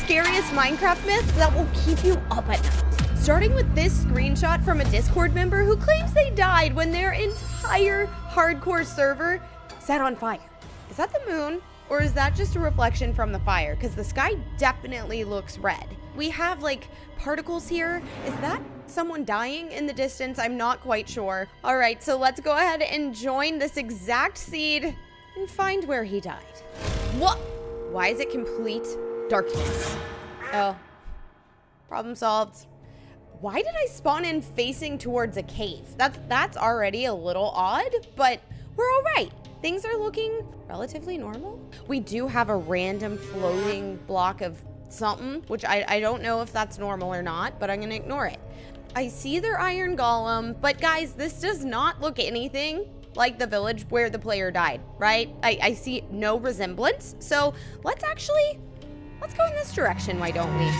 scariest Minecraft myths that will keep you up at night. Starting with this screenshot from a Discord member who claims they died when their entire hardcore server set on fire. Is that the moon? Or is that just a reflection from the fire? Because the sky definitely looks red. We have like particles here. Is that someone dying in the distance? I'm not quite sure. All right, so let's go ahead and join this exact seed and find where he died. What? Why is it complete darkness? Oh, problem solved. Why did I spawn in facing towards a cave? That's already a little odd, but we're all right. Things are looking relatively normal. We do have a random floating block of something, which I don't know if that's normal or not, but I'm gonna ignore it. I see their iron golem, but guys, this does not look anything like the village where the player died, right? I see no resemblance. So let's go in this direction, why don't we?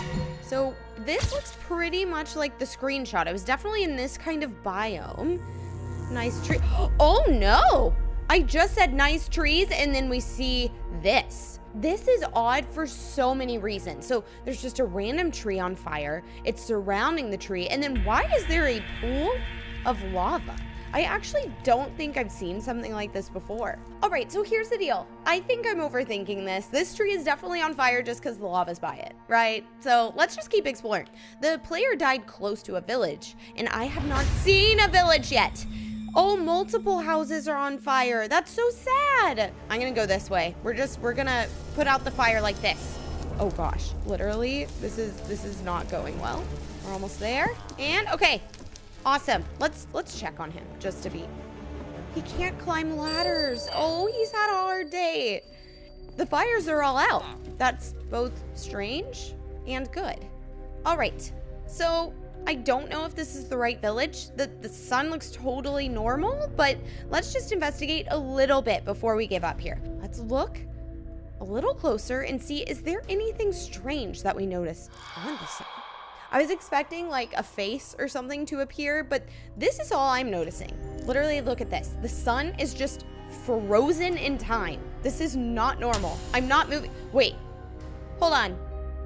So this looks pretty much like the screenshot. I was definitely in this kind of biome. Nice tree. Oh no! I just said nice trees and then we see this. This is odd for so many reasons. So there's just a random tree on fire. It's surrounding the tree. And then why is there a pool of lava? I actually don't think I've seen something like this before. All right, so here's the deal. I think I'm overthinking this. This tree is definitely on fire just because the lava's by it, right? So let's just keep exploring. The player died close to a village and I have not seen a village yet. Oh, multiple houses are on fire. That's so sad. I'm gonna go this way. We're gonna put out the fire like this. Oh gosh, literally, this is not going well. We're almost there. And okay, awesome. Let's check on him just to be. He can't climb ladders. Oh, he's had a hard day. The fires are all out. That's both strange and good. All right, so I don't know if this is the right village. The sun looks totally normal, but let's just investigate a little bit before we give up here. Let's look a little closer and see, is there anything strange that we notice on the sun? I was expecting like a face or something to appear, but this is all I'm noticing. Literally, look at this. The sun is just frozen in time. This is not normal. I'm not moving. Wait, hold on.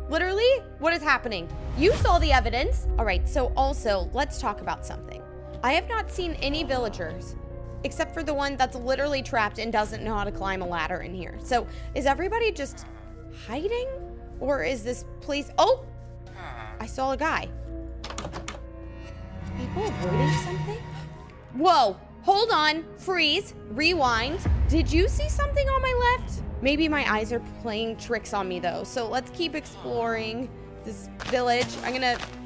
Literally, what is happening? You saw the evidence. All right, so also, let's talk about something. I have not seen any villagers, except for the one that's literally trapped and doesn't know how to climb a ladder in here. So is everybody just hiding? Or is this place, oh, I saw a guy. People avoiding something? Whoa, hold on, freeze, rewind. Did you see something on my left? Maybe my eyes are playing tricks on me though. So let's keep exploring this village.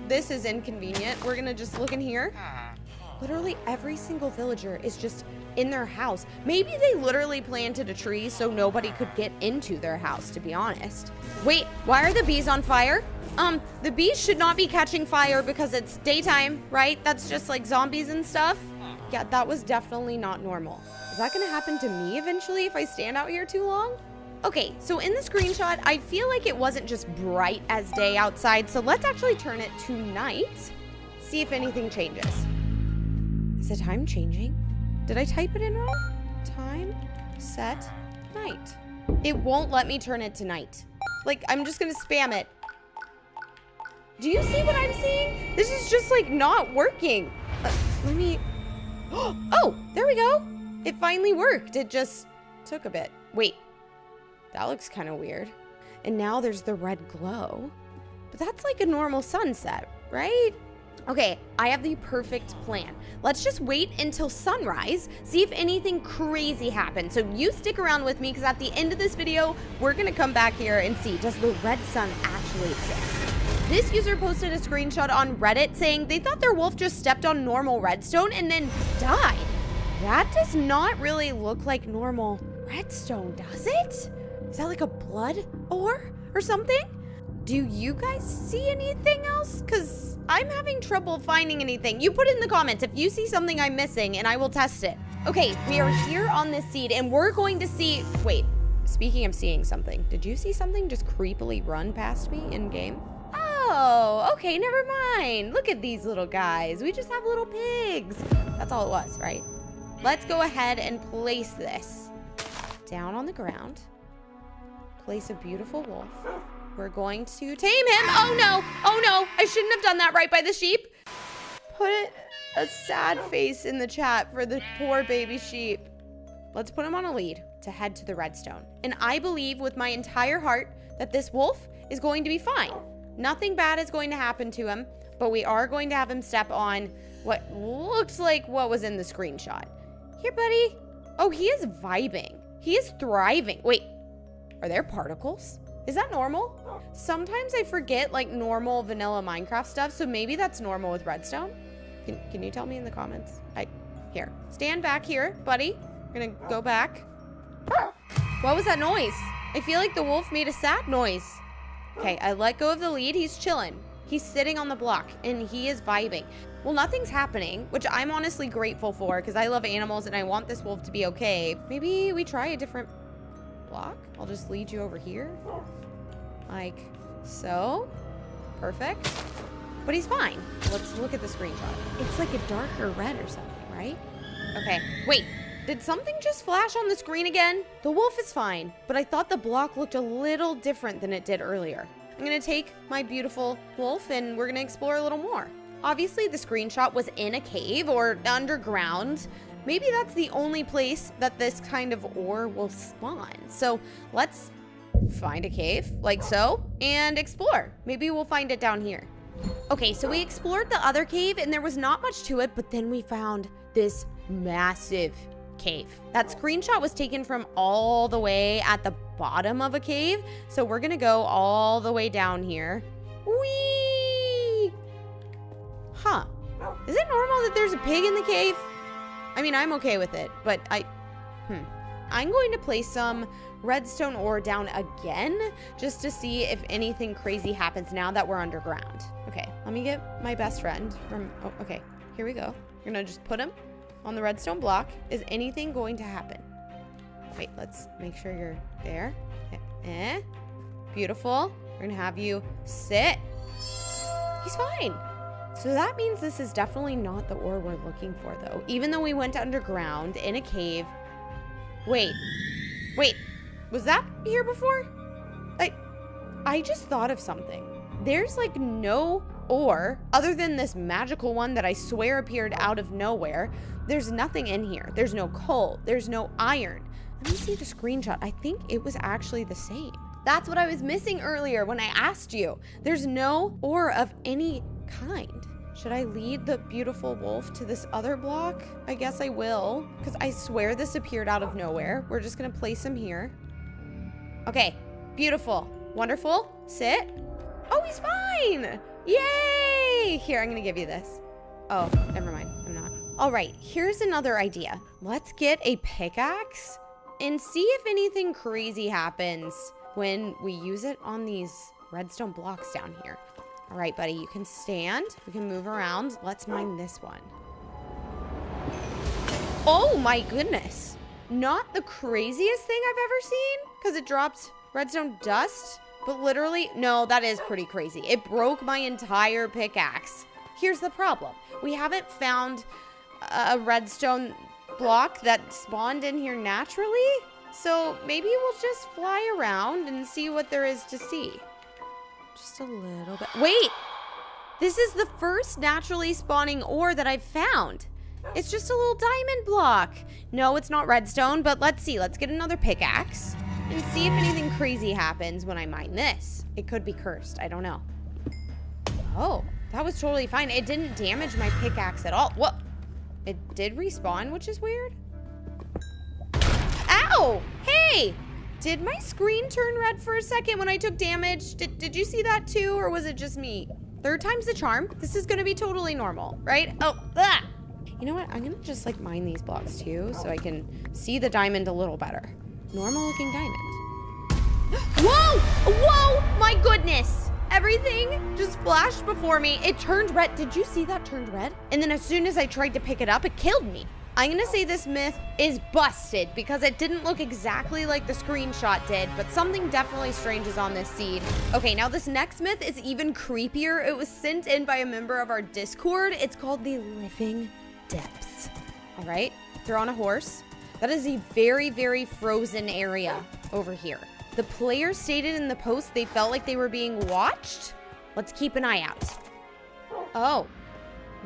This is inconvenient. We're gonna just look in here. Literally every single villager is just in their house. Maybe they literally planted a tree so nobody could get into their house, to be honest. Wait, why are the bees on fire? The bees should not be catching fire because it's daytime, right? That's just like zombies and stuff. Yeah, that was definitely not normal. Is that gonna happen to me eventually if I stand out here too long? Okay, so in the screenshot, I feel like it wasn't just bright as day outside, so let's actually turn it to night, see if anything changes. Is the time changing? Did I type it in wrong? Time, set, night. It won't let me turn it to night. Like, I'm just gonna spam it. Do you see what I'm seeing? This is just like not working. Let me, oh, there we go. It finally worked. It just took a bit. Wait, that looks kind of weird. And now there's the red glow. But that's like a normal sunset, right? Okay, I have the perfect plan. Let's just wait until sunrise, see if anything crazy happens. So you stick around with me because at the end of this video, we're gonna come back here and see, does the red sun actually exist? This user posted a screenshot on Reddit saying they thought their wolf just stepped on normal redstone and then died. That does not really look like normal redstone, does it? Is that like a blood ore or something? Do you guys see anything else? Because I'm having trouble finding anything. You put it in the comments if you see something I'm missing and I will test it. Okay, we are here on this seed and we're going to see, wait, speaking of seeing something, did you see something just creepily run past me in game? Oh, okay, never mind. Look at these little guys. We just have little pigs. That's all it was, right? Let's go ahead and place this down on the ground. Place a beautiful wolf. we're going to tame him. Oh no, I shouldn't have done that right by the sheep. Put a sad face in the chat for the poor baby sheep. Let's put him on a lead to head to the redstone. And I believe with my entire heart that this wolf is going to be fine. Nothing bad is going to happen to him, but we are going to have him step on what looks like what was in the screenshot. Here, buddy. Oh, he is vibing. He is thriving. Wait, are there particles? Is that normal? Sometimes I forget like normal vanilla Minecraft stuff, so maybe that's normal with redstone. Can you tell me in the comments? Here, stand back here, buddy. We're gonna go back. What was that noise? I feel like the wolf made a sad noise. Okay, I let go of the lead. He's chilling. He's sitting on the block and he is vibing. Well, nothing's happening, which I'm honestly grateful for because I love animals and I want this wolf to be okay. Maybe we try a different block. I'll just lead you over here. Like so. Perfect. But he's fine. Let's look at the screenshot. It's like a darker red or something, right? Okay, wait. Did something just flash on the screen again? The wolf is fine, but I thought the block looked a little different than it did earlier. I'm gonna take my beautiful wolf and we're gonna explore a little more. Obviously, the screenshot was in a cave or underground. Maybe that's the only place that this kind of ore will spawn. So let's find a cave, like so, and explore. Maybe we'll find it down here. Okay, so we explored the other cave and there was not much to it, but then we found this massive cave. That screenshot was taken from all the way at the bottom of a cave. So we're gonna go all the way down here. Whee! Huh. Is it normal that there's a pig in the cave? I mean, I'm okay with it, but I'm going to place some redstone ore down again just to see if anything crazy happens now that we're underground. Okay, let me get my best friend from, oh, okay, here we go. We're gonna just put him on the redstone block. Is anything going to happen? Wait, let's make sure you're there. Beautiful. We're gonna have you sit. He's fine. So that means this is definitely not the ore we're looking for though. Even though we went underground in a cave. Wait, was that here before? I just thought of something. There's like no ore other than this magical one that I swear appeared out of nowhere. There's nothing in here. There's no coal. There's no iron. Let me see the screenshot. I think it was actually the same. That's what I was missing earlier when I asked you. There's no ore of any kind. Should I lead the beautiful wolf to this other block? I guess I will, because I swear this appeared out of nowhere. We're just gonna place him here. Okay, beautiful, wonderful, sit. Oh, he's fine. Yay! Here, I'm gonna give you this. Oh, never mind, I'm not. All right, here's another idea. Let's get a pickaxe and see if anything crazy happens when we use it on these redstone blocks down here. All right, buddy, you can stand. We can move around. Let's mine this one. Oh my goodness. Not the craziest thing I've ever seen because it dropped redstone dust, but literally, no, that is pretty crazy. It broke my entire pickaxe. Here's the problem. We haven't found a redstone block that spawned in here naturally. So maybe we'll just fly around and see what there is to see. Just a little bit. Wait, this is the first naturally spawning ore that I've found. It's just a little diamond block. No, it's not redstone, but let's see. Let's get another pickaxe and see if anything crazy happens when I mine this. It could be cursed. I don't know. Oh, that was totally fine. It didn't damage my pickaxe at all. What? It did respawn, which is weird. Ow! Hey! Did my screen turn red for a second when I took damage? Did you see that too, or was it just me? Third time's the charm. This is gonna be totally normal, right? Oh, ah! You know what? I'm gonna just like mine these blocks too so I can see the diamond a little better. Normal looking diamond. Whoa! Whoa! My goodness! Everything just flashed before me. It turned red. Did you see that turned red? And then as soon as I tried to pick it up, it killed me. I'm gonna say this myth is busted because it didn't look exactly like the screenshot did, but something definitely strange is on this seed. Okay, now this next myth is even creepier. It was sent in by a member of our Discord. It's called the Living Depths. All right, they're on a horse. That is a very, very frozen area over here. The players stated in the post they felt like they were being watched. Let's keep an eye out. Oh.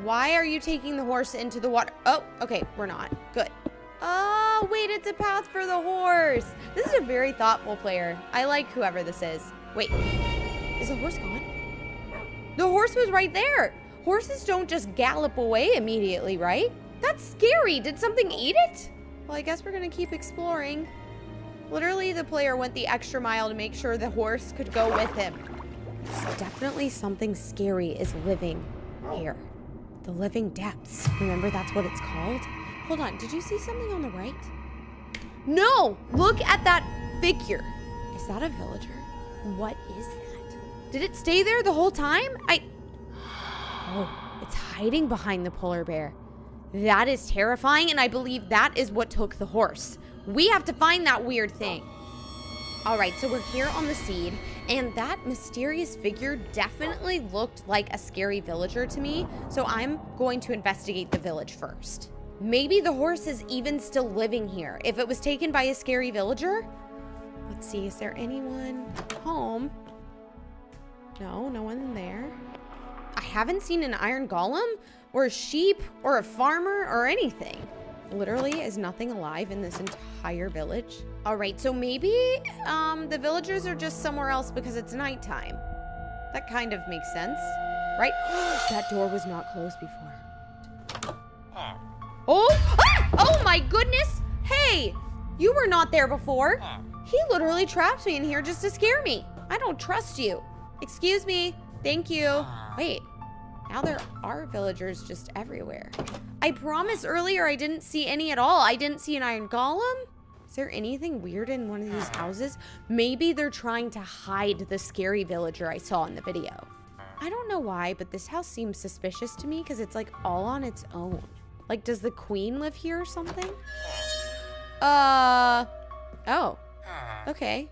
Why are you taking the horse into the water? Oh, okay, we're not. Good. Oh, wait, it's a path for the horse. This is a very thoughtful player. I like whoever this is. Wait, is the horse gone? The horse was right there. Horses don't just gallop away immediately, right? That's scary. Did something eat it? Well, I guess we're gonna keep exploring. Literally, the player went the extra mile to make sure the horse could go with him. So definitely something scary is living here. The living depths. Remember, that's what it's called? Hold on, did you see something on the right? No! Look at that figure. Is that a villager? What is that? Did it stay there the whole time? Oh, it's hiding behind the polar bear. That is terrifying, and I believe that is what took the horse. We have to find that weird thing. All right, so we're here on the seed, and that mysterious figure definitely looked like a scary villager to me, so I'm going to investigate the village first. Maybe the horse is even still living here. If it was taken by a scary villager? Let's see, is there anyone home? No, no one there. I haven't seen an iron golem or a sheep or a farmer or anything. Literally is nothing alive in this entire village. All right, so maybe the villagers are just somewhere else because it's nighttime. That kind of makes sense, right? That door was not closed before. Oh, ah! Oh my goodness! Hey, you were not there before. He literally trapped me in here just to scare me. I don't trust you. Excuse me, thank you. Wait, now there are villagers just everywhere. I promised earlier I didn't see any at all. I didn't see an iron golem. Is there anything weird in one of these houses? Maybe they're trying to hide the scary villager I saw in the video. I don't know why, but this house seems suspicious to me because it's like all on its own. Like, does the queen live here or something? Oh, okay.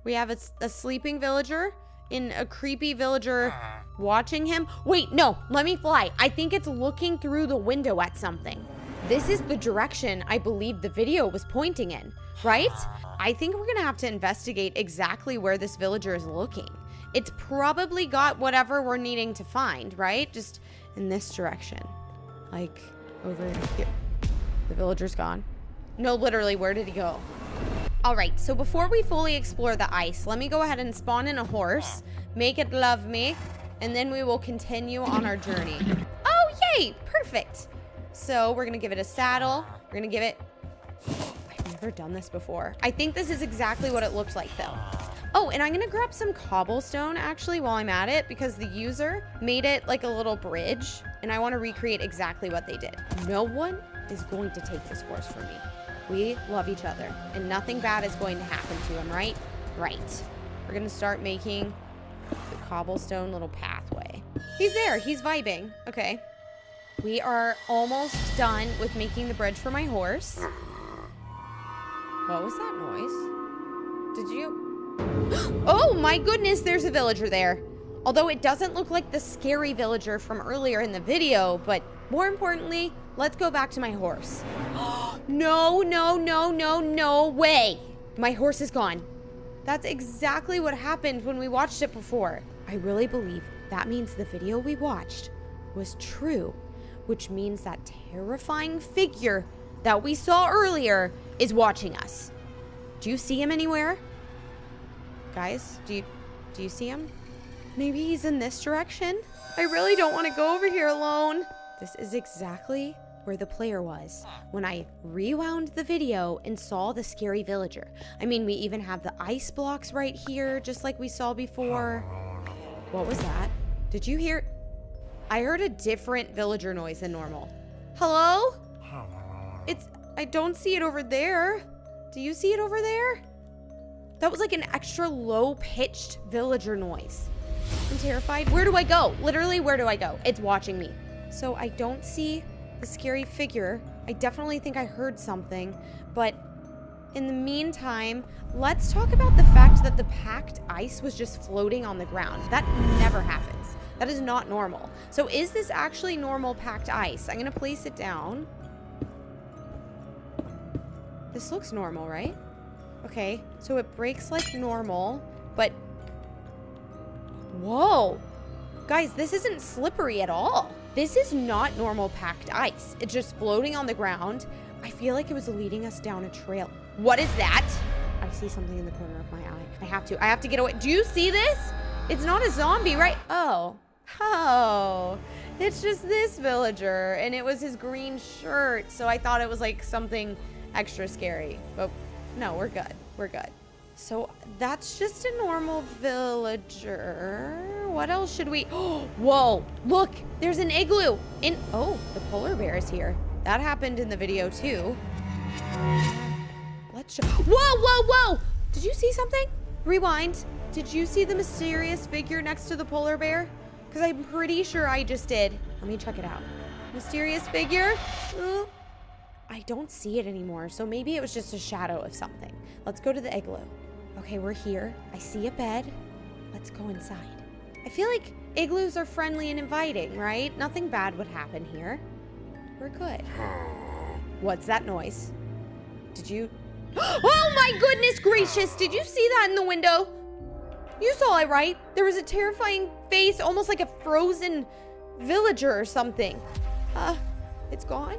We have a sleeping villager and a creepy villager watching him. Wait, no, let me fly. I think it's looking through the window at something. This is the direction I believe the video was pointing in, right? I think we're gonna have to investigate exactly where this villager is looking. It's probably got whatever we're needing to find, right? Just in this direction. Like, over here. The villager's gone. No, literally, where did he go? All right, so before we fully explore the ice, let me go ahead and spawn in a horse, make it love me, and then we will continue on our journey. Oh, yay, perfect. So we're gonna give it a saddle. We're gonna give it, I've never done this before. I think this is exactly what it looked like though. Oh, and I'm gonna grab some cobblestone actually while I'm at it because the user made it like a little bridge and I wanna recreate exactly what they did. No one is going to take this horse from me. We love each other and nothing bad is going to happen to him, right? Right. We're gonna start making the cobblestone little pathway. He's there, he's vibing. Okay. We are almost done with making the bridge for my horse. What was that noise? Did you? Oh my goodness, there's a villager there. Although it doesn't look like the scary villager from earlier in the video, but more importantly, let's go back to my horse. No, no, no, no, no way. My horse is gone. That's exactly what happened when we watched it before. I really believe that means the video we watched was true, which means that terrifying figure that we saw earlier is watching us. Do you see him anywhere? Guys, do you see him? Maybe he's in this direction? I really don't want to go over here alone. This is exactly where the player was when I rewound the video and saw the scary villager. I mean, we even have the ice blocks right here, just like we saw before. What was that? Did you hear? I heard a different villager noise than normal. Hello? I don't see it over there. Do you see it over there? That was like an extra low-pitched villager noise. I'm terrified. Where do I go? Literally, where do I go? It's watching me. So I don't see the scary figure. I definitely think I heard something. But in the meantime, let's talk about the fact that the packed ice was just floating on the ground. That never happens. That is not normal. So is this actually normal packed ice? I'm gonna place it down. This looks normal, right? Okay, so it breaks like normal, but... Whoa! Guys, this isn't slippery at all. This is not normal packed ice. It's just floating on the ground. I feel like it was leading us down a trail. What is that? I see something in the corner of my eye. I have to get away. Do you see this? It's not a zombie, right? Oh, it's just this villager, and it was his green shirt, so I thought it was like something extra scary, but no, we're good. So that's just a normal villager. What else should we... Whoa, look, there's an igloo. Oh, the polar bear is here. That happened in the video too. Whoa. Did you see something? Rewind. Did you see the mysterious figure next to the polar bear? Because I'm pretty sure I just did. Let me check it out. Mysterious figure? I don't see it anymore, so maybe it was just a shadow of something. Let's go to the igloo. Okay, we're here. I see a bed. Let's go inside. I feel like igloos are friendly and inviting, right? Nothing bad would happen here. We're good. What's that noise? Did you... Oh my goodness gracious! Did you see that in the window? You saw it, right? There was a terrifying face, almost like a frozen villager or something. It's gone?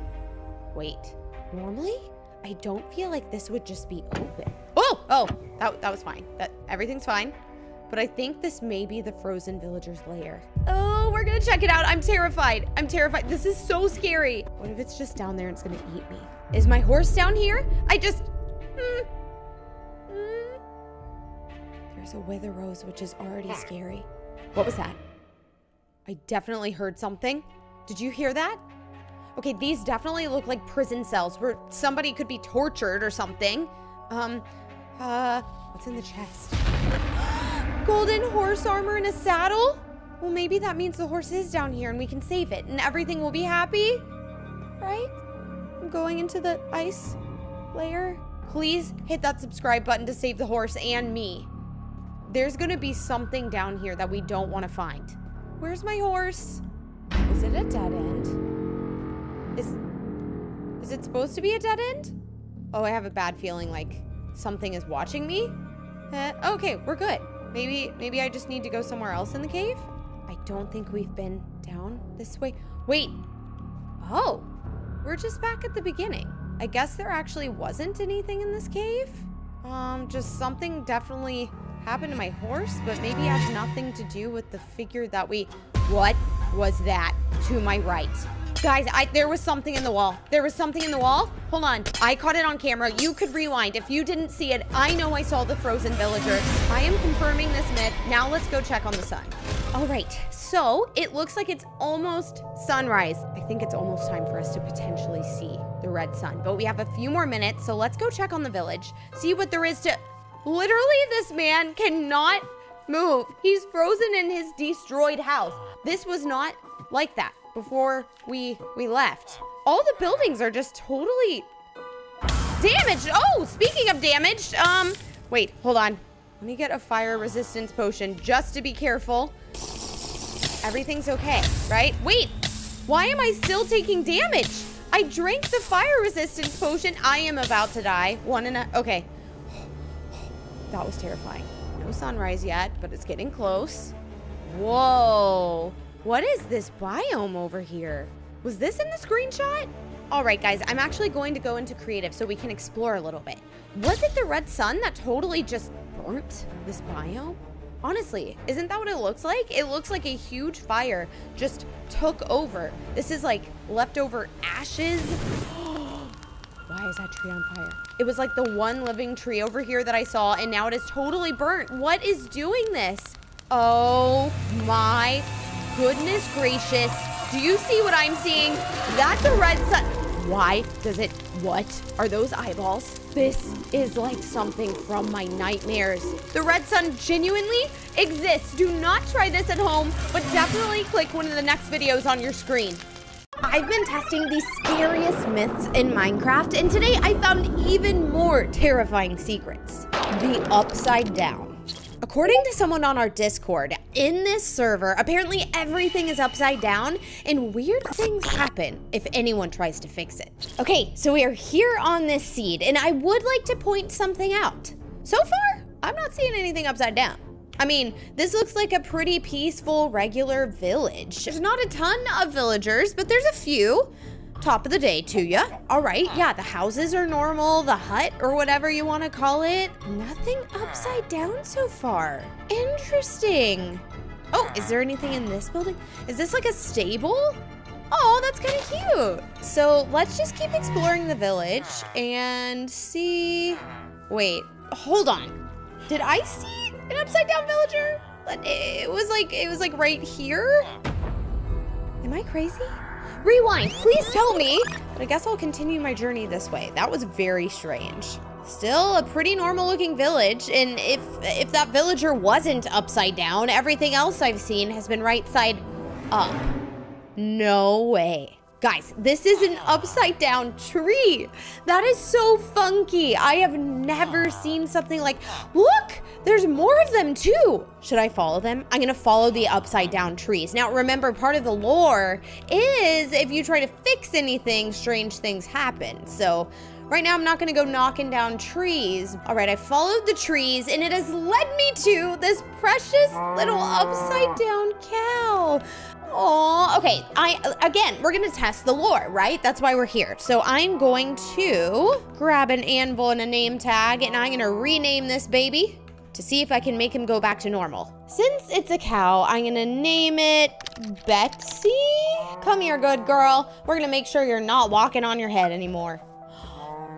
Wait, normally, I don't feel like this would just be open. Oh, that was fine. Everything's fine. But I think this may be the frozen villager's lair. Oh, we're gonna check it out. I'm terrified. This is so scary. What if it's just down there and it's gonna eat me? Is my horse down here? There's a wither rose, which is already scary. What was that? I definitely heard something. Did you hear that? Okay, these definitely look like prison cells where somebody could be tortured or something. What's in the chest? Golden horse armor and a saddle? Well, maybe that means the horse is down here and we can save it and everything will be happy, right? I'm going into the ice layer. Please hit that subscribe button to save the horse and me. There's gonna be something down here that we don't want to find. Where's my horse? Is it a dead end? Is it supposed to be a dead end? Oh, I have a bad feeling like something is watching me. Okay, we're good. Maybe I just need to go somewhere else in the cave. I don't think we've been down this way. Wait. Oh, we're just back at the beginning. I guess there actually wasn't anything in this cave. Just something definitely happened to my horse, but maybe it had nothing to do with the figure that we... What was that to my right? Guys, there was something in the wall. Hold on. I caught it on camera. You could rewind. If you didn't see it, I know I saw the frozen villager. I am confirming this myth. Now let's go check on the sun. All right, so it looks like it's almost sunrise. I think it's almost time for us to potentially see the red sun, but we have a few more minutes, so let's go check on the village, see what there is to... Literally, this man cannot move. He's frozen in his destroyed house. This was not like that before we left. All the buildings are just totally damaged. Oh, speaking of damaged, wait, hold on. Let me get a fire resistance potion just to be careful. Everything's okay, right? Wait, why am I still taking damage? I drank the fire resistance potion. I am about to die. Okay. That was terrifying. No sunrise yet, but it's getting close. Whoa. What is this biome over here? Was this in the screenshot? All right, guys, I'm actually going to go into creative so we can explore a little bit. Was it the red sun that totally just burnt this biome? Honestly, isn't that what it looks like? It looks like a huge fire just took over. This is like leftover ashes. Why is that tree on fire? It was like the one living tree over here that I saw, and now it is totally burnt. What is doing this? Oh my goodness gracious. Do you see what I'm seeing? That's a red sun. Why does it, what are those eyeballs? This is like something from my nightmares. The red sun genuinely exists. Do not try this at home, but definitely click one of the next videos on your screen. I've been testing the scariest myths in Minecraft, and today I found even more terrifying secrets. The upside down. According to someone on our Discord, in this server, apparently everything is upside down and weird things happen if anyone tries to fix it. Okay, so we are here on this seed, and I would like to point something out. So far, I'm not seeing anything upside down. I mean, this looks like a pretty peaceful, regular village. There's not a ton of villagers, but there's a few. Top of the day to ya. All right, yeah, the houses are normal, the hut or whatever you want to call it. Nothing upside down so far. Interesting. Oh, is there anything in this building? Is this like a stable? Oh, that's kind of cute. So let's just keep exploring the village and see. Wait, hold on. Did I see an upside down villager? But it was like right here. Am I crazy? Rewind, please tell me. But I guess I'll continue my journey this way. That was very strange. Still a pretty normal looking village. And if that villager wasn't upside down, everything else I've seen has been right side up. No way. Guys, this is an upside down tree. That is so funky. I have never seen something like, look, there's more of them too. Should I follow them? I'm gonna follow the upside down trees. Now remember, part of the lore is if you try to fix anything, strange things happen. So right now I'm not gonna go knocking down trees. All right, I followed the trees and it has led me to this precious little upside down cow. Oh, okay. Again, we're gonna test the lore, right? That's why we're here. So I'm going to grab an anvil and a name tag, and I'm gonna rename this baby to see if I can make him go back to normal. Since it's a cow, I'm gonna name it Betsy. Come here, good girl. We're gonna make sure you're not walking on your head anymore.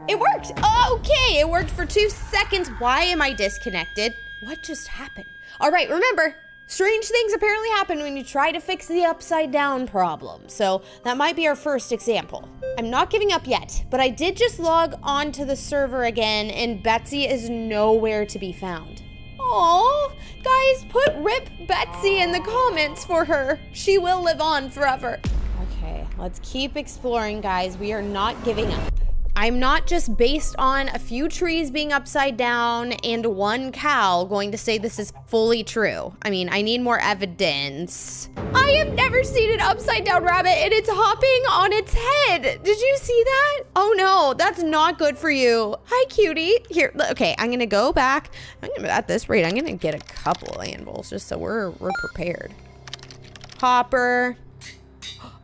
It worked. Okay, it worked for 2 seconds. Why am I disconnected? What just happened? All right, remember, strange things apparently happen when you try to fix the upside down problem. So that might be our first example. I'm not giving up yet, but I did just log onto the server again and Betsy is nowhere to be found. Aw, guys, put RIP Betsy in the comments for her. She will live on forever. Okay, let's keep exploring, guys. We are not giving up. I'm not just based on a few trees being upside down and 1 cow going to say this is fully true. I mean, I need more evidence. I have never seen an upside down rabbit and it's hopping on its head. Did you see that? Oh no, that's not good for you. Hi, cutie. Here, okay, I'm gonna go back. At this rate, I'm gonna get a couple of anvils just so we're prepared. Hopper.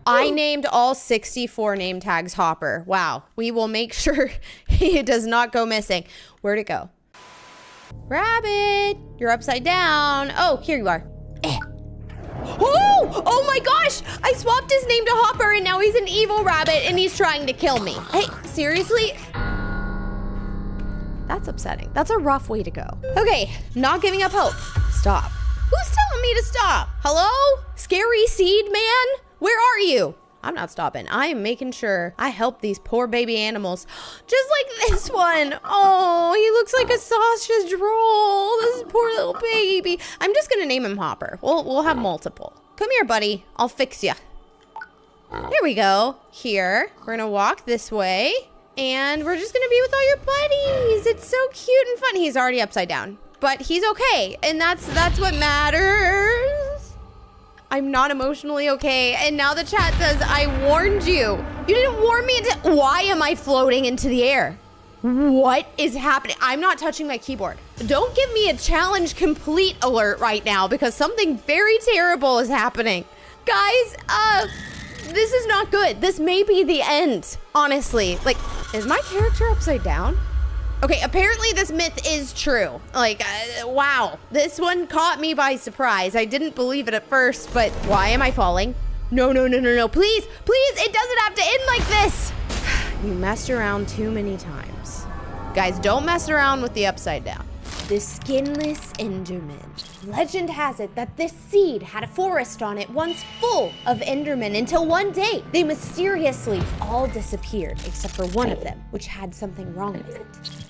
I named all 64 name tags Hopper. Wow. We will make sure he does not go missing. Where'd it go? Rabbit, you're upside down. Oh, here you are. Oh my gosh. I swapped his name to Hopper and now he's an evil rabbit and he's trying to kill me. Hey, seriously? That's upsetting. That's a rough way to go. Okay, not giving up hope. Stop. Who's telling me to stop? Hello? Scary seed man? Where are you? I'm not stopping. I am making sure I help these poor baby animals. Just like this one. Oh, he looks like a sausage roll. This poor little baby. I'm just gonna name him Hopper. We'll have multiple. Come here, buddy. I'll fix ya. There we go. Here, we're gonna walk this way. And we're just gonna be with all your buddies. It's so cute and fun. He's already upside down, but he's okay. And that's what matters. I'm not emotionally okay. And now the chat says, I warned you. You didn't warn me. Why am I floating into the air? What is happening? I'm not touching my keyboard. Don't give me a challenge complete alert right now because something very terrible is happening. Guys, this is not good. This may be the end, honestly. Like, is my character upside down? Okay, apparently this myth is true. Like, wow. This one caught me by surprise. I didn't believe it at first, but why am I falling? No. Please, it doesn't have to end like this. You messed around too many times. Guys, don't mess around with the upside down. The skinless Enderman. Legend has it that this seed had a forest on it once full of Endermen until one day they mysteriously all disappeared except for one of them, which had something wrong with it.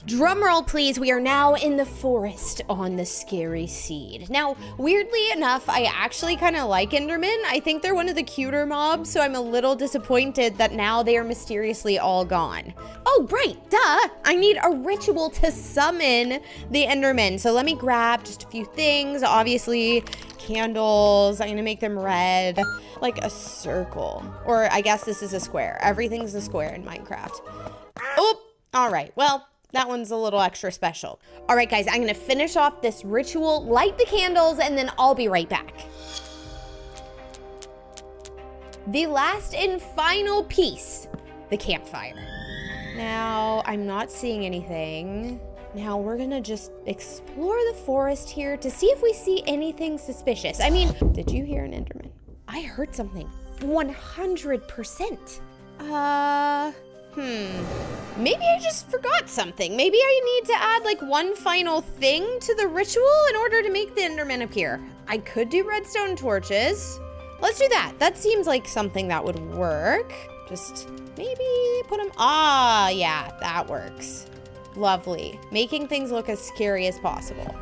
Drumroll please, we are now in the forest on the scary seed. Now, weirdly enough, I actually kind of like Endermen. I think they're one of the cuter mobs, so I'm a little disappointed that now they are mysteriously all gone. Oh, right, duh! I need a ritual to summon the Endermen. So let me grab just a few things. Obviously, candles. I'm gonna make them red, like a circle. Or I guess this is a square. Everything's a square in Minecraft. Oh, all right, well, That one's a little extra special. All right, guys, I'm gonna finish off this ritual, light the candles, and then I'll be right back. The last and final piece, the campfire. Now, I'm not seeing anything. Now, we're gonna just explore the forest here to see if we see anything suspicious. I mean, did you hear an Enderman? I heard something, 100%. Maybe I just forgot something. Maybe I need to add like one final thing to the ritual in order to make the Enderman appear. I could do redstone torches. Let's do that. That seems like something that would work. Just maybe put them, yeah, that works. Lovely. Making things look as scary as possible.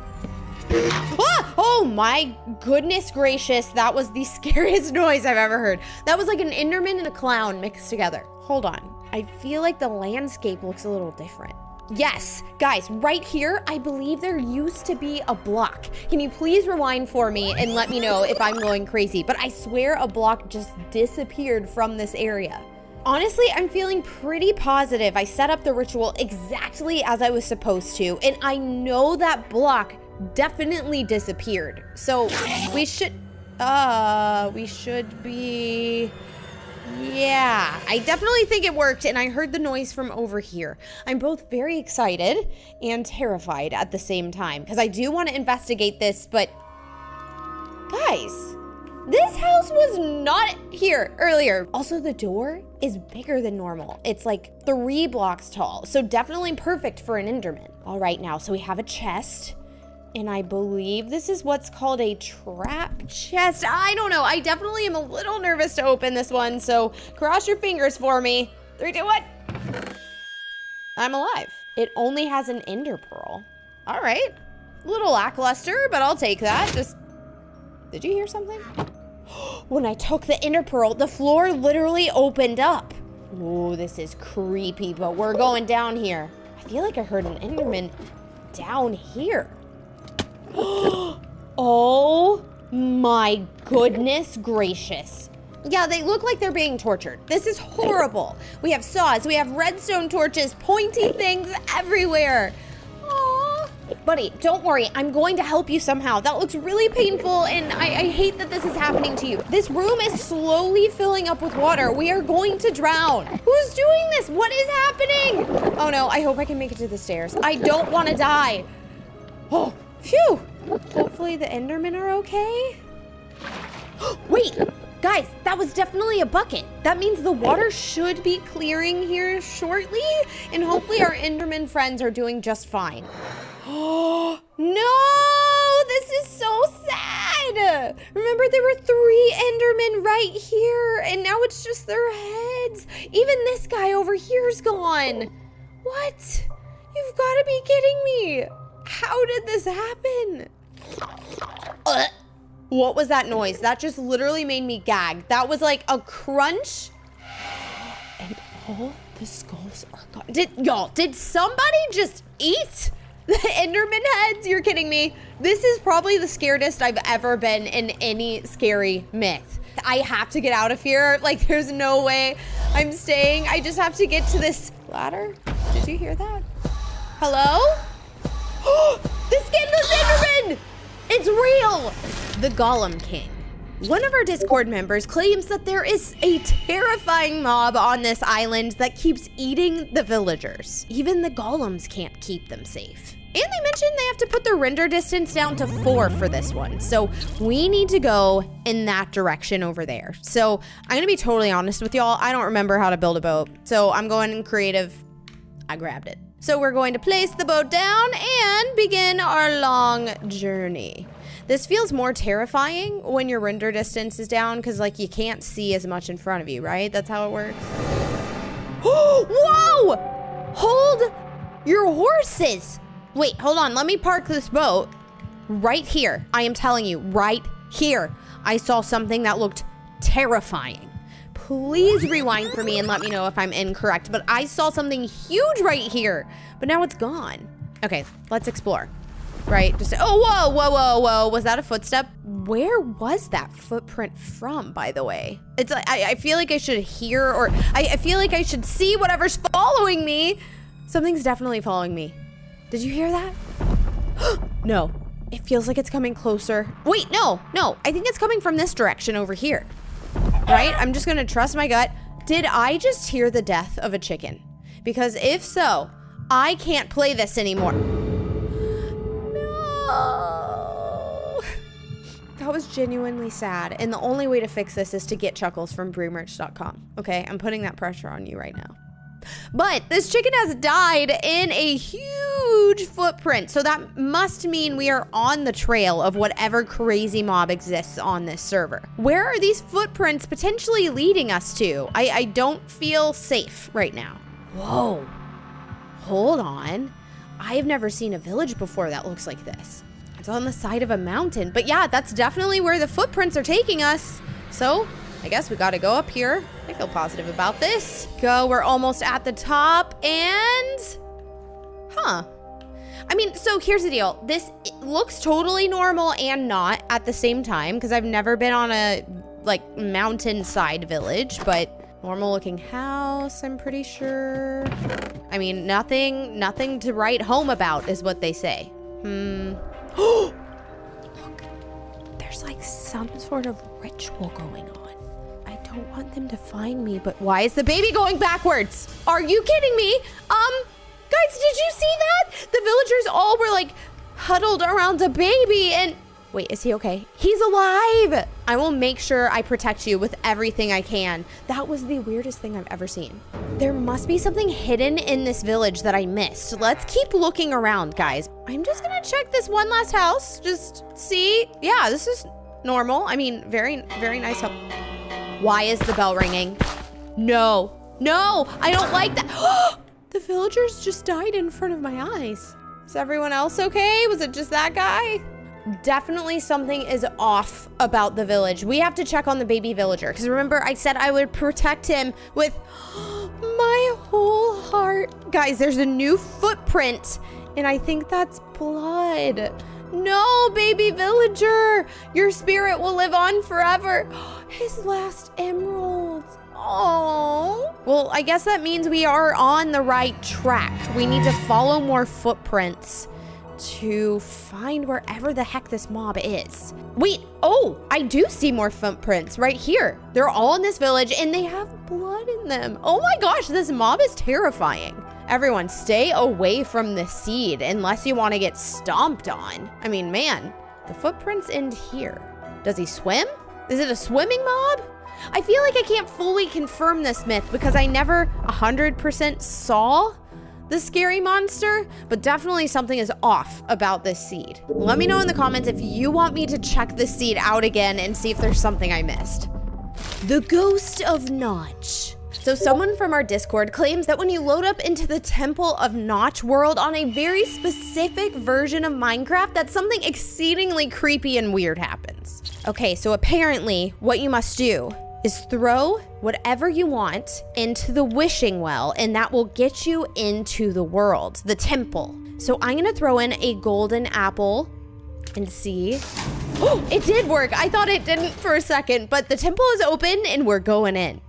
Oh my goodness gracious, that was the scariest noise I've ever heard. That was like an Enderman and a clown mixed together. Hold on. I feel like the landscape looks a little different. Yes, guys, right here, I believe there used to be a block. Can you please rewind for me and let me know if I'm going crazy? But I swear a block just disappeared from this area. Honestly, I'm feeling pretty positive I set up the ritual exactly as I was supposed to, and I know that block definitely disappeared. So we should be... Yeah, I definitely think it worked, and I heard the noise from over here. I'm both very excited and terrified at the same time, because I do want to investigate this, but... Guys, this house was not here earlier. Also, the door is bigger than normal. It's like 3 blocks tall, so definitely perfect for an Enderman. All right, now, so we have a chest. And I believe this is what's called a trap chest. I don't know. I definitely am a little nervous to open this one, so cross your fingers for me. 3, 2, 1. I'm alive. It only has an ender pearl. All right. A little lackluster, but I'll take that. Just, did you hear something? When I took the ender pearl, the floor literally opened up. Oh, this is creepy, but we're going down here. I feel like I heard an Enderman down here. Oh my goodness gracious. Yeah, they look like they're being tortured. This is horrible. We have saws, we have redstone torches, pointy things everywhere. Aww. Buddy, don't worry, I'm going to help you somehow. That looks really painful, and I hate that this is happening to you. This room is slowly filling up with water. We are going to drown. Who's doing this? What is happening? Oh no, I hope I can make it to the stairs. I don't want to die. Oh. Phew! Hopefully the Endermen are okay. Wait, guys, that was definitely a bucket. That means the water should be clearing here shortly, and hopefully our Enderman friends are doing just fine. Oh, no! This is so sad! Remember, there were 3 Endermen right here, and now it's just their heads. Even this guy over here's gone. What? You've got to be kidding me. How did this happen? What was that noise? That just literally made me gag. That was like a crunch. And all the skulls are gone. Did somebody just eat the Enderman heads? You're kidding me. This is probably the scariest I've ever been in any scary myth. I have to get out of here. Like, there's no way I'm staying. I just have to get to this ladder. Did you hear that? Hello? The Skinless Enderman! It's real! The Golem King. One of our Discord members claims that there is a terrifying mob on this island that keeps eating the villagers. Even the golems can't keep them safe. And they mentioned they have to put the render distance down to 4 for this one. So we need to go in that direction over there. So I'm gonna be totally honest with y'all. I don't remember how to build a boat. So I'm going in creative. I grabbed it. So we're going to place the boat down and begin our long journey. This feels more terrifying when your render distance is down because like you can't see as much in front of you, right? That's how it works. Whoa! Hold your horses. Wait, hold on. Let me park this boat right here. I am telling you, right here. I saw something that looked terrifying. Please rewind for me and let me know if I'm incorrect, but I saw something huge right here, but now it's gone. Okay, let's explore. Right, just, oh, whoa, whoa, whoa, whoa. Was that a footstep? Where was that footprint from, by the way? It's like, I feel like I should hear, or I feel like I should see whatever's following me. Something's definitely following me. Did you hear that? No. It feels like it's coming closer. Wait, no. I think it's coming from this direction over here. Right? I'm just gonna trust my gut. Did I just hear the death of a chicken? Because if so, I can't play this anymore. No. That was genuinely sad. And the only way to fix this is to get Chuckles from BrewMerch.com. Okay, I'm putting that pressure on you right now. But this chicken has died in a huge footprint. So that must mean we are on the trail of whatever crazy mob exists on this server. Where are these footprints potentially leading us to? I don't feel safe right now. Whoa. Hold on. I have never seen a village before that looks like this. It's on the side of a mountain. But yeah, that's definitely where the footprints are taking us. So I guess we gotta go up here. I feel positive about this. Go, we're almost at the top and... I mean, so here's the deal. This looks totally normal and not at the same time because I've never been on a, like, mountainside village, but normal looking house, I'm pretty sure. I mean, nothing to write home about is what they say. Look, there's like some sort of ritual going on. I don't want them to find me, but why is the baby going backwards? Are you kidding me? Guys, did you see that? The villagers all were like huddled around a baby and... Wait, is he okay? He's alive! I will make sure I protect you with everything I can. That was the weirdest thing I've ever seen. There must be something hidden in this village that I missed. Let's keep looking around, guys. I'm just gonna check this one last house. Just see. Yeah, this is normal. I mean, very, very nice house. Why is the bell ringing? No, I don't like that. The villagers just died in front of my eyes. Is everyone else okay? Was it just that guy? Definitely something is off about the village. We have to check on the baby villager because remember I said I would protect him with my whole heart. Guys, there's a new footprint and I think that's blood. No, baby villager, your spirit will live on forever. His last emeralds. Oh. Well, I guess that means we are on the right track. We need to follow more footprints to find wherever the heck this mob is. Wait, oh, I do see more footprints right here. They're all in this village and they have blood in them. Oh my gosh, this mob is terrifying. Everyone, stay away from the seed unless you want to get stomped on. I mean, man, the footprints end here. Does he swim? Is it a swimming mob? I feel like I can't fully confirm this myth because I never 100% saw the scary monster, but definitely something is off about this seed. Let me know in the comments if you want me to check this seed out again and see if there's something I missed. The Ghost of Notch. So someone from our Discord claims that when you load up into the Temple of Notch world on a very specific version of Minecraft, that something exceedingly creepy and weird happens. Okay, so apparently what you must do is throw whatever you want into the wishing well, and that will get you into the world, the temple. So I'm gonna throw in a golden apple and see. Oh, it did work. I thought it didn't for a second, but the temple is open and we're going in.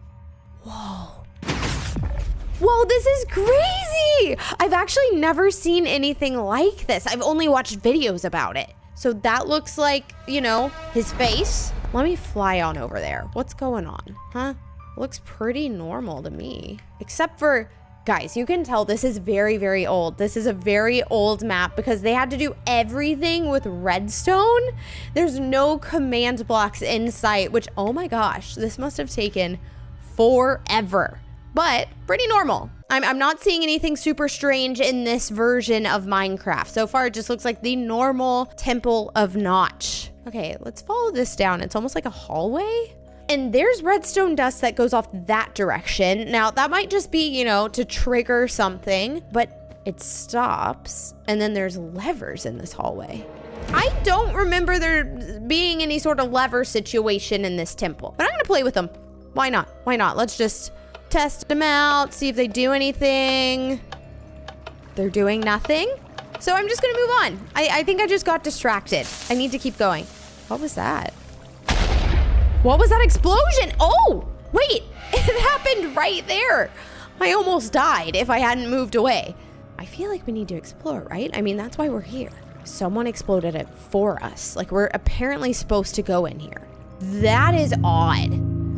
Whoa, this is crazy. I've actually never seen anything like this. I've only watched videos about it. So that looks like, you know, his face. Let me fly on over there. What's going on, huh? Looks pretty normal to me. Except for, guys, you can tell this is very, very old. This is a very old map because they had to do everything with redstone. There's no command blocks in sight, which, oh my gosh, this must have taken forever. But pretty normal. I'm not seeing anything super strange in this version of Minecraft. So far, it just looks like the normal Temple of Notch. Okay, let's follow this down. It's almost like a hallway. And there's redstone dust that goes off that direction. Now, that might just be, you know, to trigger something, but it stops. And then there's levers in this hallway. I don't remember there being any sort of lever situation in this temple, but I'm gonna play with them. Why not? Why not? Let's just test them out, see if they do anything. They're doing nothing. So I'm just gonna move on. I think I just got distracted. I need to keep going. What was that? What was that explosion? Oh, wait, it happened right there. I almost died if I hadn't moved away. I feel like we need to explore, right? I mean, that's why we're here. Someone exploded it for us. Like, we're apparently supposed to go in here. That is odd.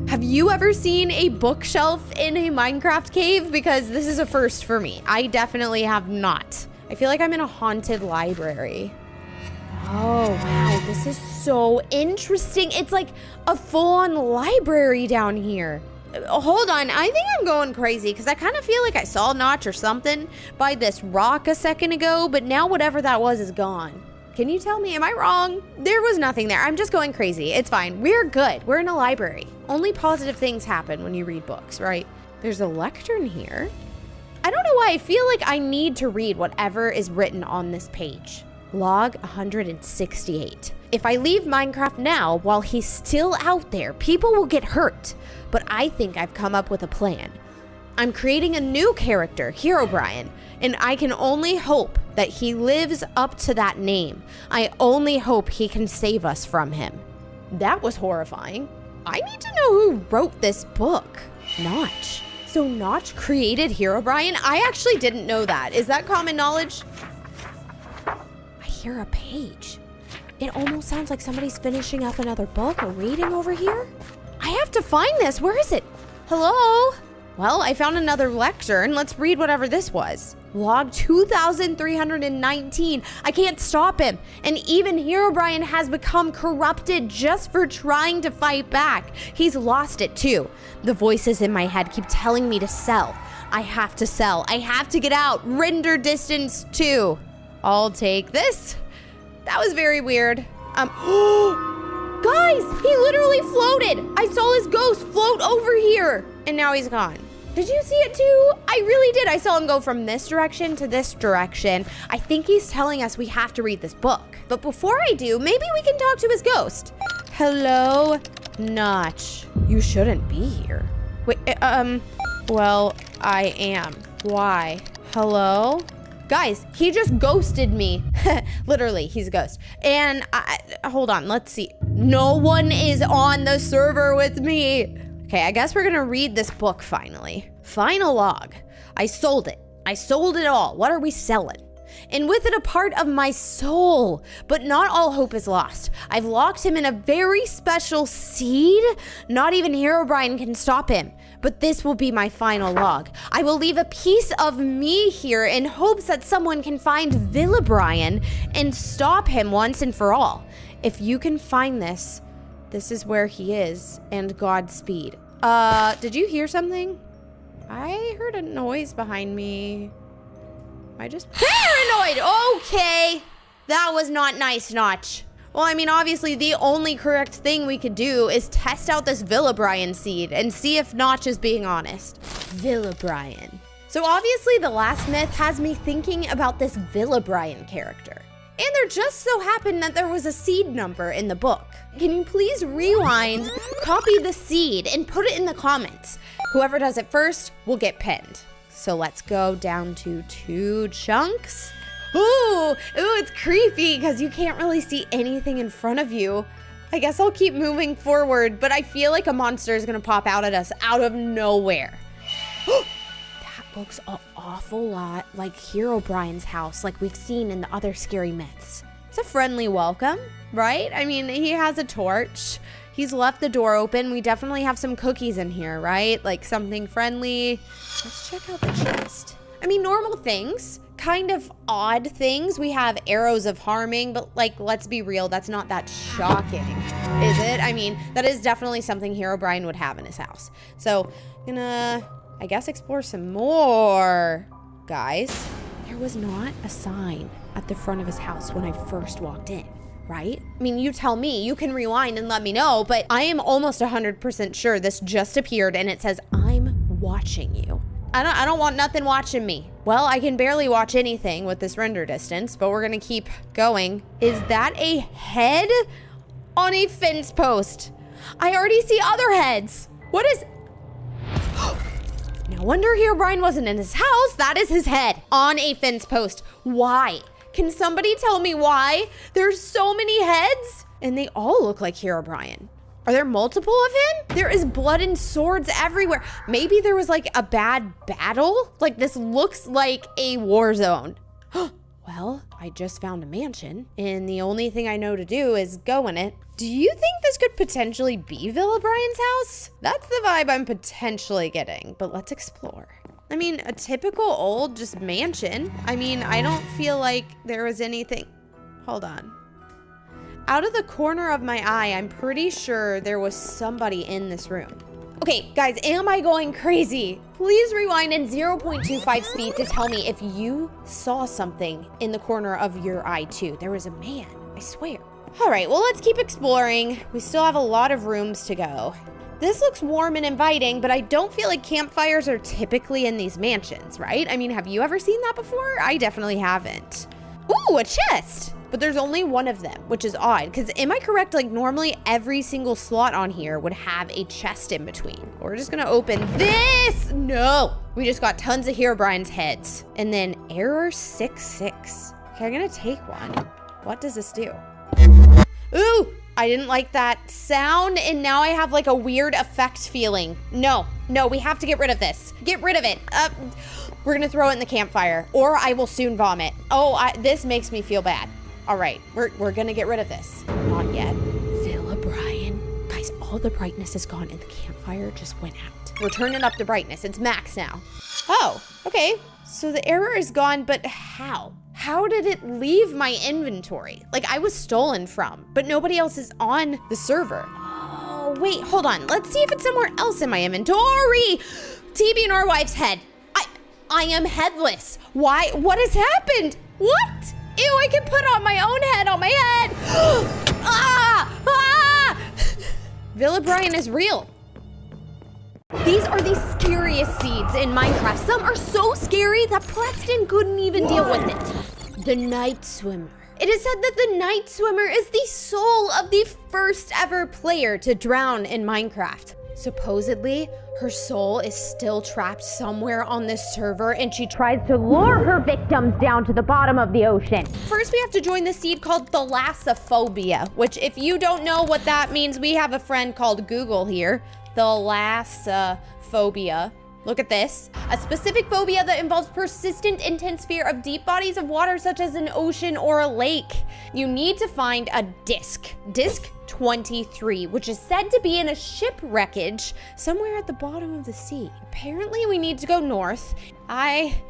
Have you ever seen a bookshelf in a Minecraft cave? Because this is a first for me. I definitely have not. I feel like I'm in a haunted library. Oh, wow. This is so interesting. It's like a full-on library down here. Hold on. I think I'm going crazy because I kind of feel like I saw Notch or something by this rock a second ago, but now whatever that was is gone. Can you tell me, am I wrong? There was nothing there. I'm just going crazy. It's fine. We're good. We're in a library. Only positive things happen when you read books, right? There's a lectern here. I don't know why I feel like I need to read whatever is written on this page. Log 168. If I leave Minecraft now while he's still out there, people will get hurt. But I think I've come up with a plan. I'm creating a new character, Herobrine, and I can only hope that he lives up to that name. I only hope he can save us from him. That was horrifying. I need to know who wrote this book. Notch. So Notch created Herobrine? I actually didn't know that. Is that common knowledge? I hear a page. It almost sounds like somebody's finishing up another book or reading over here. I have to find this. Where is it? Hello? Well, I found another lectern. Let's read whatever this was. Log 2319. I can't stop him. And even Herobrine has become corrupted just for trying to fight back. He's lost it too. The voices in my head keep telling me to sell. I have to sell. I have to get out. Render distance 2. I'll take this. That was very weird. Guys, he literally floated. I saw his ghost float over here and now he's gone. Did you see it too? I really did. I saw him go from this direction to this direction. I think he's telling us we have to read this book. But before I do, maybe we can talk to his ghost. Hello, Notch. You shouldn't be here. Wait, well, I am. Why? Hello? Guys, he just ghosted me. Literally, he's a ghost. And hold on, let's see. No one is on the server with me. Okay, I guess we're gonna read this book finally. Final log. I sold it. I sold it all. What are we selling? And with it a part of my soul. But not all hope is lost. I've locked him in a very special seed. Not even Herobrine can stop him. But this will be my final log. I will leave a piece of me here in hopes that someone can find Villabrian and stop him once and for all. If you can find this, this is where he is, and Godspeed. Did you hear something? I heard a noise behind me. Am I just paranoid? Okay. That was not nice, Notch. Well, I mean, obviously, the only correct thing we could do is test out this Villabrian seed and see if Notch is being honest. Villabrian. So obviously, the last myth has me thinking about this Villabrian character. And there just so happened that there was a seed number in the book. Can you please rewind, copy the seed, and put it in the comments? Whoever does it first will get pinned. So let's go down to 2 chunks. Ooh, it's creepy because you can't really see anything in front of you. I guess I'll keep moving forward, but I feel like a monster is gonna pop out at us out of nowhere. That looks an awful lot like Herobrine's house, like we've seen in the other scary myths. It's a friendly welcome, right? I mean, he has a torch. He's left the door open. We definitely have some cookies in here, right? Like something friendly. Let's check out the chest. I mean, normal things. Kind of odd things. We have arrows of harming, but like, let's be real, that's not that shocking, is it? I mean, that is definitely something Herobrine would have in his house. So, gonna, I guess, explore some more. Guys, there was not a sign at the front of his house when I first walked in, right? I mean, you tell me, you can rewind and let me know, but I am almost 100% sure this just appeared and it says, I'm watching you. I don't want nothing watching me. Well, I can barely watch anything with this render distance, but we're gonna keep going. Is that a head on a fence post? I already see other heads. What is... No wonder Herobrine wasn't in his house. That is his head on a fence post. Why? Can somebody tell me why? There's so many heads and they all look like Herobrine. Are there multiple of him? There is blood and swords everywhere. Maybe there was like a bad battle? Like this looks like a war zone. Well, I just found a mansion and the only thing I know to do is go in it. Do you think this could potentially be Villa Brian's house? That's the vibe I'm potentially getting, but let's explore. I mean, a typical old just mansion. I mean, I don't feel like there was anything. Hold on. Out of the corner of my eye, I'm pretty sure there was somebody in this room. Okay, guys, am I going crazy? Please rewind in 0.25 speed to tell me if you saw something in the corner of your eye too. There was a man, I swear. All right, well, let's keep exploring. We still have a lot of rooms to go. This looks warm and inviting, but I don't feel like campfires are typically in these mansions, right? I mean, have you ever seen that before? I definitely haven't. Ooh, a chest! But there's only one of them, which is odd, because am I correct? Like normally every single slot on here would have a chest in between. We're just gonna open this. No, we just got tons of Herobrine's heads. And then error 66. Okay, I'm gonna take one. What does this do? Ooh, I didn't like that sound, and now I have like a weird effect feeling. No, we have to get rid of this. Get rid of it. We're gonna throw it in the campfire, or I will soon vomit. Oh, this makes me feel bad. All right, we're gonna get rid of this. Not yet. Villa Brian. Guys, all the brightness is gone and the campfire just went out. We're turning up the brightness. It's max now. Oh, okay. So the error is gone, but how? How did it leave my inventory? Like I was stolen from, but nobody else is on the server. Oh, wait, hold on. Let's see if it's somewhere else in my inventory. TB and our wife's head. I am headless. Why? What has happened? What? Ew, I can put on my own head on my head. Villa Brian is real. These are the scariest seeds in Minecraft. Some are so scary that Preston couldn't even deal with it. The Night Swimmer. It is said that the Night Swimmer is the soul of the first ever player to drown in Minecraft. Supposedly, her soul is still trapped somewhere on this server and she tries to lure her victims down to the bottom of the ocean. First, we have to join the seed called Thalassophobia, which if you don't know what that means, we have a friend called Google here. Thalassophobia. Look at this. A specific phobia that involves persistent, intense fear of deep bodies of water such as an ocean or a lake. You need to find a disc. Disc 23, which is said to be in a shipwreckage somewhere at the bottom of the sea. Apparently we need to go north. I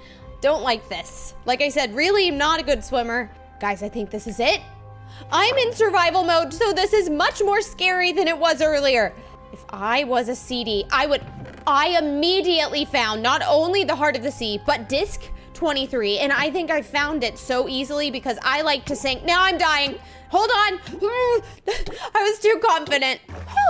don't like this. Like I said, really not a good swimmer. Guys, I think this is it. I'm in survival mode, so this is much more scary than it was earlier. If I was a CD, I immediately found not only the heart of the sea, but disc 23. And I think I found it so easily because I like to sink. Now I'm dying. Hold on. I was too confident.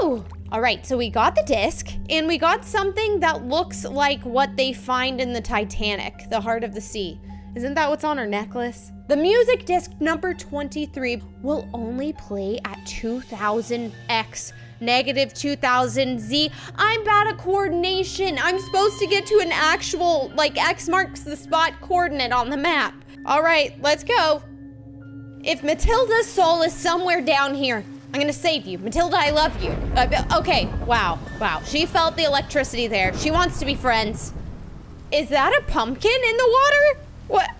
Whew. All right, so we got the disc and we got something that looks like what they find in the Titanic, the heart of the sea. Isn't that what's on her necklace? The music disc number 23 will only play at 2000x. Negative 2000Z. I'm bad at coordination. I'm supposed to get to an actual, like, X marks the spot coordinate on the map. All right, let's go. If Matilda's soul is somewhere down here, I'm gonna save you. Matilda, I love you. Okay, wow. She felt the electricity there. She wants to be friends. Is that a pumpkin in the water? What?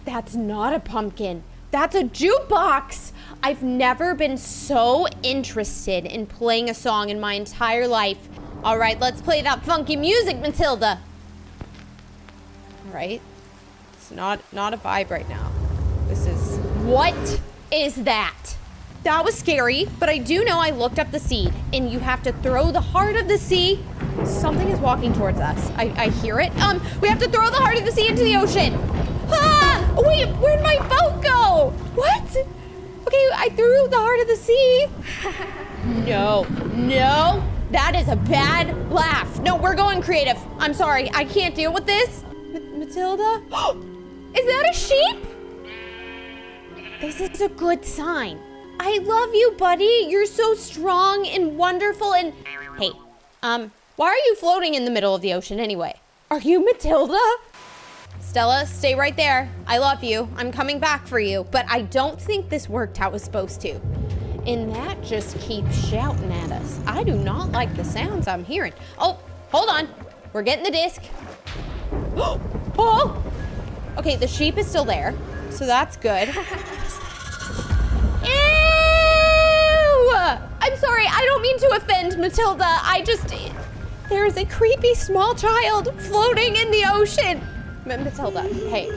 That's not a pumpkin. That's a jukebox. I've never been so interested in playing a song in my entire life. All right, let's play that funky music, Matilda. All right, it's not a vibe right now. What is that? That was scary, but I do know I looked up the seed, and you have to throw the heart of the sea. Something is walking towards us. I hear it. We have to throw the heart of the sea into the ocean. Ah! Wait, where'd my boat go? What? Okay, I threw the heart of the sea. No, that is a bad laugh. No, we're going creative. I'm sorry, I can't deal with this. Matilda? Is that a sheep? This is a good sign. I love you, buddy. You're so strong and wonderful and... Hey, why are you floating in the middle of the ocean anyway? Are you Matilda? Stella, stay right there. I love you. I'm coming back for you. But I don't think this worked how it was supposed to. And that just keeps shouting at us. I do not like the sounds I'm hearing. Oh, hold on. We're getting the disc. Oh! Okay, the sheep is still there, so that's good. Ew! I'm sorry, I don't mean to offend, Matilda. There is a creepy small child floating in the ocean. Matilda, hey,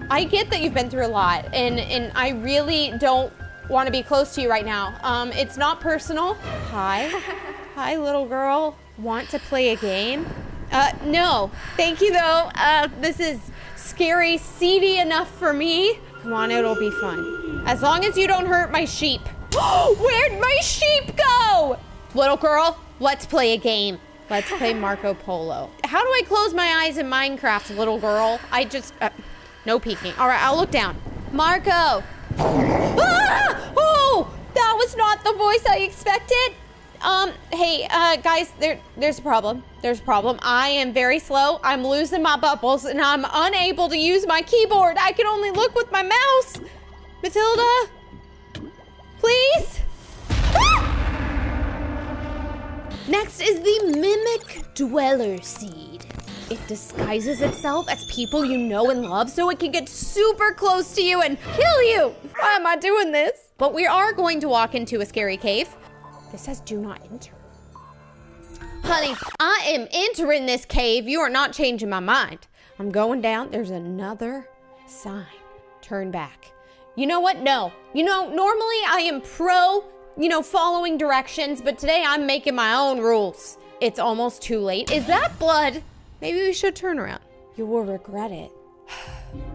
I get that you've been through a lot, and I really don't want to be close to you right now. It's not personal. Hi. Hi, little girl. Want to play a game? No. Thank you, though. This is scary, seedy enough for me. Come on, it'll be fun. As long as you don't hurt my sheep. Where'd my sheep go? Little girl, let's play a game. Let's play Marco Polo. How do I close my eyes in Minecraft, little girl? No peeking. All right, I'll look down. Marco. Ah! Oh, that was not the voice I expected. Hey, guys, there's a problem. There's a problem. I am very slow. I'm losing my bubbles, and I'm unable to use my keyboard. I can only look with my mouse. Matilda, please? Ah! Next is the Mimic Dweller Seed. It disguises itself as people you know and love so it can get super close to you and kill you. Why am I doing this? But we are going to walk into a scary cave. This says do not enter. Honey, I am entering this cave. You are not changing my mind. I'm going down. There's another sign. Turn back. You know what? No. Normally I am pro, following directions, but today I'm making my own rules. It's almost too late. Is that blood? Maybe we should turn around. You will regret it.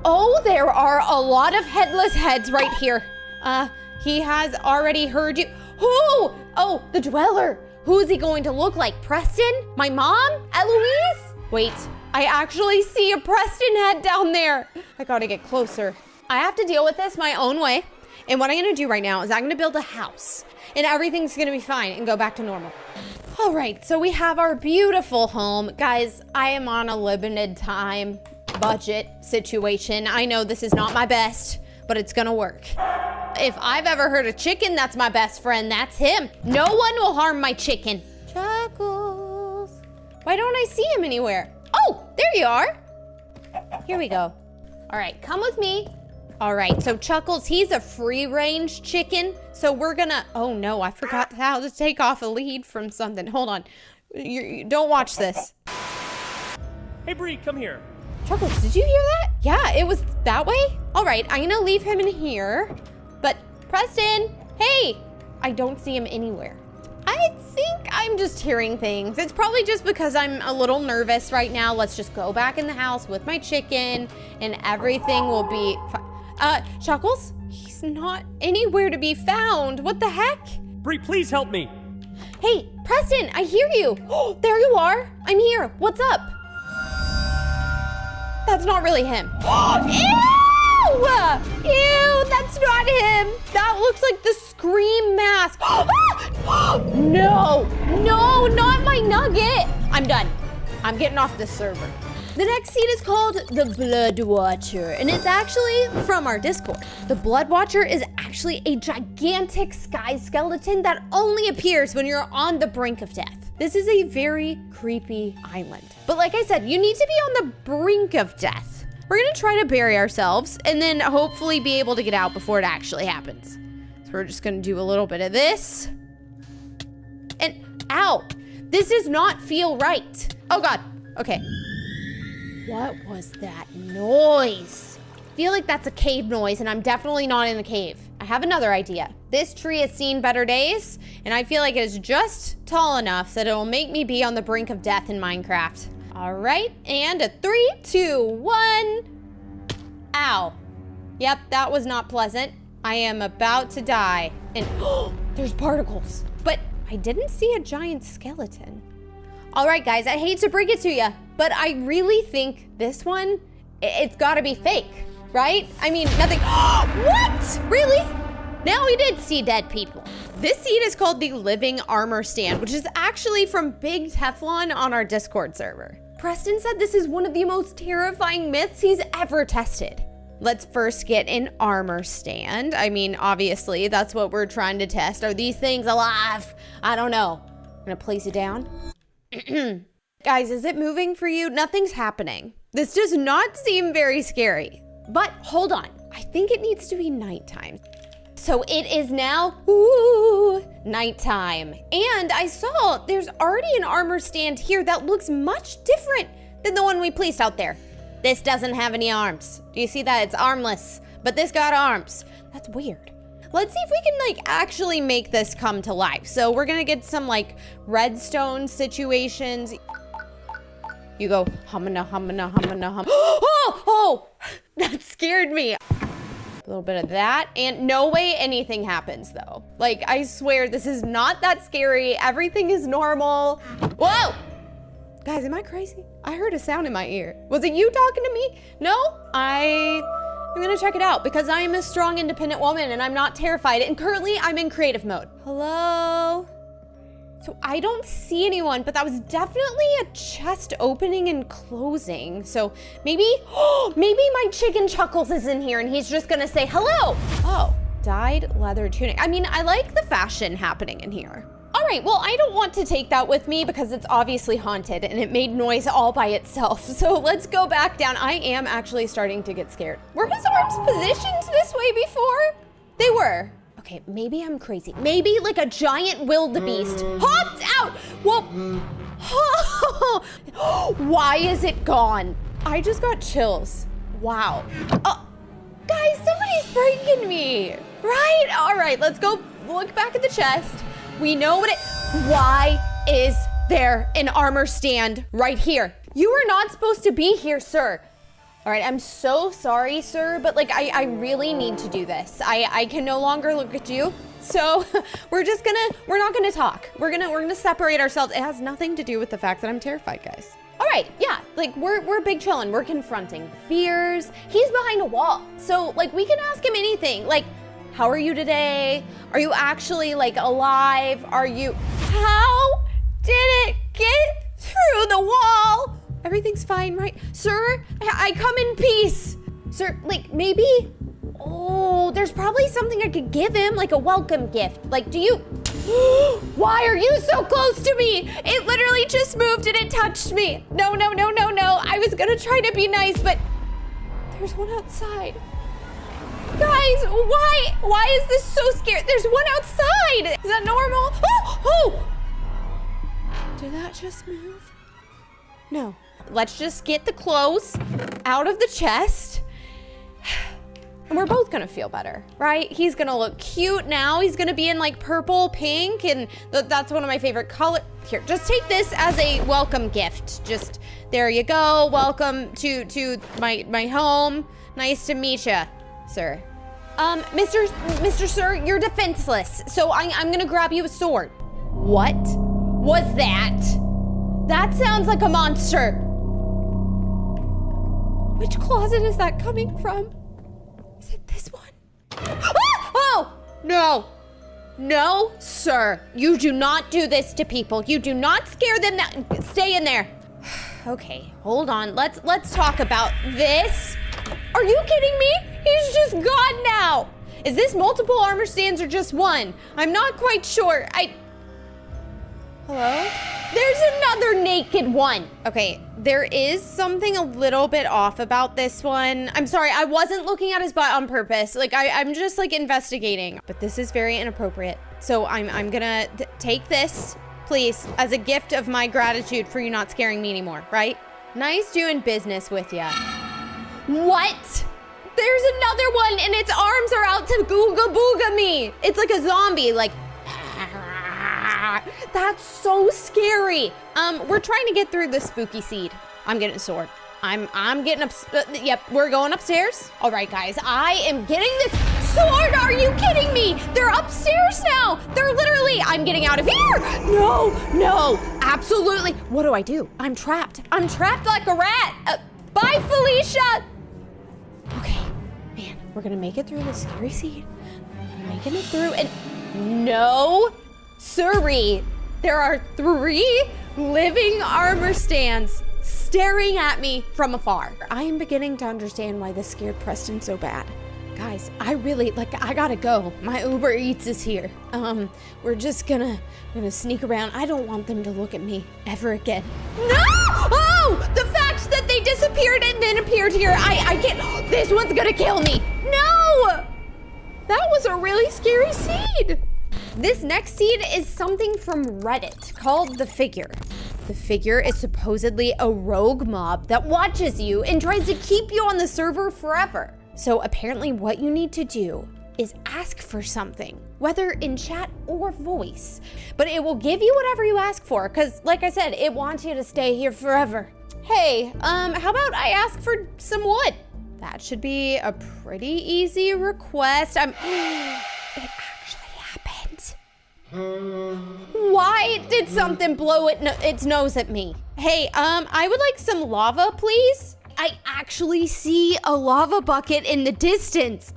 Oh, there are a lot of headless heads right here. He has already heard you. Who? Oh, the dweller. Who is he going to look like? Preston? My mom? Eloise? Wait, I actually see a Preston head down there. I gotta get closer. I have to deal with this my own way. And what I'm gonna do right now is I'm gonna build a house and everything's gonna be fine and go back to normal. All right, so we have our beautiful home. Guys, I am on a limited time budget situation. I know this is not my best, but it's gonna work. If I've ever heard a chicken, that's my best friend. That's him. No one will harm my chicken. Chuckles. Why don't I see him anywhere? Oh, there you are. Here we go. All right, come with me. All right, so Chuckles, he's a free-range chicken. So we're gonna, oh no, I forgot how to take off a lead from something. Hold on, you don't watch this. Hey Bree, come here. Chuckles, did you hear that? Yeah, it was that way. All right, I'm gonna leave him in here. But Preston, hey, I don't see him anywhere. I think I'm just hearing things. It's probably just because I'm a little nervous right now. Let's just go back in the house with my chicken and everything will be fine. Chuckles, he's not anywhere to be found. What the heck? Bree, please help me. Hey, Preston, I hear you. Oh, there you are. I'm here. What's up? That's not really him. Ew! Ew, that's not him. That looks like the Scream mask. No, not my nugget. I'm done. I'm getting off this server. The next seed is called the Blood Watcher, and it's actually from our Discord. The Blood Watcher is actually a gigantic sky skeleton that only appears when you're on the brink of death. This is a very creepy island. But like I said, you need to be on the brink of death. We're gonna try to bury ourselves and then hopefully be able to get out before it actually happens. So we're just gonna do a little bit of this. And ow, this does not feel right. Oh God, okay. What was that noise? I feel like that's a cave noise and I'm definitely not in a cave. I have another idea. This tree has seen better days and I feel like it is just tall enough that it'll make me be on the brink of death in Minecraft. All right, and a 3, 2, 1. Ow. Yep, that was not pleasant. I am about to die. And there's particles. But I didn't see a giant skeleton. All right, guys, I hate to break it to you, but I really think this one, it's gotta be fake, right? I mean, nothing. What? Really? Now we did see dead people. This seed is called the Living Armor Stand, which is actually from Big Teflon on our Discord server. Preston said this is one of the most terrifying myths he's ever tested. Let's first get an armor stand. I mean, obviously, that's what we're trying to test. Are these things alive? I don't know. I'm gonna place it down. Guys, is it moving for you? Nothing's happening. This does not seem very scary. But hold on. I think it needs to be nighttime. So it is now, nighttime. And I saw there's already an armor stand here that looks much different than the one we placed out there. This doesn't have any arms. Do you see that? It's armless, but this got arms. That's weird. Let's see if we can like actually make this come to life. So we're gonna get some like redstone situations. You go humana, humana, humana, hum. Oh, that scared me. A little bit of that, and no way anything happens though. Like, I swear this is not that scary. Everything is normal. Whoa! Guys, am I crazy? I heard a sound in my ear. Was it you talking to me? No? I'm gonna check it out because I am a strong, independent woman and I'm not terrified. And currently I'm in creative mode. Hello? So I don't see anyone, but that was definitely a chest opening and closing. So maybe my chicken Chuckles is in here and he's just gonna say hello. Oh, dyed leather tunic. I mean, I like the fashion happening in here. All right, well, I don't want to take that with me because it's obviously haunted and it made noise all by itself. So let's go back down. I am actually starting to get scared. Were his arms positioned this way before? They were. Okay, maybe I'm crazy. Maybe like a giant wildebeest hopped out. Whoa. Why is it gone? I just got chills. Wow. Guys, somebody's breaking me, right? All right, let's go look back at the chest. We know what why is there an armor stand right here? You are not supposed to be here, sir. All right, I'm so sorry, sir, but like I really need to do this. I can no longer look at you. So we're not gonna talk. We're gonna separate ourselves. It has nothing to do with the fact that I'm terrified, guys. All right, yeah, like we're big chillin'. We're confronting fears. He's behind a wall. So like we can ask him anything. Like, how are you today? Are you actually like alive? How did it get through the wall? Everything's fine, right? Sir, I come in peace. Sir, like maybe, there's probably something I could give him, like a welcome gift. Like, why are you so close to me? It literally just moved and it touched me. No. I was gonna try to be nice, but there's one outside. Guys, why is this so scary? There's one outside. Is that normal? Oh! Did that just move? No. Let's just get the clothes out of the chest. And we're both gonna feel better, right? He's gonna look cute now. He's gonna be in like purple, pink, and that's one of my favorite colors. Here, just take this as a welcome gift. Just, there you go. Welcome to my home. Nice to meet you, sir. Mr. Sir, you're defenseless. So I'm gonna grab you a sword. What was that? That sounds like a monster. Which closet is that coming from? Is it this one? Oh, no. No, sir. You do not do this to people. You do not scare them. Stay in there. Okay, hold on. Let's talk about this. Are you kidding me? He's just gone now. Is this multiple armor stands or just one? I'm not quite sure. Hello? There's another naked one. Okay, there is something a little bit off about this one. I'm sorry, I wasn't looking at his butt on purpose. Like, I'm just like investigating. But this is very inappropriate. So I'm gonna take this, please, as a gift of my gratitude for you not scaring me anymore, right? Nice doing business with ya. What? There's another one and its arms are out to googa booga me. It's like a zombie, like, that's so scary. We're trying to get through the spooky seed. I'm getting a sword. I'm getting up. Yep, we're going upstairs. All right, guys, I am getting this sword. Are you kidding me? They're upstairs now. They're literally, I'm getting out of here. No, absolutely. What do I do? I'm trapped. I'm trapped like a rat. Bye, Felicia. Okay, man, we're gonna make it through the scary seed. We're making it through and no. Siree, there are 3 living armor stands staring at me from afar. I am beginning to understand why this scared Preston so bad. Guys, I gotta go. My Uber Eats is here. We're just gonna sneak around. I don't want them to look at me ever again. No! Oh, the fact that they disappeared and then appeared here. I can't, this one's gonna kill me. No! That was a really scary seed. This next seed is something from Reddit called The Figure. The Figure is supposedly a rogue mob that watches you and tries to keep you on the server forever. So apparently what you need to do is ask for something, whether in chat or voice, but it will give you whatever you ask for, because like I said, it wants you to stay here forever. Hey, how about I ask for some wood? That should be a pretty easy request. It actually happened. Why did something blow its nose at me? Hey, I would like some lava, please. I actually see a lava bucket in the distance.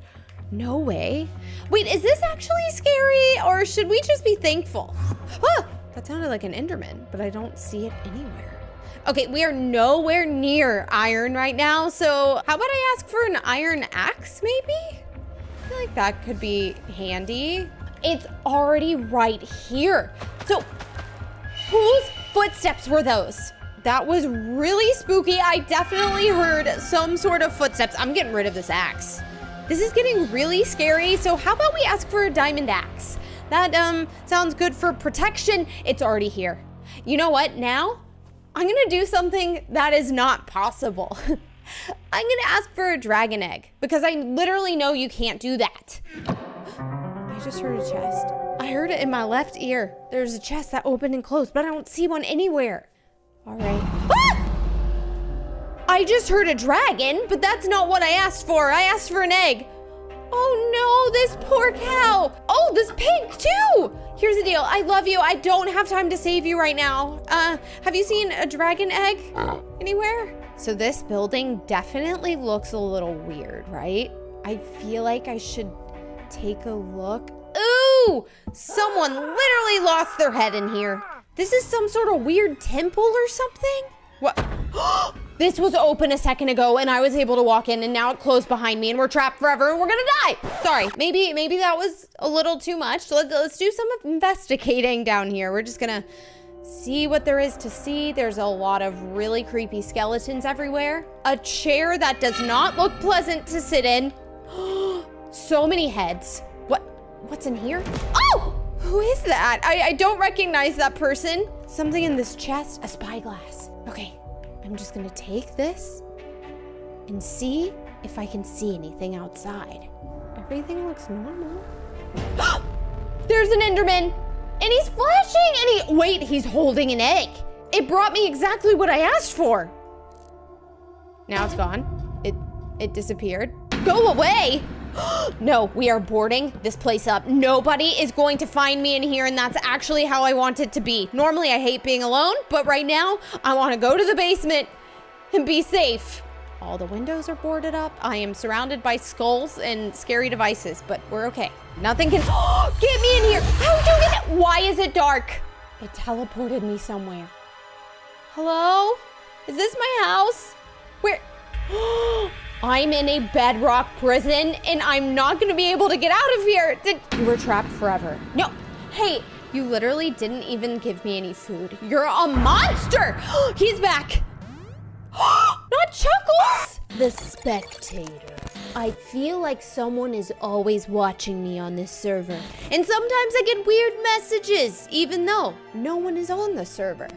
No way. Wait, is this actually scary or should we just be thankful? Ah, that sounded like an Enderman, but I don't see it anywhere. Okay, we are nowhere near iron right now, so how about I ask for an iron axe, maybe? I feel like that could be handy. It's already right here. So, whose footsteps were those? That was really spooky. I definitely heard some sort of footsteps. I'm getting rid of this axe. This is getting really scary, so how about we ask for a diamond axe? That sounds good for protection. It's already here. You know what, now? I'm gonna do something that is not possible. I'm gonna ask for a dragon egg, because I literally know you can't do that. I just heard a chest. I heard it in my left ear. There's a chest that opened and closed, but I don't see one anywhere. All right. Ah! I just heard a dragon, but that's not what I asked for. I asked for an egg. Oh no, this poor cow. Oh, this pig too. Here's the deal. I love you. I don't have time to save you right now. Have you seen a dragon egg anywhere? So this building definitely looks a little weird, right? I feel like I should take a look. Ooh, someone literally lost their head in here. This is some sort of weird temple or something? What? This was open a second ago and I was able to walk in and now it closed behind me and we're trapped forever and we're gonna die. Sorry, maybe that was a little too much. Let's do some investigating down here. We're just gonna see what there is to see. There's a lot of really creepy skeletons everywhere. A chair that does not look pleasant to sit in. So many heads. What's in here? Oh! Who is that? I don't recognize that person. Something in this chest, a spyglass. Okay, I'm just gonna take this and see if I can see anything outside. Everything looks normal. There's an Enderman and he's flashing and wait, he's holding an egg. It brought me exactly what I asked for. Now it's gone. It disappeared. Go away. No, we are boarding this place up. Nobody is going to find me in here, and that's actually how I want it to be. Normally, I hate being alone, but right now, I want to go to the basement and be safe. All the windows are boarded up. I am surrounded by skulls and scary devices, but we're okay. Nothing can get me in here. How do you get it? Why is it dark? It teleported me somewhere. Hello? Is this my house? Where? I'm in a bedrock prison and I'm not gonna be able to get out of here. You were trapped forever. No, hey, you literally didn't even give me any food. You're a monster. He's back. Not Chuckles. The Spectator. I feel like someone is always watching me on this server. And sometimes I get weird messages, even though no one is on the server.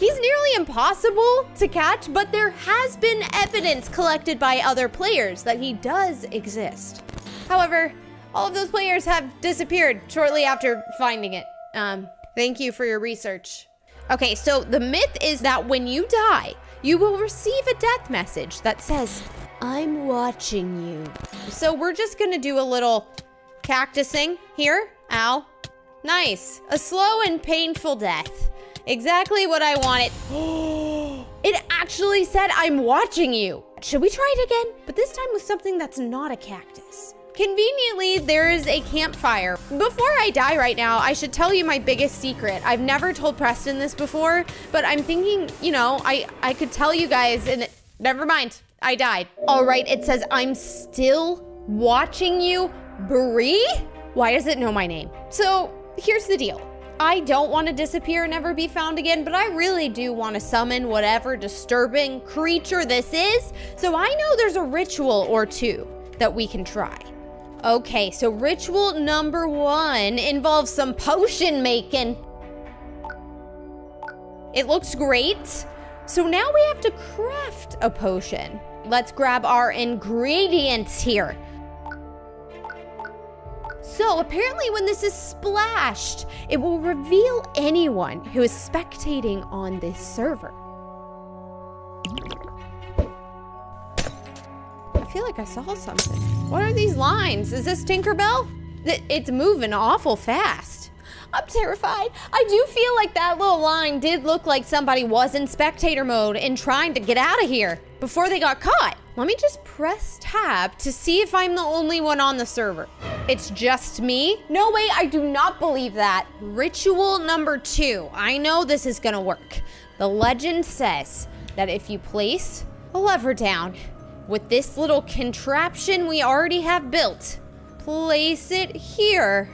He's nearly impossible to catch, but there has been evidence collected by other players that he does exist. However, all of those players have disappeared shortly after finding it. Thank you for your research. Okay, so the myth is that when you die, you will receive a death message that says, I'm watching you. So we're just gonna do a little cactusing here. Ow. Nice. A slow and painful death. Exactly what I wanted. It actually said, I'm watching you. Should we try it again? But this time with something that's not a cactus. Conveniently, there is a campfire. Before I die right now, I should tell you my biggest secret. I've never told Preston this before, but I'm thinking, you know, I could tell you guys and never mind, I died. All right, it says I'm still watching you, Bree? Why does it know my name? So here's the deal. I don't want to disappear and never be found again, but I really do want to summon whatever disturbing creature this is. So I know there's a ritual or two that we can try. Okay, so ritual number 1 involves some potion making. It looks great. So now we have to craft a potion. Let's grab our ingredients here. So apparently when this is splashed, it will reveal anyone who is spectating on this server. I feel like I saw something. What are these lines? Is this Tinkerbell? It's moving awful fast. I'm terrified. I do feel like that little line did look like somebody was in spectator mode and trying to get out of here before they got caught. Let me just press tab to see if I'm the only one on the server. It's just me? No way, I do not believe that. Ritual number 2. I know this is gonna work. The legend says that if you place a lever down with this little contraption we already have built, place it here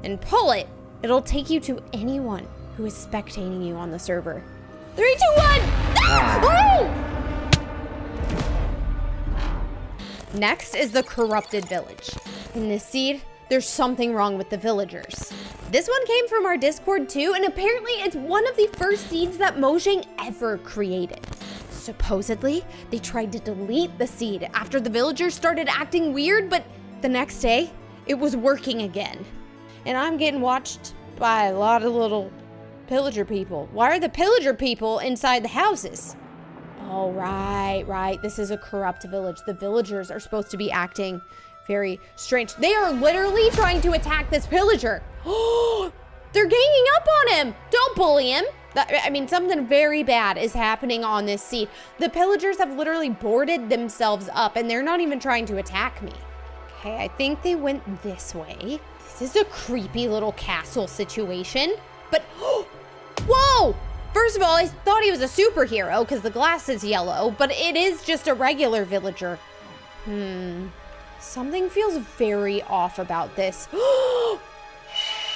and pull it, it'll take you to anyone who is spectating you on the server. 3, 2, 1! Ah! Oh! Next is the corrupted village. In this seed, there's something wrong with the villagers. This one came from our Discord too, and apparently it's one of the first seeds that Mojang ever created. Supposedly, they tried to delete the seed after the villagers started acting weird, but the next day, it was working again. And I'm getting watched by a lot of little pillager people. Why are the pillager people inside the houses? Oh, right. This is a corrupt village. The villagers are supposed to be acting very strange. They are literally trying to attack this pillager. Oh, they're ganging up on him. Don't bully him. I mean, something very bad is happening on this seed. The pillagers have literally boarded themselves up and they're not even trying to attack me. Okay, I think they went this way. This is a creepy little castle situation. But, whoa! First of all, I thought he was a superhero because the glass is yellow, but it is just a regular villager. Something feels very off about this.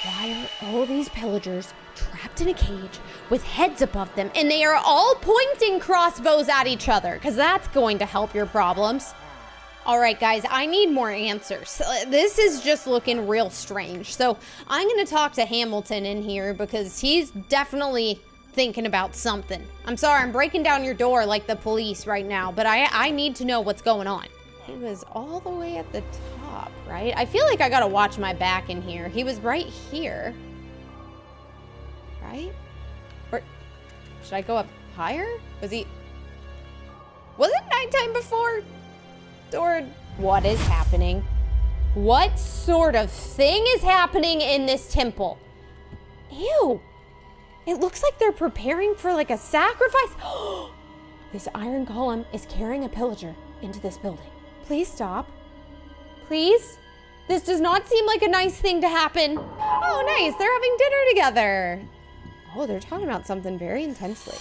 Why are all these pillagers trapped in a cage with heads above them and they are all pointing crossbows at each other? Because that's going to help your problems. All right, guys, I need more answers. This is just looking real strange. So I'm going to talk to Hamilton in here because he's definitely thinking about something. I'm sorry, I'm breaking down your door like the police right now, but I need to know what's going on. He was all the way at the top, right? I feel like I gotta watch my back in here. He was right here, right? Or should I go up higher? Was it nighttime before? Or what is happening? What sort of thing is happening in this temple? Ew. It looks like they're preparing for like a sacrifice. This iron golem is carrying a pillager into this building. Please stop. Please? This does not seem like a nice thing to happen. Oh, nice. They're having dinner together. Oh, they're talking about something very intensely.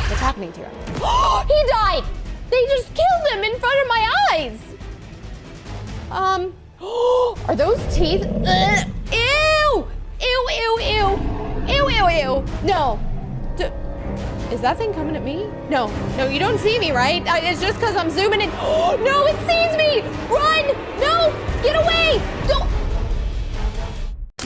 What's happening to him? He died! They just killed him in front of my eyes! Are those teeth? Ew! Ew, ew, ew! Ew, ew, ew. No. Is that thing coming at me? No, you don't see me, right? It's just because I'm zooming in. No, it sees me! Run! No! Get away! Don't!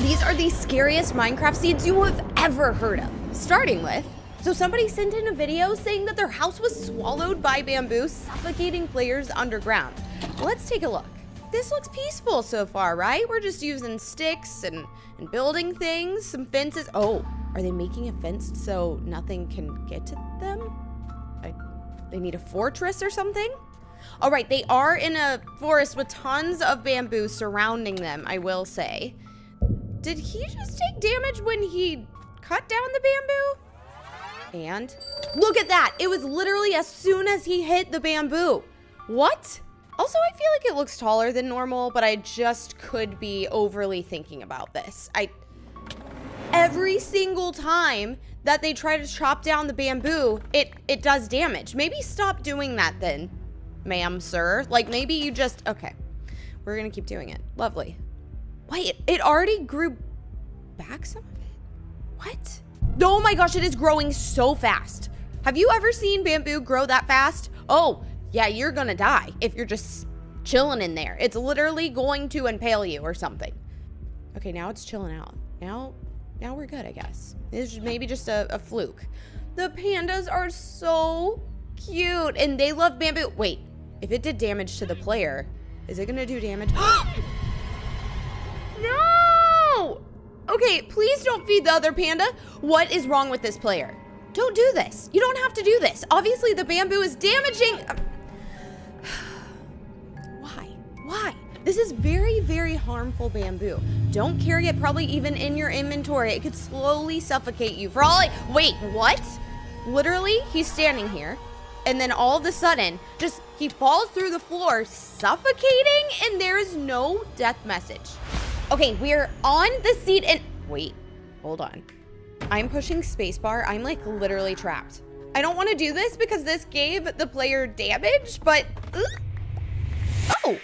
These are the scariest Minecraft seeds you have ever heard of. Starting with, so somebody sent in a video saying that their house was swallowed by bamboo, suffocating players underground. Let's take a look. This looks peaceful so far, right? We're just using sticks and building things, some fences. Oh, are they making a fence so nothing can get to them? They need a fortress or something? All right, they are in a forest with tons of bamboo surrounding them, I will say. Did he just take damage when he cut down the bamboo? And look at that. It was literally as soon as he hit the bamboo. What? Also, I feel like it looks taller than normal, but I just could be overly thinking about this. Every single time that they try to chop down the bamboo, it does damage. Maybe stop doing that then, ma'am, sir. Like, maybe you just, okay. We're gonna keep doing it. Lovely. Wait, it already grew back some of it? What? Oh my gosh, it is growing so fast. Have you ever seen bamboo grow that fast? Oh, yeah, you're gonna die if you're just chilling in there. It's literally going to impale you or something. Okay, now it's chilling out. Now we're good, I guess. It's maybe just a fluke. The pandas are so cute and they love bamboo. Wait, if it did damage to the player, is it gonna do damage? No! Okay, please don't feed the other panda. What is wrong with this player? Don't do this. You don't have to do this. Obviously, the bamboo is damaging. Why? This is very, very harmful bamboo. Don't carry it probably even in your inventory. It could slowly suffocate you for all wait, what? Literally, he's standing here, and then all of a sudden, he falls through the floor, suffocating, and there is no death message. Okay, we're on the seat and wait, hold on. I'm pushing spacebar. I'm like literally trapped. I don't want to do this because this gave the player damage, but oh,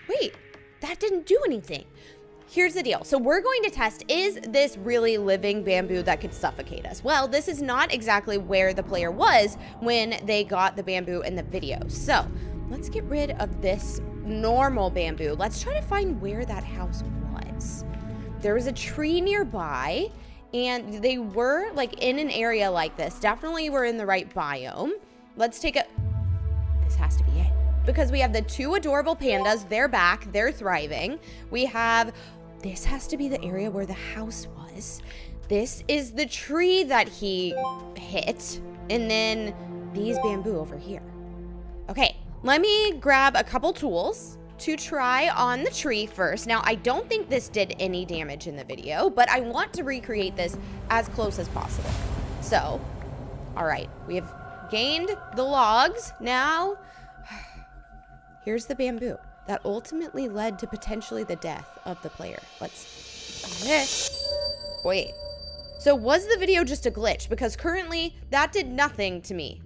wait, that didn't do anything. Here's the deal. So we're going to test, is this really living bamboo that could suffocate us? Well, this is not exactly where the player was when they got the bamboo in the video. So let's get rid of this normal bamboo. Let's try to find where that house was. There was a tree nearby and they were like in an area like this. Definitely we're in the right biome. Let's take this has to be it. Because we have the two adorable pandas, they're back, they're thriving. This has to be the area where the house was. This is the tree that he hit. And then these bamboo over here. Okay, let me grab a couple tools to try on the tree first. Now, I don't think this did any damage in the video, but I want to recreate this as close as possible. So, all right, we have gained the logs. Now, here's the bamboo that ultimately led to potentially the death of the player. Wait. So was the video just a glitch? Because currently that did nothing to me.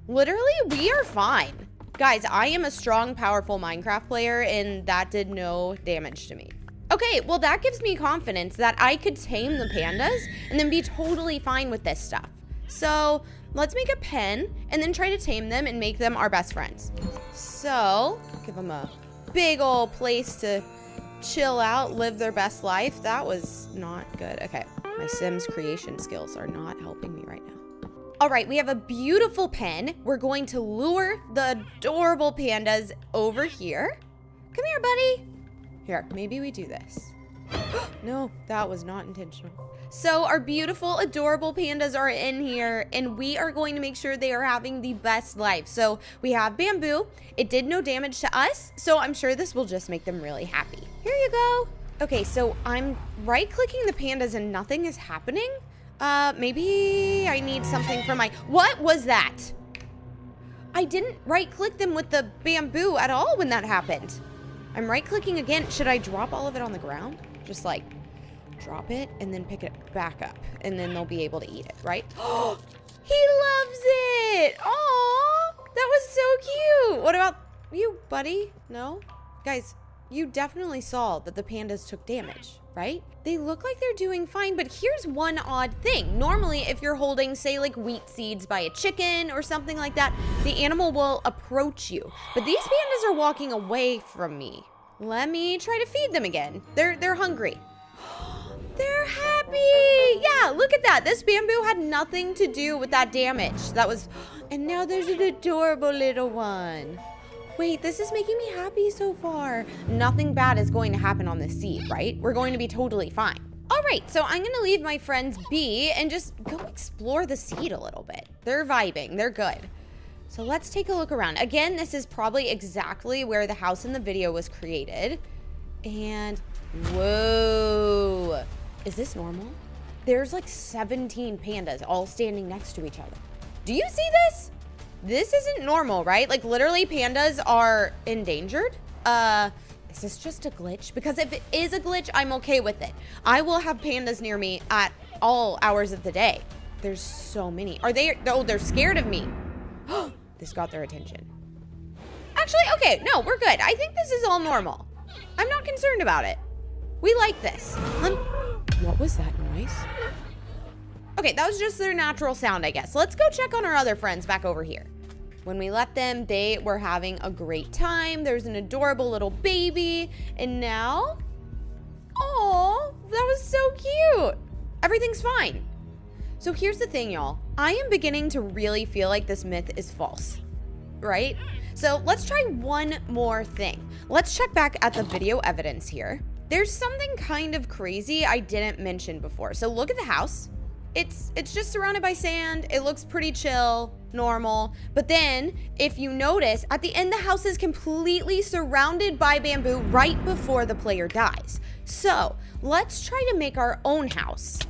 Literally, we are fine. Guys, I am a strong, powerful Minecraft player and that did no damage to me. Okay, well that gives me confidence that I could tame the pandas and then be totally fine with this stuff. So let's make a pen and then try to tame them and make them our best friends. So give them a big old place to chill out, live their best life. That was not good. Okay, my Sims creation skills are not helping me right now. All right, we have a beautiful pen. We're going to lure the adorable pandas over here. Come here, buddy. Here, maybe we do this. No, that was not intentional. So our beautiful, adorable pandas are in here and we are going to make sure they are having the best life. So we have bamboo. It did no damage to us, so I'm sure this will just make them really happy. Here you go. Okay, so I'm right-clicking the pandas and nothing is happening. Maybe I need something for what was that? I didn't right-click them with the bamboo at all when that happened. I'm right-clicking again. Should I drop all of it on the ground? Just like drop it and then pick it back up and then they'll be able to eat it, right? Oh, he loves it. Aw, that was so cute. What about you, buddy? No? Guys, you definitely saw that the pandas took damage, right? They look like they're doing fine, but here's one odd thing. Normally, if you're holding, say, like wheat seeds by a chicken or something like that, the animal will approach you. But these pandas are walking away from me. Let me try to feed them again. They're hungry. They're happy. Yeah, look at that. This bamboo had nothing to do with that damage. And now there's an adorable little one. Wait, this is making me happy so far. Nothing bad is going to happen on this seed, right? We're going to be totally fine. All right, so I'm gonna leave my friends be and just go explore the seed a little bit. They're vibing, they're good. So let's take a look around. Again, this is probably exactly where the house in the video was created. And whoa, is this normal? There's like 17 pandas all standing next to each other. Do you see this? This isn't normal, right? Like, literally, pandas are endangered. Is this just a glitch? Because if it is a glitch, I'm okay with it. I will have pandas near me at all hours of the day. There's so many. Are they? Oh, they're scared of me. This got their attention. Actually, okay, no, we're good. I think this is all normal. I'm not concerned about it. We like this. What was that noise? Okay, that was just their natural sound, I guess. Let's go check on our other friends back over here. When we left them, they were having a great time. There's an adorable little baby. And now, oh, that was so cute. Everything's fine. So here's the thing, y'all. I am beginning to really feel like this myth is false, right? So let's try one more thing. Let's check back at the video evidence here. There's something kind of crazy I didn't mention before. So look at the house. It's just surrounded by sand. It looks pretty chill, normal. But then, if you notice, at the end, the house is completely surrounded by bamboo right before the player dies. So let's try to make our own house.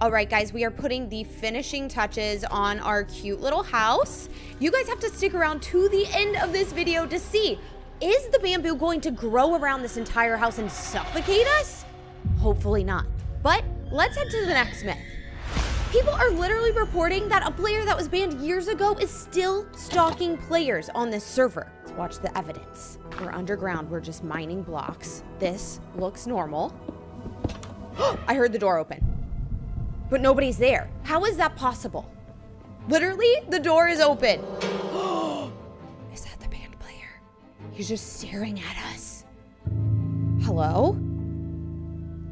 All right, guys, we are putting the finishing touches on our cute little house. You guys have to stick around to the end of this video to see, is the bamboo going to grow around this entire house and suffocate us? Hopefully not. But let's head to the next myth. People are literally reporting that a player that was banned years ago is still stalking players on this server. Let's watch the evidence. We're underground, we're just mining blocks. This looks normal. I heard the door open, but nobody's there. How is that possible? Literally, the door is open. Is that the band player? He's just staring at us. Hello?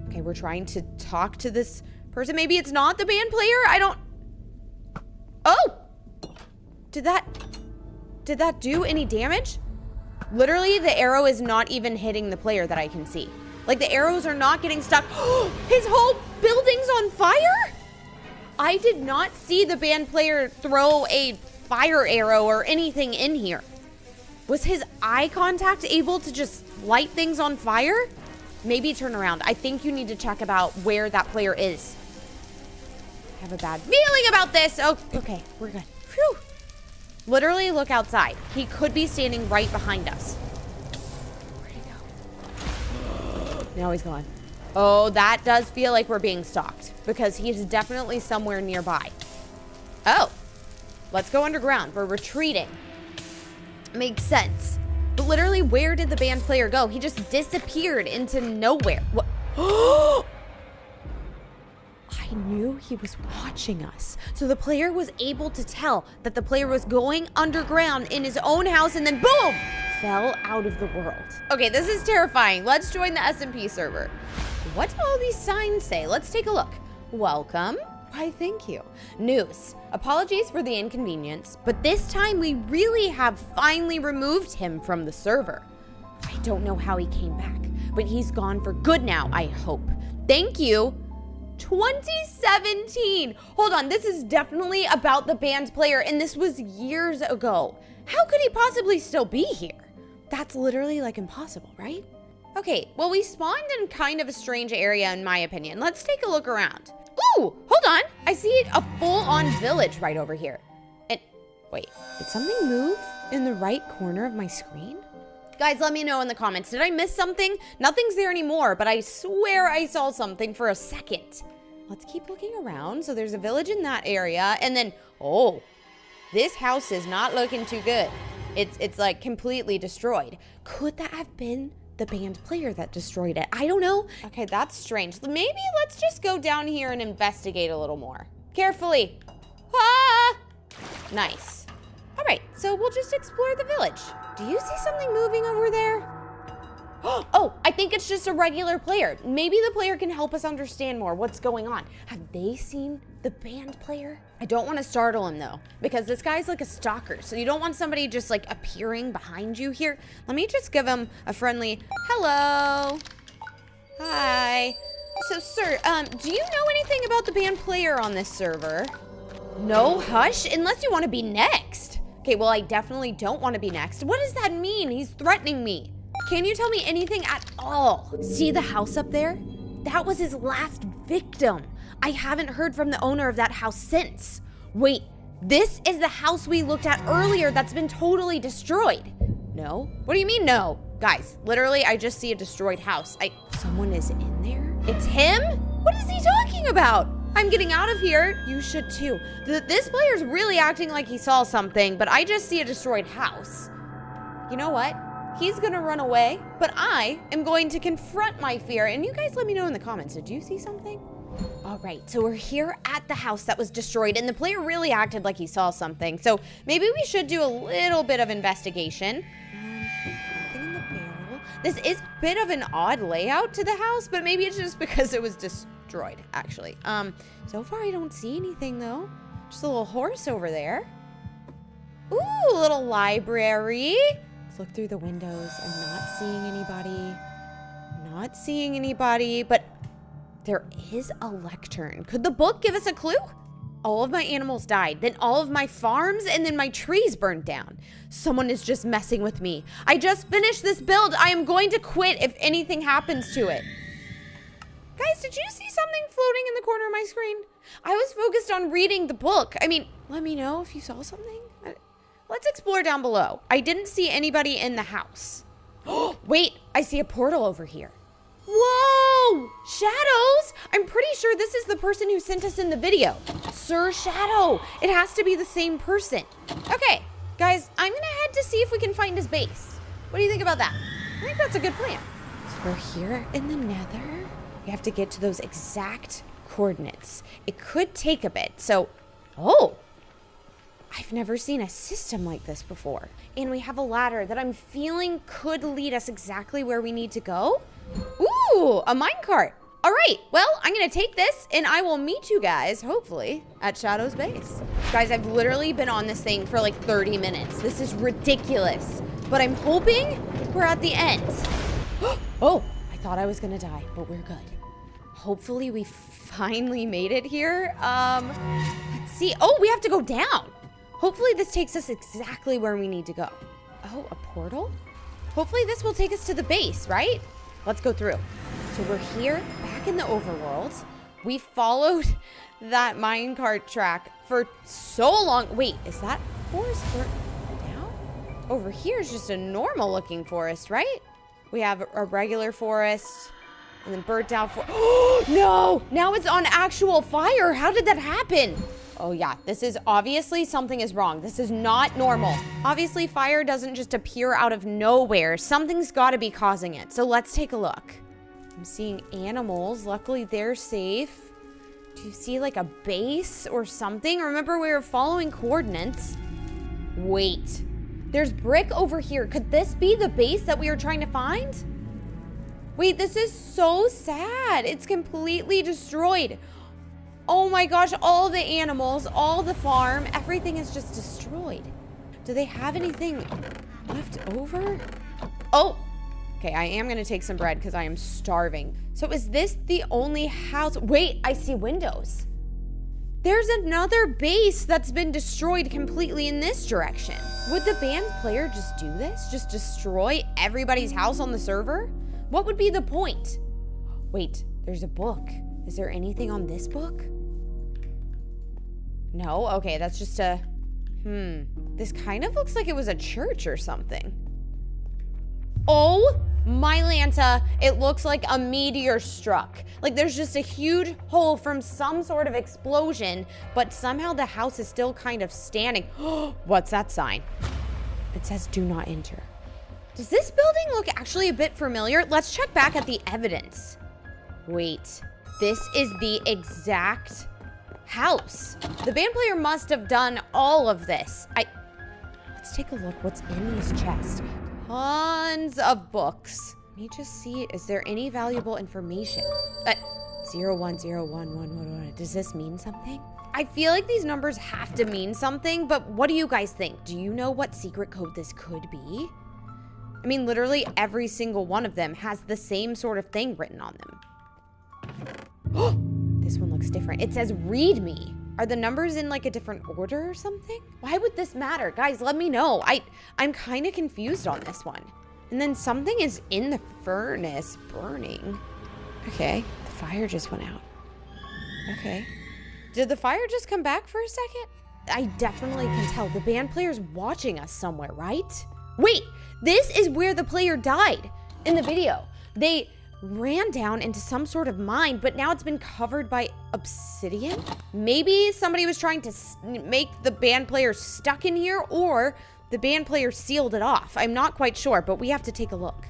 Okay, we're trying to talk to this person. Maybe it's not the band player? I don't... Oh! Did that do any damage? Literally, the arrow is not even hitting the player that I can see. Like, the arrows are not getting stuck. His whole building's on fire? I did not see the band player throw a fire arrow or anything in here. Was his eye contact able to just light things on fire? Maybe turn around. I think you need to check about where that player is. I have a bad feeling about this. Oh, okay, we're good. Phew. Literally, look outside. He could be standing right behind us. Where'd he go? Now he's gone. Oh, that does feel like we're being stalked because he's definitely somewhere nearby. Oh, let's go underground. We're retreating. Makes sense. But literally, where did the band player go? He just disappeared into nowhere. What? I knew he was watching us. So the player was able to tell that the player was going underground in his own house and then boom, fell out of the world. Okay, this is terrifying. Let's join the SMP server. What do all these signs say? Let's take a look. Welcome. Why, thank you. News. Apologies for the inconvenience, but this time we really have finally removed him from the server. I don't know how he came back, but he's gone for good now, I hope. Thank you. 2017. Hold on, this is definitely about the band player, and this was years ago. How could he possibly still be here? That's literally like impossible, right? Okay, well, we spawned in kind of a strange area in my opinion. Let's take a look around. Ooh, hold on. I see a full-on village right over here. And wait, did something move in the right corner of my screen? Guys, let me know in the comments. Did I miss something? Nothing's there anymore, but I swear I saw something for a second. Let's keep looking around. So there's a village in that area. And then, oh, this house is not looking too good. It's like completely destroyed. Could that have been the band player that destroyed it? I don't know. Okay, that's strange. Maybe let's just go down here and investigate a little more. Carefully. Ah! Nice. All right, so we'll just explore the village. Do you see something moving over there? Oh, I think it's just a regular player. Maybe the player can help us understand more what's going on. Have they seen the band player? I don't want to startle him though, because this guy's like a stalker. So you don't want somebody just like appearing behind you here. Let me just give him a friendly hello. Hi. So sir, do you know anything about the band player on this server? No, hush, unless you want to be next. Okay, well, I definitely don't want to be next. What does that mean? He's threatening me. Can you tell me anything at all? See the house up there? That was his last victim. I haven't heard from the owner of that house since. Wait, This is the house we looked at earlier that's been totally destroyed. No? What do you mean no? Guys, literally, I just see a destroyed house. Someone is in there? It's him? What is he talking about? I'm getting out of here. You should too. This player's really acting like he saw something, but I just see a destroyed house. You know what? He's gonna run away, but I am going to confront my fear. And you guys let me know in the comments, did you see something? All right, so we're here at the house that was destroyed, and the player really acted like he saw something. So maybe we should do a little bit of investigation. Nothing in the barrel. This is a bit of an odd layout to the house, but maybe it's just because it was destroyed, actually. So far I don't see anything though. Just a little horse over there. Ooh, a little library. Let's look through the windows. I'm not seeing anybody. Not seeing anybody, but there is a lectern. Could the book give us a clue? All of my animals died, then all of my farms, and then my trees burned down. Someone is just messing with me. I just finished this build. I am going to quit if anything happens to it. Guys, did you see something floating in the corner of my screen? I was focused on reading the book. I mean, let me know if you saw something. Let's explore down below. I didn't see anybody in the house. Oh, wait, I see a portal over here. Whoa! Shadows! I'm pretty sure this is the person who sent us in the video. Sir Shadow. It has to be the same person. Okay, guys, I'm gonna head to see if we can find his base. What do you think about that? I think that's a good plan. So we're here in the Nether. We have to get to those exact coordinates. It could take a bit, so... Oh! I've never seen a system like this before. And we have a ladder that I'm feeling could lead us exactly where we need to go. Ooh, a minecart. All right, well, I'm gonna take this and I will meet you guys, hopefully, at Shadow's base. Guys, I've literally been on this thing for like 30 minutes. This is ridiculous, but I'm hoping we're at the end. Oh, I thought I was gonna die, but we're good. Hopefully we finally made it here. Let's see. Oh, we have to go down. Hopefully this takes us exactly where we need to go. Oh, a portal? Hopefully this will take us to the base, right? Let's go through. So we're here, back in the overworld. We followed that minecart track for so long. Wait, is that forest burnt down? Over here is just a normal looking forest, right? We have a regular forest and then burnt down forest. Oh, no! Now it's on actual fire. How did that happen? Oh yeah, this is obviously something is wrong. This is not normal. Obviously fire doesn't just appear out of nowhere. Something's gotta be causing it. So let's take a look. I'm seeing animals. Luckily they're safe. Do you see like a base or something? Remember we were following coordinates. Wait, there's brick over here. Could this be the base that we were trying to find? Wait, this is so sad. It's completely destroyed. Oh my gosh, all the animals, all the farm, everything is just destroyed. Do they have anything left over? Oh, okay, I am gonna take some bread because I am starving. So is this the only house? Wait, I see windows. There's another base that's been destroyed completely in this direction. Would the band player just do this? Just destroy everybody's house on the server? What would be the point? Wait, there's a book. Is there anything on this book? No? Okay, that's just a... This kind of looks like it was a church or something. Oh my Lanta, it looks like a meteor struck. Like there's just a huge hole from some sort of explosion, but somehow the house is still kind of standing. What's that sign? It says do not enter. Does this building look actually a bit familiar? Let's check back at the evidence. Wait, this is the exact house. The band player must have done all of this. Let's take a look what's in these chests. Tons of books. Let me just see, is there any valuable information? 010111. Does this mean something? I feel like these numbers have to mean something, but what do you guys think? Do you know what secret code this could be? I mean, literally every single one of them has the same sort of thing written on them. This one looks different. It says read me. Are the numbers in like a different order or something? Why would this matter? Guys, let me know. I'm kind of confused on this one. And then something is in the furnace burning. Okay, the fire just went out. Okay. Did the fire just come back for a second? I definitely can tell the band player's watching us somewhere, right? Wait, this is where the player died in the video. They ran down into some sort of mine, but now it's been covered by obsidian. Maybe somebody was trying to make the band player stuck in here, or the band player sealed it off. I'm not quite sure, but we have to take a look.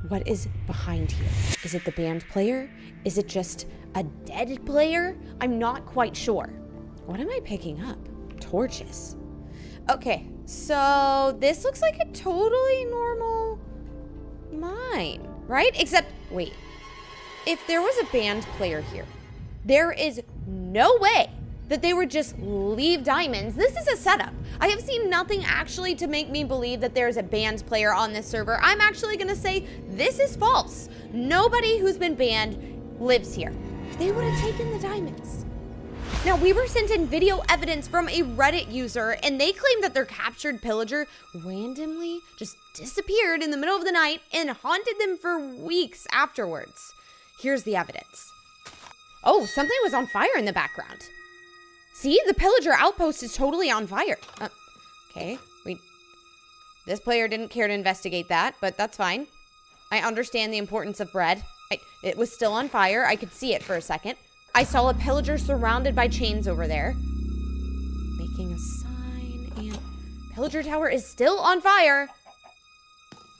What is behind here? Is it the band player? Is it just a dead player? I'm not quite sure. What am I picking up? Torches. Okay, so this looks like a totally normal mine, right? Except, wait, if there was a band player here, there is no way that they would just leave diamonds. This is a setup. I have seen nothing actually to make me believe that there's a band player on this server. I'm actually gonna say this is false. Nobody who's been banned lives here. They would have taken the diamonds. Now, we were sent in video evidence from a Reddit user, and they claimed that their captured pillager randomly just disappeared in the middle of the night and haunted them for weeks afterwards. Here's the evidence. Oh, something was on fire in the background. See, the pillager outpost is totally on fire. Okay, this player didn't care to investigate that, but that's fine. I understand the importance of bread. It was still on fire. I could see it for a second. I saw a pillager surrounded by chains over there. Making a sign, and pillager tower is still on fire.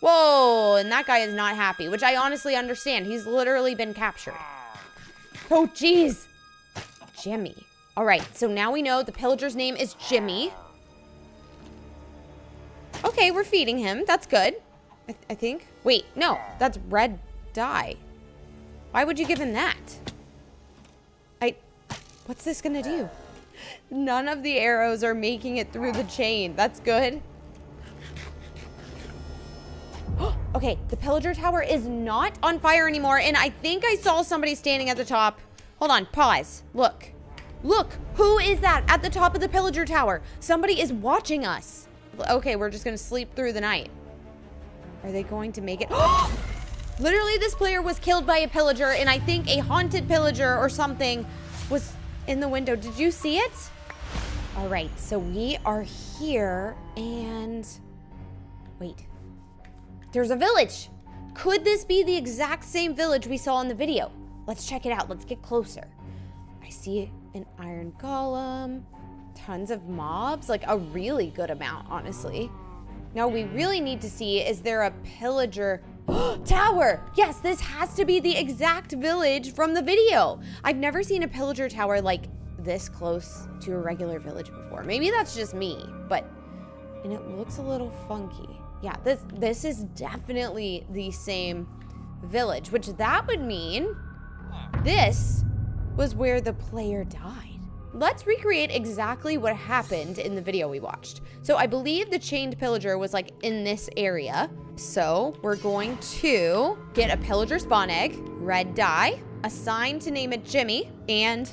Whoa, and that guy is not happy, which I honestly understand. He's literally been captured. Oh, geez. Jimmy. All right, so now we know the pillager's name is Jimmy. Okay, we're feeding him. That's good, I think. Wait, no, that's red dye. Why would you give him that? What's this gonna do? None of the arrows are making it through the chain. That's good. Okay, the pillager tower is not on fire anymore, and I think I saw somebody standing at the top. Hold on, pause. Look. Look, who is that at the top of the pillager tower? Somebody is watching us. Okay, we're just gonna sleep through the night. Are they going to make it? Literally, this player was killed by a pillager, and I think a haunted pillager or something was in the window. Did you see it? All right, so we are here, and wait, there's a village. Could this be the exact same village we saw in the video? Let's check it out. Let's get closer. I see an iron golem, tons of mobs, like a really good amount, honestly. Now we really need to see, is there a pillager tower? Yes, this has to be the exact village from the video. I've never seen a pillager tower like this close to a regular village before. Maybe that's just me, and it looks a little funky. Yeah, this is definitely the same village, which that would mean this was where the player died. Let's recreate exactly what happened in the video we watched. So I believe the chained pillager was like in this area. So we're going to get a pillager spawn egg, red dye, a sign to name it Jimmy, and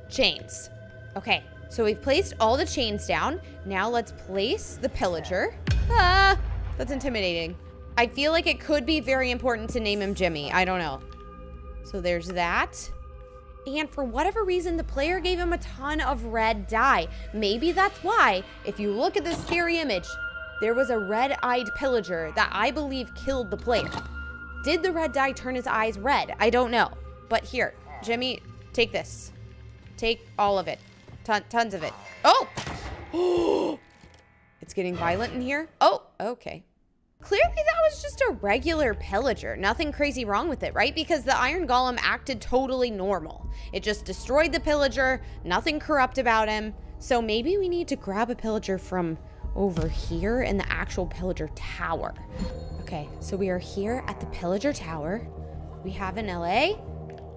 chains. Okay, so we've placed all the chains down. Now let's place the pillager. Ah, that's intimidating. I feel like it could be very important to name him Jimmy. I don't know. So there's that. And for whatever reason, the player gave him a ton of red dye. Maybe that's why, if you look at this scary image, there was a red-eyed pillager that I believe killed the player. Did the red dye turn his eyes red? I don't know. But here, Jimmy, take this. Take all of it. Tons of it. Oh! It's getting violent in here. Oh, okay. Clearly that was just a regular pillager. Nothing crazy wrong with it, right? Because the iron golem acted totally normal. It just destroyed the pillager, nothing corrupt about him. So maybe we need to grab a pillager from over here in the actual pillager tower. Okay, so we are here at the pillager tower. We have an LA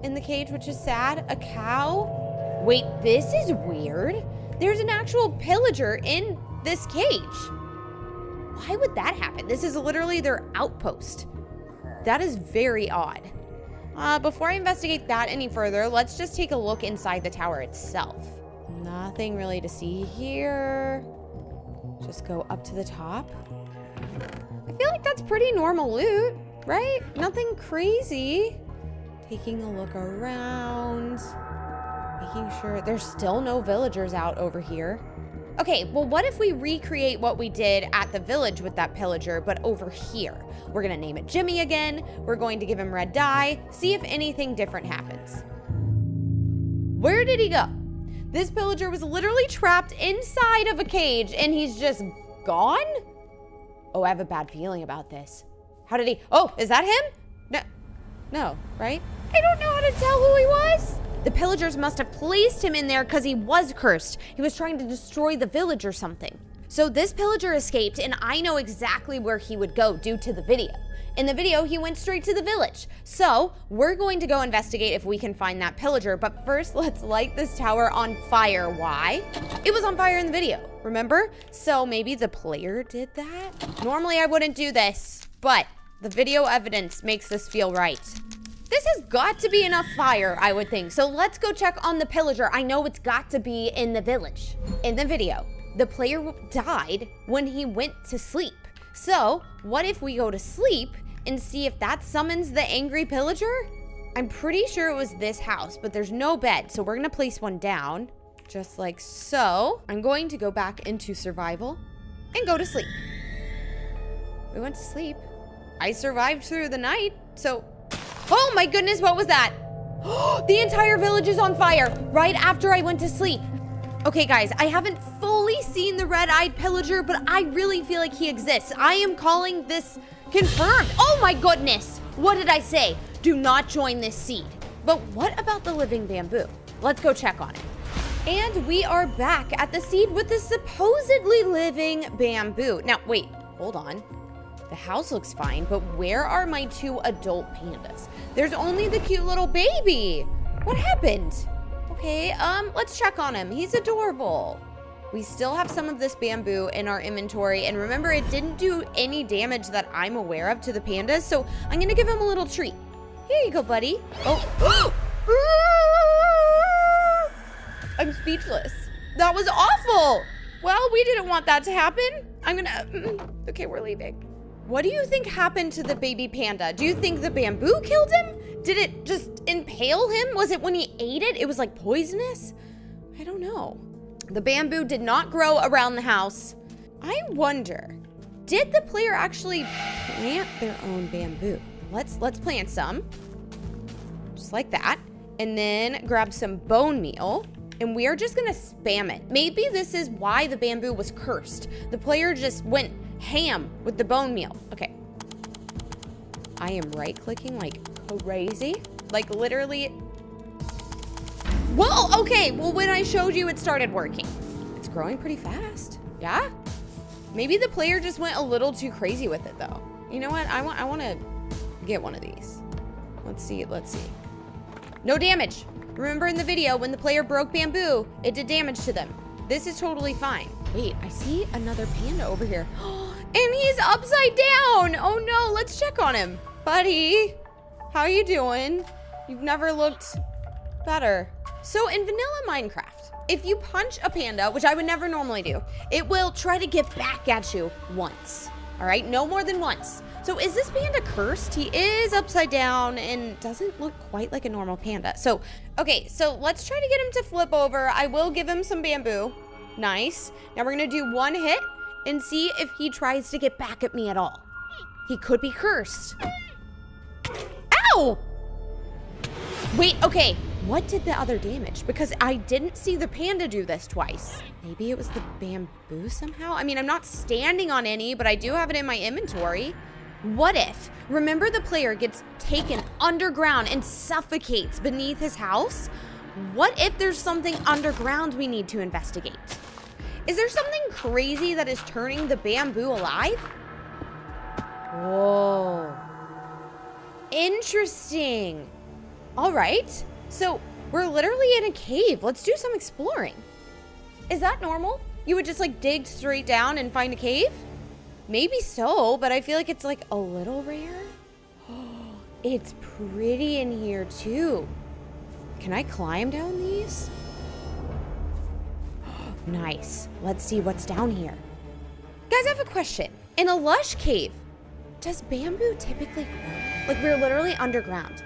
in the cage, which is sad. A cow. Wait, this is weird. There's an actual pillager in this cage. Why would that happen? This is literally their outpost. That is very odd. Before I investigate that any further, let's just take a look inside the tower itself. Nothing really to see here. Just go up to the top. I feel like that's pretty normal loot, right? Nothing crazy. Taking a look around. Making sure there's still no villagers out over here. Okay, well, what if we recreate what we did at the village with that pillager, but over here? We're gonna name it Jimmy again. We're going to give him red dye, see if anything different happens. Where did he go? This pillager was literally trapped inside of a cage and he's just gone? Oh, I have a bad feeling about this. How did he, oh, is that him? No, right? I don't know how to tell who he was. The pillagers must have placed him in there because he was cursed. He was trying to destroy the village or something. So this pillager escaped and I know exactly where he would go due to the video. In the video, he went straight to the village. So we're going to go investigate if we can find that pillager, but first let's light this tower on fire. Why? It was on fire in the video, remember? So maybe the player did that? Normally I wouldn't do this, but the video evidence makes this feel right. This has got to be enough fire, I would think. So let's go check on the pillager. I know it's got to be in the village. In the video, the player died when he went to sleep. So what if we go to sleep and see if that summons the angry pillager? I'm pretty sure it was this house, but there's no bed. So we're gonna place one down, just like so. I'm going to go back into survival and go to sleep. We went to sleep. I survived through the night, so, oh my goodness, what was that? The entire village is on fire right after I went to sleep. Okay, guys, I haven't fully seen the red-eyed pillager, but I really feel like he exists. I am calling this confirmed. Oh my goodness. What did I say? Do not join this seed. But what about the living bamboo? Let's go check on it. And we are back at the seed with the supposedly living bamboo. Now, wait, hold on. The house looks fine, but where are my 2 adult pandas? There's only the cute little baby. What happened? Okay, let's check on him. He's adorable. We still have some of this bamboo in our inventory, and remember, it didn't do any damage that I'm aware of to the pandas, so I'm gonna give him a little treat. Here you go, buddy. Oh. I'm speechless. That was awful. Well, we didn't want that to happen. Okay, we're leaving. What do you think happened to the baby panda? Do you think the bamboo killed him? Did it just impale him? Was it when he ate it? It was like poisonous? I don't know. The bamboo did not grow around the house. I wonder, did the player actually plant their own bamboo? Let's plant some, just like that. And then grab some bone meal. And we are just gonna spam it. Maybe this is why the bamboo was cursed. The player just went ham with the bone meal. Okay. I am right-clicking like crazy. Like literally. Whoa, okay. Well, when I showed you, it started working. It's growing pretty fast. Yeah? Maybe the player just went a little too crazy with it though. You know what? I want to get one of these. Let's see. No damage. Remember in the video, when the player broke bamboo, it did damage to them. This is totally fine. Wait, I see another panda over here. And he's upside down. Oh no, let's check on him. Buddy, how you doing? You've never looked better. So in vanilla Minecraft, if you punch a panda, which I would never normally do, it will try to get back at you once. All right, no more than once. So is this panda cursed? He is upside down and doesn't look quite like a normal panda. So, okay, so let's try to get him to flip over. I will give him some bamboo. Nice. Now we're gonna do one hit and see if he tries to get back at me at all. He could be cursed. Ow! Wait, okay. What did the other damage? Because I didn't see the panda do this twice. Maybe it was the bamboo somehow? I mean, I'm not standing on any, but I do have it in my inventory. What if, remember the player gets taken underground and suffocates beneath his house? What if there's something underground we need to investigate? Is there something crazy that is turning the bamboo alive? Whoa. Interesting. All right. So we're literally in a cave. Let's do some exploring. Is that normal? You would just like dig straight down and find a cave? Maybe so, but I feel like it's like a little rare. It's pretty in here too. Can I climb down these? Nice. Let's see what's down here. Guys, I have a question. In a lush cave, does bamboo typically grow? Like we're literally underground.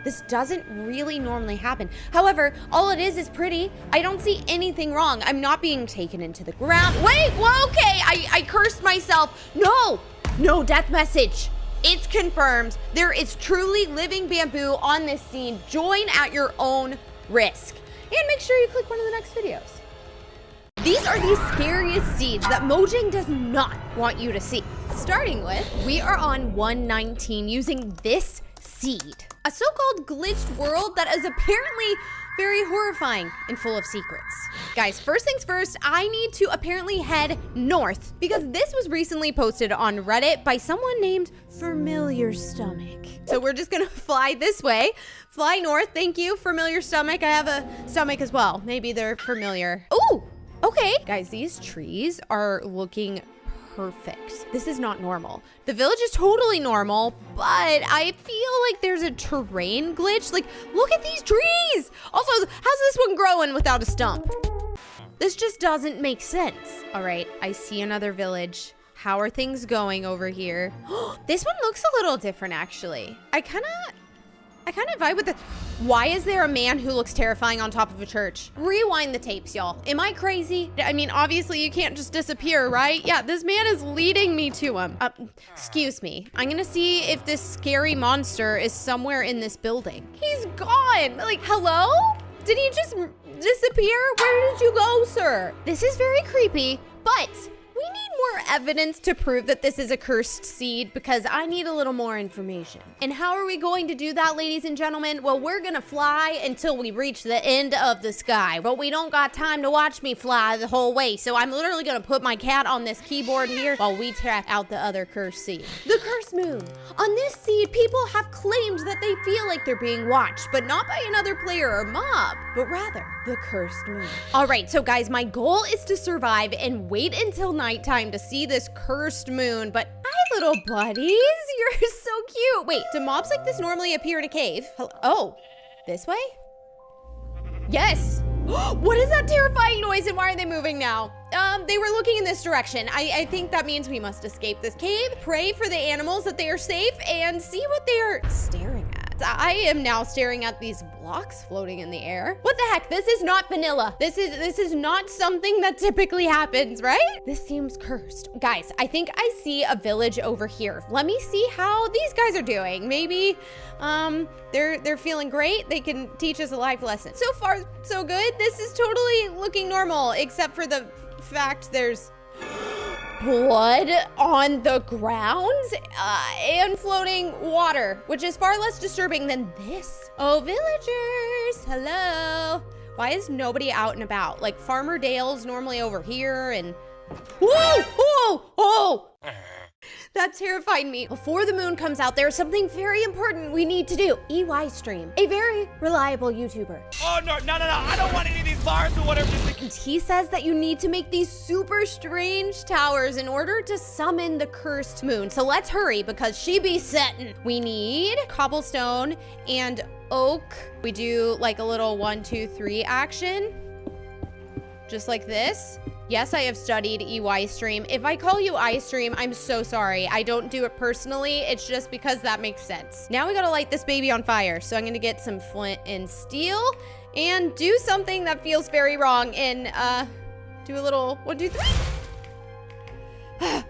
This doesn't really normally happen. However, all it is pretty. I don't see anything wrong. I'm not being taken into the ground. Wait, well, okay, I cursed myself. No death message. It's confirmed. There is truly living bamboo on this scene. Join at your own risk. And make sure you click one of the next videos. These are the scariest seeds that Mojang does not want you to see. Starting with, we are on 119 using this seed. A so-called glitched world that is apparently very horrifying and full of secrets. Guys, first things first, I need to apparently head north because this was recently posted on Reddit by someone named Familiar Stomach. So we're just gonna fly this way, fly north. Thank you, Familiar Stomach. I have a stomach as well. Maybe they're familiar. Ooh, okay. Guys, these trees are looking perfect. This is not normal. The village is totally normal, but I feel like there's a terrain glitch. Like, look at these trees. Also, how's this one growing without a stump? This just doesn't make sense. All right, I see another village. How are things going over here? This one looks a little different, actually. I kind of vibe with the... Why is there a man who looks terrifying on top of a church? Rewind the tapes, y'all. Am I crazy? I mean, obviously you can't just disappear, right? Yeah, this man is leading me to him. Excuse me. I'm gonna see if this scary monster is somewhere in this building. He's gone. Like, hello? Did he just disappear? Where did you go, sir? This is very creepy, but we need more evidence to prove that this is a cursed seed because I need a little more information. And how are we going to do that, ladies and gentlemen? Well, we're gonna fly until we reach the end of the sky, but we don't got time to watch me fly the whole way. So I'm literally gonna put my cat on this keyboard here while we track out the other cursed seed. The cursed moon. On this seed, people have claimed that they feel like they're being watched, but not by another player or mob, but rather the cursed moon. All right, so guys, my goal is to survive and wait until nighttime to see this cursed moon, but hi, little buddies. You're so cute. Wait, do mobs like this normally appear in a cave? Oh, this way? Yes. What is that terrifying noise and why are they moving now? They were looking in this direction. I think that means we must escape this cave, pray for the animals that they are safe, and see what they are staring at. I am now staring at these blocks floating in the air. What the heck? This is not vanilla. This is not something that typically happens, right? This seems cursed. Guys, I think I see a village over here. Let me see how these guys are doing. Maybe they're feeling great. They can teach us a life lesson. So far, so good. This is totally looking normal, except for the fact there's blood on the ground and floating water, which is far less disturbing than this. Oh, villagers, hello. Why is nobody out and about? Like Farmer Dale's normally over here and... Whoa, oh. That terrified me. Before the moon comes out, there's something very important we need to do. EY Stream, a very reliable YouTuber. Oh, no, I don't want any of these bars or whatever. And he says that you need to make these super strange towers in order to summon the cursed moon. So let's hurry because she be setting. We need cobblestone and oak. We do like a little 1, 2, 3 action. Just like this. Yes, I have studied EY Stream. If I call you iStream, I'm so sorry. I don't do it personally. It's just because that makes sense. Now we gotta light this baby on fire. So I'm gonna get some flint and steel and do something that feels very wrong and do a little 1, 2, 3.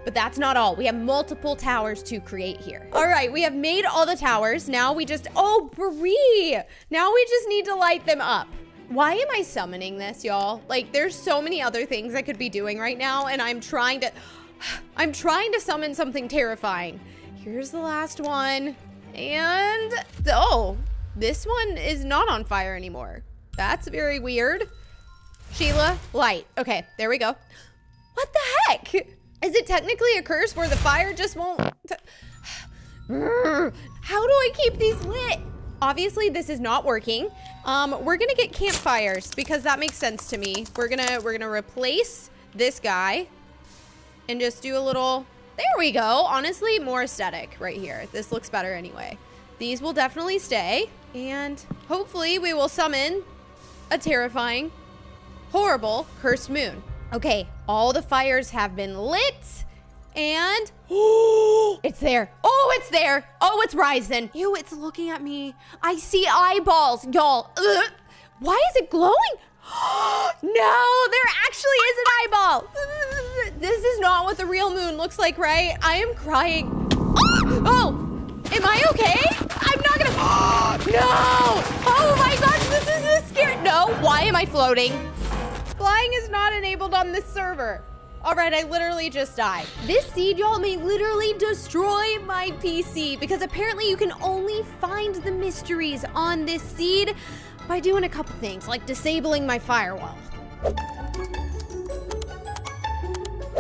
But that's not all. We have multiple towers to create here. All right, we have made all the towers. Now we just, oh, Brie. Now we just need to light them up. Why am I summoning this, y'all? Like, there's so many other things I could be doing right now, and I'm trying to summon something terrifying. Here's the last one. And, oh, this one is not on fire anymore. That's very weird. Sheila, light. Okay, there we go. What the heck? Is it technically a curse where the fire just won't? How do I keep these lit? Obviously, this is not working. We're gonna get campfires because that makes sense to me. We're gonna replace this guy and just do a little, there we go. Honestly, more aesthetic right here. This looks better anyway. These will definitely stay and hopefully we will summon a terrifying, horrible cursed moon. Okay, all the fires have been lit And it's there. Oh, it's there. Oh, it's rising. Ew, it's looking at me. I see eyeballs, y'all. Why is it glowing? No, there actually is an eyeball. This is not what the real moon looks like, right? I am crying. Oh, am I okay? I'm not gonna, no. Oh my gosh, this is a scary. No, why am I floating? Flying is not enabled on this server. All right, I literally just died. This seed, y'all, may literally destroy my PC because apparently you can only find the mysteries on this seed by doing a couple things, like disabling my firewall.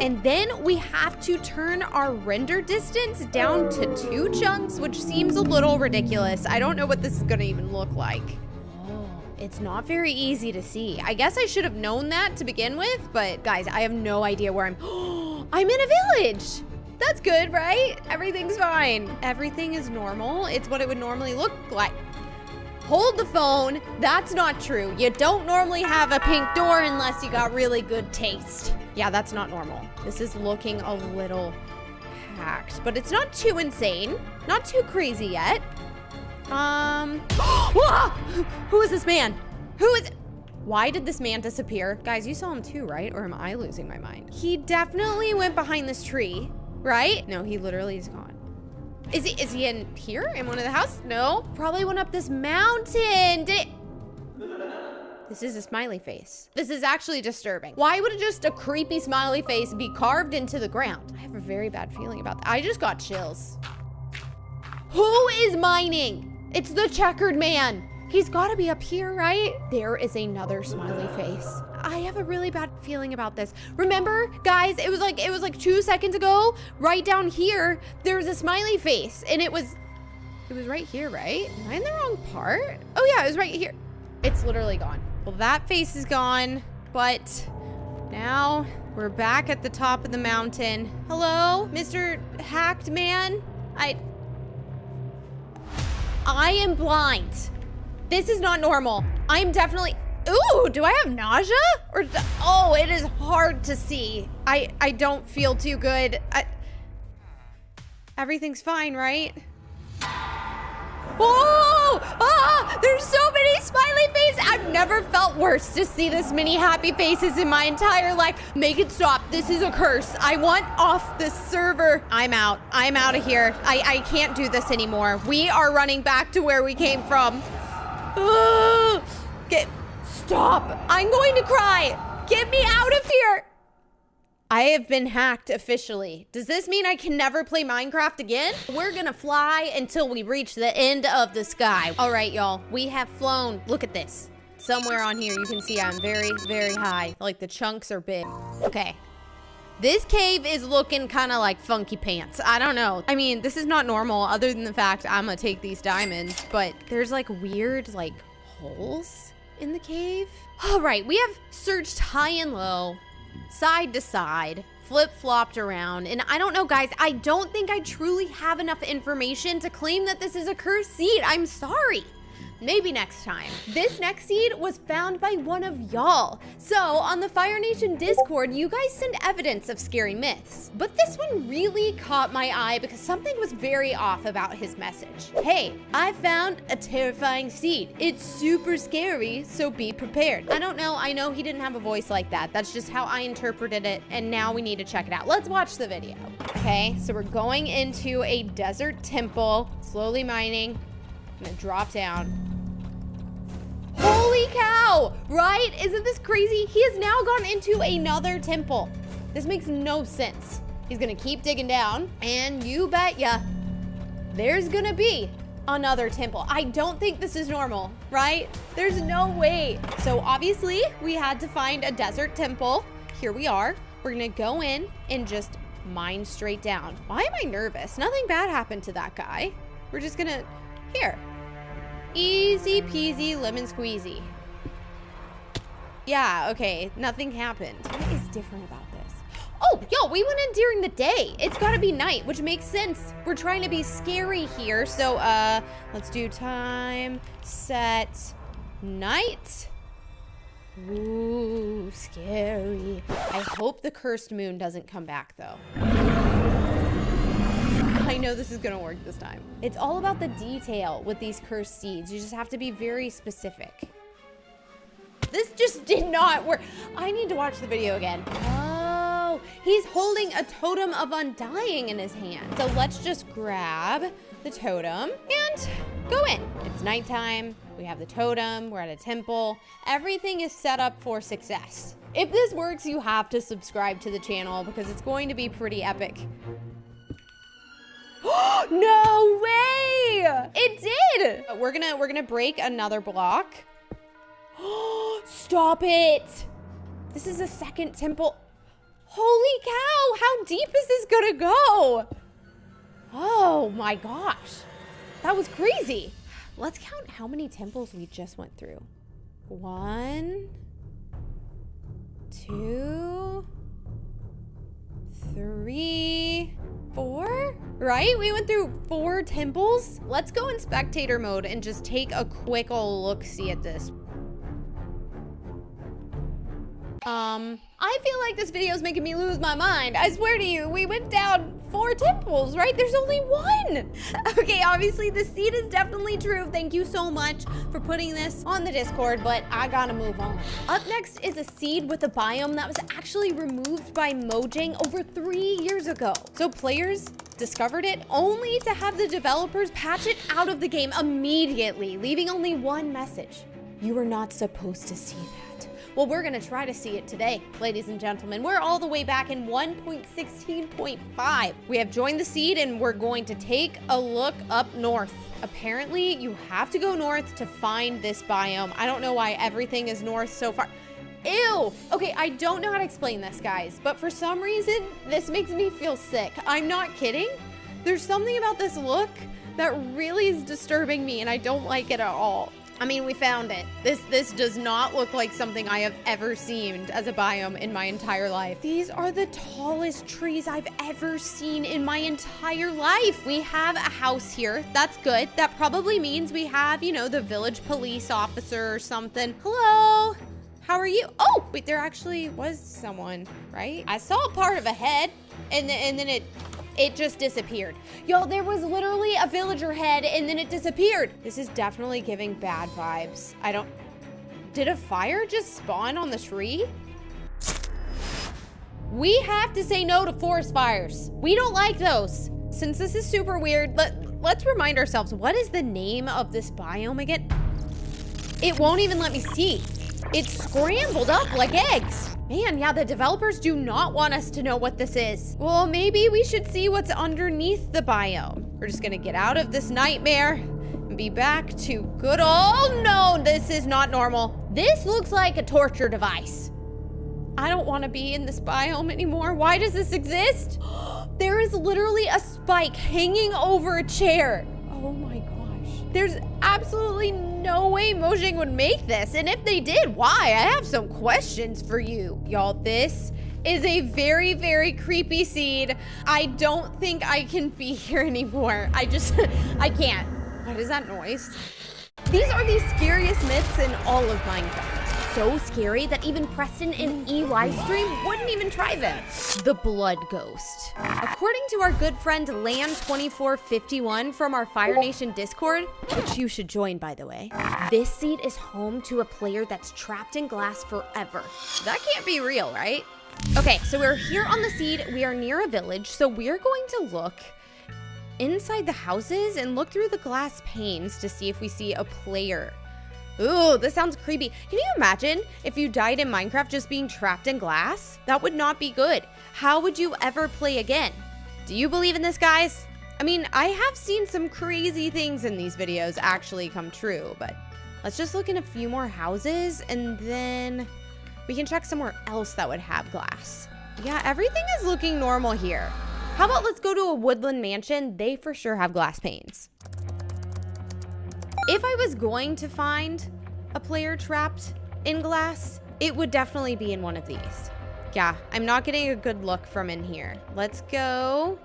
And then we have to turn our render distance down to 2 chunks, which seems a little ridiculous. I don't know what this is gonna even look like. It's not very easy to see. I guess I should have known that to begin with, but guys, I have no idea where I'm. I'm in a village. That's good, right? Everything's fine. Everything is normal. It's what it would normally look like. Hold the phone. That's not true. You don't normally have a pink door unless you got really good taste. Yeah, that's not normal. This is looking a little hacked, but it's not too insane. Not too crazy yet. Who is this man? Who is? Why did this man disappear? Guys, you saw him too, right? Or am I losing my mind? He definitely went behind this tree, right? No, he literally is gone. Is he in here? In one of the houses? No, probably went up this mountain. This is a smiley face. This is actually disturbing. Why would just a creepy smiley face be carved into the ground? I have a very bad feeling about that. I just got chills. Who is mining? It's the checkered man. He's gotta be up here, right? There is another smiley face. I have a really bad feeling about this. Remember, guys, it was like 2 seconds ago, right down here, there was a smiley face, and it was right here, right? Am I in the wrong part? Oh yeah, it was right here. It's literally gone. Well, that face is gone, but now we're back at the top of the mountain. Hello, Mr. Hacked Man? I am blind. This is not normal. I'm definitely, ooh, do I have nausea? Oh, it is hard to see. I don't feel too good. Everything's fine, right? Oh, there's so many smiley faces. I've never felt worse to see this many happy faces in my entire life. Make it stop. This is a curse. I want off this server. I'm out. I'm out of here. I can't do this anymore. We are running back to where we came from. Stop. I'm going to cry. Get me out of here. I have been hacked officially. Does this mean I can never play Minecraft again? We're gonna fly until we reach the end of the sky. All right, y'all, we have flown. Look at this. Somewhere on here, you can see I'm very, very high. Like the chunks are big. Okay. This cave is looking kind of like funky pants. I don't know. I mean, this is not normal other than the fact I'm gonna take these diamonds, but there's like weird like holes in the cave. All right, we have searched high and low, side to side, flip-flopped around, and I don't know, guys, I don't think I truly have enough information to claim that this is a cursed seed. I'm sorry. Maybe next time. This next seed was found by one of y'all. So on the Fire Nation Discord, you guys send evidence of scary myths. But this one really caught my eye because something was very off about his message. Hey, I found a terrifying seed. It's super scary, so be prepared. I don't know, I know he didn't have a voice like that. That's just how I interpreted it, and now we need to check it out. Let's watch the video. Okay, so we're going into a desert temple, slowly mining. I'm gonna drop down. Holy cow, right? Isn't this crazy? He has now gone into another temple. This makes no sense. He's gonna keep digging down, and you betcha, there's gonna be another temple. I don't think this is normal, right? There's no way. So obviously, we had to find a desert temple. Here we are. We're gonna go in and just mine straight down. Why am I nervous? Nothing bad happened to that guy. We're just gonna, here. Easy peasy lemon squeezy. Yeah, okay, nothing happened. What is different about this? Oh, yo, we went in during the day. It's gotta be night, which makes sense. We're trying to be scary here, so let's do time, set, night. Ooh, scary. I hope the cursed moon doesn't come back though. I know this is gonna work this time. It's all about the detail with these cursed seeds. You just have to be very specific. This just did not work. I need to watch the video again. Oh, he's holding a totem of undying in his hand. So let's just grab the totem and go in. It's nighttime. We have the totem. We're at a temple. Everything is set up for success. If this works, you have to subscribe to the channel because it's going to be pretty epic. No way! It did! We're gonna break another block. Stop it! This is a second temple. Holy cow! How deep is this gonna go? Oh my gosh. That was crazy. Let's count how many temples we just went through. 1, 2, 3, 4, right? We went through 4 temples. Let's go in spectator mode and just take a quick old look-see at this. I feel like this video is making me lose my mind. I swear to you, we went down 4 temples, right? There's only 1. Okay, obviously the seed is definitely true. Thank you so much for putting this on the Discord, but I gotta move on. Up next is a seed with a biome that was actually removed by Mojang over 3 years ago. So players discovered it only to have the developers patch it out of the game immediately, leaving only one message. You were not supposed to see that. Well, we're gonna try to see it today, ladies and gentlemen. We're all the way back in 1.16.5. We have joined the seed and we're going to take a look up north. Apparently, you have to go north to find this biome. I don't know why everything is north so far. Ew! Okay, I don't know how to explain this, guys, but for some reason, this makes me feel sick. I'm not kidding. There's something about this look that really is disturbing me and I don't like it at all. I mean, we found it. This does not look like something I have ever seen as a biome in my entire life. These are the tallest trees I've ever seen in my entire life. We have a house here. That's good. That probably means we have, you know, the village police officer or something. Hello? How are you? Oh, wait, there actually was someone, right? I saw part of a head and then it just disappeared. Y'all, there was literally a villager head and then it disappeared. This is definitely giving bad vibes. Did a fire just spawn on the tree? We have to say no to forest fires. We don't like those. Since this is super weird, let's remind ourselves, what is the name of this biome again? It won't even let me see. It's scrambled up like eggs. Man, yeah, the developers do not want us to know what this is. Well, maybe we should see what's underneath the biome. We're just gonna get out of this nightmare and be back to good old, no, this is not normal. This looks like a torture device. I don't wanna be in this biome anymore. Why does this exist? There is literally a spike hanging over a chair. Oh my gosh. There's absolutely no way Mojang would make this. And if they did, why? I have some questions for you. Y'all, this is a very, very creepy seed. I don't think I can be here anymore. I can't. What is that noise? These are the scariest myths in all of Minecraft. So scary that even Preston and EY Stream wouldn't even try them. The Blood Ghost. According to our good friend Land2451 from our Fire Nation Discord, which you should join by the way, this seed is home to a player that's trapped in glass forever. That can't be real, right? Okay, so we're here on the seed. We are near a village, so we're going to look inside the houses and look through the glass panes to see if we see a player. Ooh, this sounds creepy. Can you imagine if you died in Minecraft just being trapped in glass? That would not be good. How would you ever play again? Do you believe in this, guys? I mean, I have seen some crazy things in these videos actually come true, but let's just look in a few more houses and then we can check somewhere else that would have glass. Yeah, everything is looking normal here. How about let's go to a woodland mansion? They for sure have glass panes. If I was going to find a player trapped in glass, it would definitely be in one of these. Yeah, I'm not getting a good look from in here. Let's go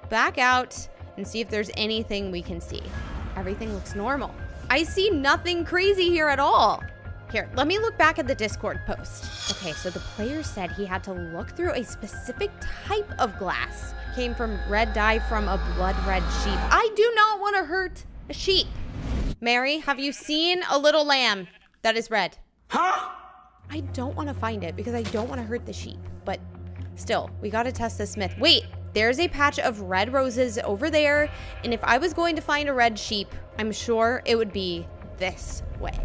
back out and see if there's anything we can see. Everything looks normal. I see nothing crazy here at all. Here, let me look back at the Discord post. Okay, so the player said he had to look through a specific type of glass came from red dye from a blood red sheep. I do not want to hurt a sheep. Mary, have you seen a little lamb that is red? Huh? I don't want to find it because I don't want to hurt the sheep, but still, we got to test this myth. Wait, there's a patch of red roses over there, and if I was going to find a red sheep, I'm sure it would be this way.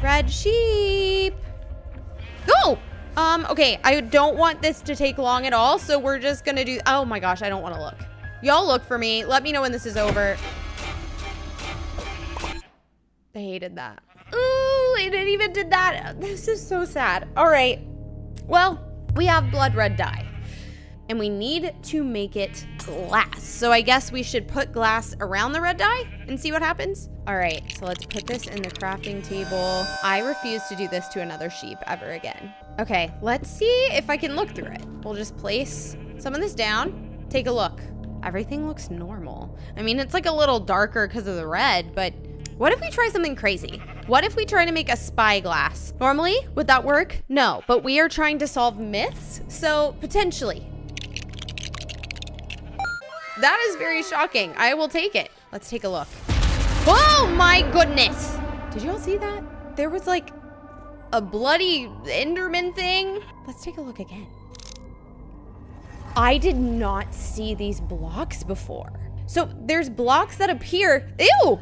Red sheep. Go! Okay, I don't want this to take long at all, so we're just gonna do, oh my gosh, I don't want to look. Y'all look for me. Let me know when this is over. I hated that. Ooh, it even did that. This is so sad. All right. Well, we have blood red dye, and we need to make it glass. So I guess we should put glass around the red dye and see what happens. All right, so let's put this in the crafting table. I refuse to do this to another sheep ever again. Okay, let's see if I can look through it. We'll just place some of this down. Take a look. Everything looks normal. I mean, it's like a little darker because of the red, but what if we try something crazy? What if we try to make a spyglass? Normally, would that work? No, but we are trying to solve myths, so potentially. That is very shocking. I will take it. Let's take a look. Oh my goodness. Did you all see that? There was like a bloody Enderman thing. Let's take a look again. I did not see these blocks before. So there's blocks that appear, ew,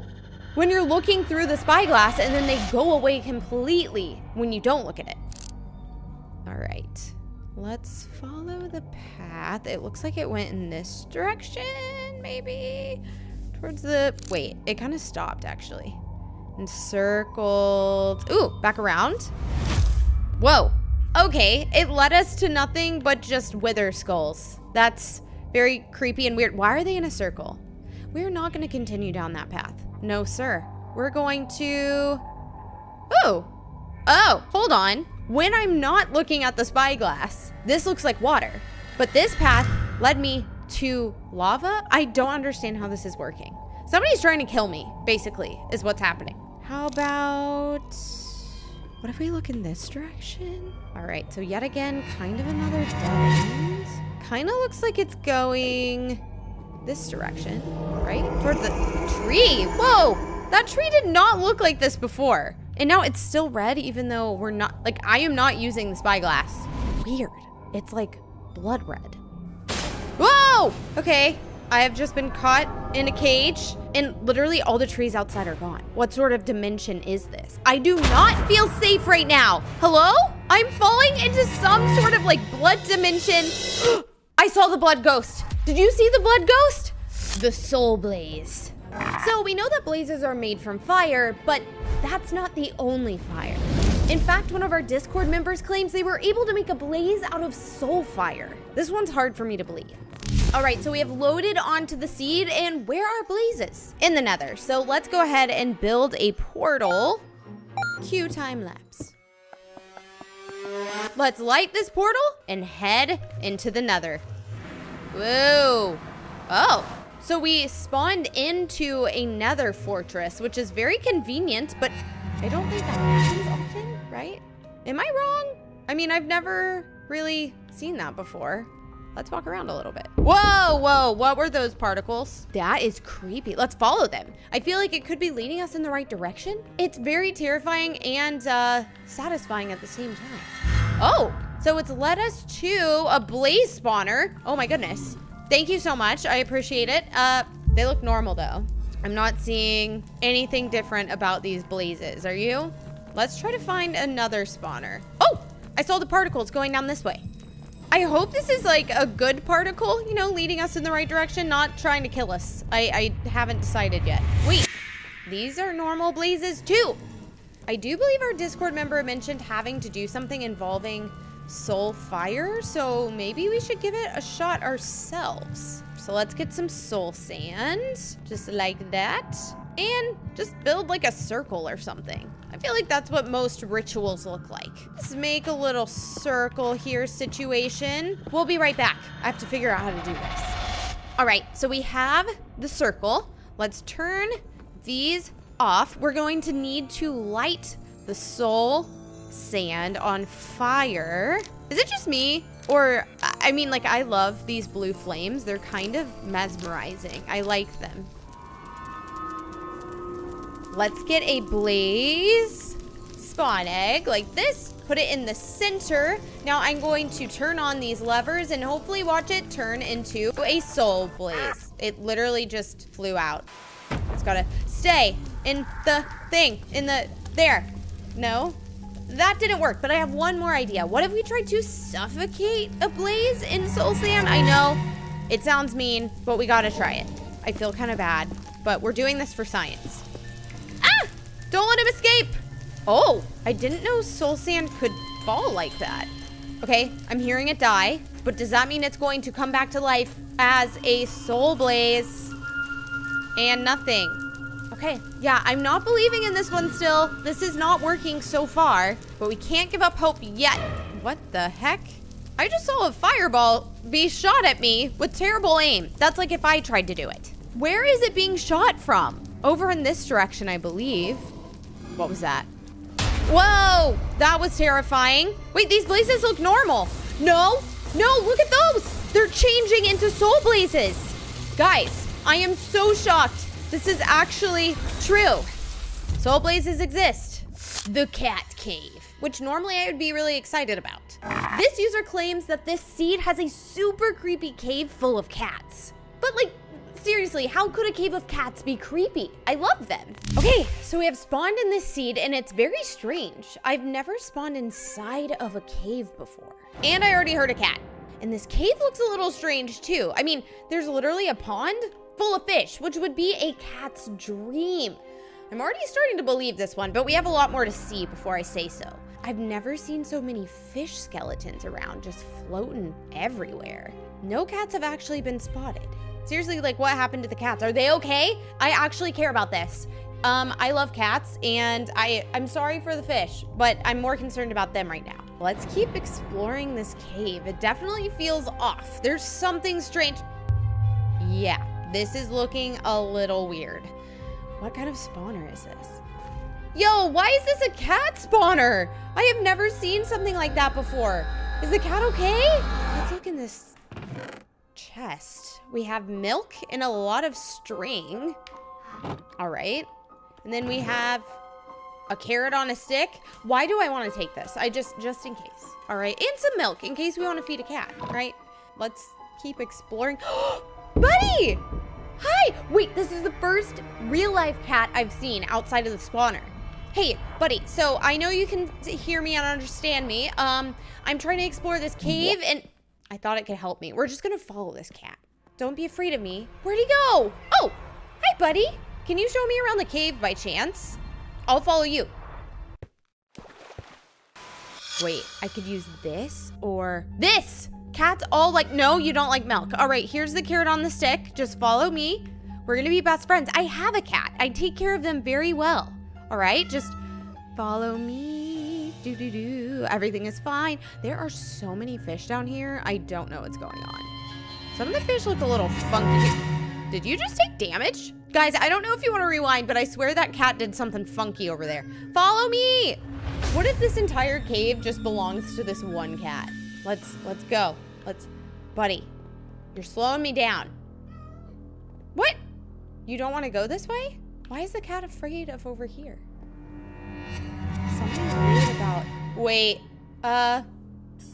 when you're looking through the spyglass, and then they go away completely when you don't look at it. All right, let's follow the path. It looks like it went in this direction, maybe towards the, wait, it kind of stopped actually and circled. Ooh, back around. Whoa. Okay, it led us to nothing but just wither skulls. That's very creepy and weird. Why are they in a circle? We're not going to continue down that path. No, sir. We're going to... Oh, hold on. When I'm not looking at the spyglass, this looks like water. But this path led me to lava. I don't understand how this is working. Somebody's trying to kill me, basically, is what's happening. How about... what if we look in this direction? All right, so yet again, kind of another dead end. Kind of looks like it's going this direction, right? Towards the tree. Whoa, that tree did not look like this before. And now it's still red, even though we're not, like, I am not using the spyglass. Weird. It's like blood red. Whoa, okay. I have just been caught in a cage, and literally all the trees outside are gone. What sort of dimension is this? I do not feel safe right now. Hello? I'm falling into some sort of like blood dimension. I saw the blood ghost. Did you see the blood ghost? The soul blaze. So we know that blazes are made from fire, but that's not the only fire. In fact, one of our Discord members claims they were able to make a blaze out of soul fire. This one's hard for me to believe. All right, so we have loaded onto the seed, and where are blazes? In the nether. So let's go ahead and build a portal. Cue time lapse. Let's light this portal and head into the nether. Whoa. Oh, so we spawned into a nether fortress, which is very convenient, but I don't think that happens often, right? Am I wrong? I mean, I've never really seen that before. Let's walk around a little bit. Whoa, whoa, what were those particles? That is creepy. Let's follow them. I feel like it could be leading us in the right direction. It's very terrifying and satisfying at the same time. Oh, so it's led us to a blaze spawner. Oh my goodness. Thank you so much. I appreciate it. They look normal though. I'm not seeing anything different about these blazes. Are you? Let's try to find another spawner. Oh, I saw the particles going down this way. I hope this is like a good particle, you know, leading us in the right direction, not trying to kill us. I haven't decided yet. Wait, these are normal blazes too. I do believe our Discord member mentioned having to do something involving soul fire, so maybe we should give it a shot ourselves. So let's get some soul sand, just like that, and just build like a circle or something. I feel like that's what most rituals look like. Let's make a little circle here situation. We'll be right back. I have to figure out how to do this. All right, so we have the circle. Let's turn these off. We're going to need to light the soul sand on fire. Is it just me? Or I mean, like, I love these blue flames. They're kind of mesmerizing. I like them. Let's get a blaze spawn egg like this. Put it in the center. Now I'm going to turn on these levers and hopefully watch it turn into a soul blaze. It literally just flew out. It's gotta stay in the thing, there. No, that didn't work, but I have one more idea. What if we tried to suffocate a blaze in soul sand? I know it sounds mean, but we gotta try it. I feel kind of bad, but we're doing this for science. Ah, don't let him escape. Oh, I didn't know soul sand could fall like that. Okay, I'm hearing it die, but does that mean it's going to come back to life as a soul blaze? And nothing. Okay, yeah, I'm not believing in this one still. This is not working so far, but we can't give up hope yet. What the heck? I just saw a fireball be shot at me with terrible aim. That's like if I tried to do it. Where is it being shot from? Over in this direction, I believe. What was that? Whoa, that was terrifying. Wait, these blazes look normal. No, look at those. They're changing into soul blazes. Guys, I am so shocked. This is actually true. Soul blazes exist. The cat cave, which normally I would be really excited about. This user claims that this seed has a super creepy cave full of cats. But like, seriously, how could a cave of cats be creepy? I love them. Okay, so we have spawned in this seed and it's very strange. I've never spawned inside of a cave before. And I already heard a cat. And this cave looks a little strange too. I mean, there's literally a pond full of fish, which would be a cat's dream. I'm already starting to believe this one, but we have a lot more to see before I say so. I've never seen so many fish skeletons around, just floating everywhere. No cats have actually been spotted. Seriously, like, what happened to the cats? Are they okay? I actually care about this. I love cats, and I'm sorry for the fish, but I'm more concerned about them right now. Let's keep exploring this cave. It definitely feels off. There's something strange. Yeah, this is looking a little weird. What kind of spawner is this? Yo, why is this a cat spawner? I have never seen something like that before. Is the cat okay? Let's look in this chest. We have milk and a lot of string. All right. And then we have a carrot on a stick. Why do I want to take this? Just in case. All right. And some milk in case we want to feed a cat, right? Let's keep exploring. Buddy! Hi! Wait, this is the first real life cat I've seen outside of the spawner. Hey, buddy, so I know you can hear me and understand me. I'm trying to explore this cave and I thought it could help me. We're just gonna follow this cat. Don't be afraid of me. Where'd he go? Oh, hi, buddy. Can you show me around the cave by chance? I'll follow you. Wait, I could use this or this. Cats all like, no, you don't like milk. All right, here's the carrot on the stick. Just follow me. We're gonna be best friends. I have a cat. I take care of them very well. All right, just follow me. Do. Everything is fine. There are so many fish down here. I don't know what's going on. Some of the fish look a little funky. Did you just take damage? Guys, I don't know if you want to rewind, but I swear that cat did something funky over there. Follow me. What if this entire cave just belongs to this one cat? Let's go. Buddy, you're slowing me down. What? You don't want to go this way? Why is the cat afraid of over here? Something weird about... Wait, I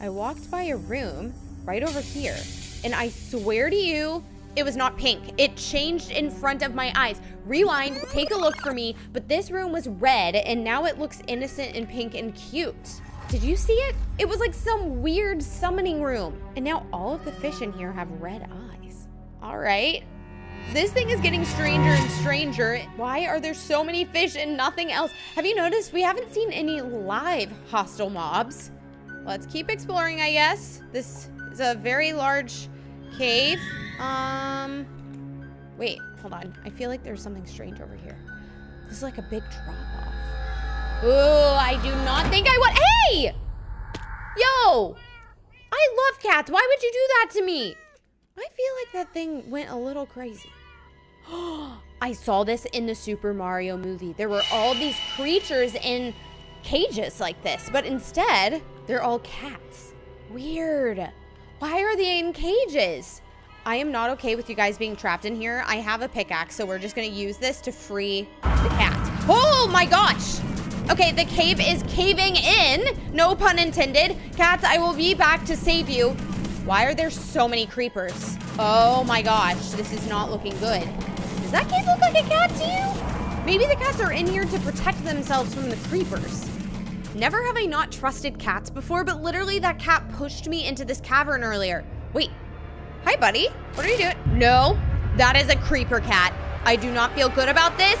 walked by a room right over here, and I swear to you, it was not pink. It changed in front of my eyes. Rewind, take a look for me, but this room was red, and now it looks innocent and pink and cute. Did you see it? It was like some weird summoning room. And now all of the fish in here have red eyes. All right. This thing is getting stranger and stranger. Why are there so many fish and nothing else? Have you noticed we haven't seen any live hostile mobs? Let's keep exploring, I guess. This is a very large cave. Wait, hold on. I feel like there's something strange over here. This is like a big drop-off. Ooh, I do not think I would. Hey! Yo! I love cats. Why would you do that to me? I feel like that thing went a little crazy. I saw this in the Super Mario movie. There were all these creatures in cages like this, but instead, they're all cats. Weird. Why are they in cages? I am not okay with you guys being trapped in here. I have a pickaxe, so we're just gonna use this to free the cat. Oh my gosh. Okay, the cave is caving in. No pun intended. Cats, I will be back to save you. Why are there so many creepers? Oh my gosh, this is not looking good. Does that cave look like a cat to you? Maybe the cats are in here to protect themselves from the creepers. Never have I not trusted cats before, but literally that cat pushed me into this cavern earlier. Wait, hi buddy, what are you doing? No, that is a creeper cat. I do not feel good about this.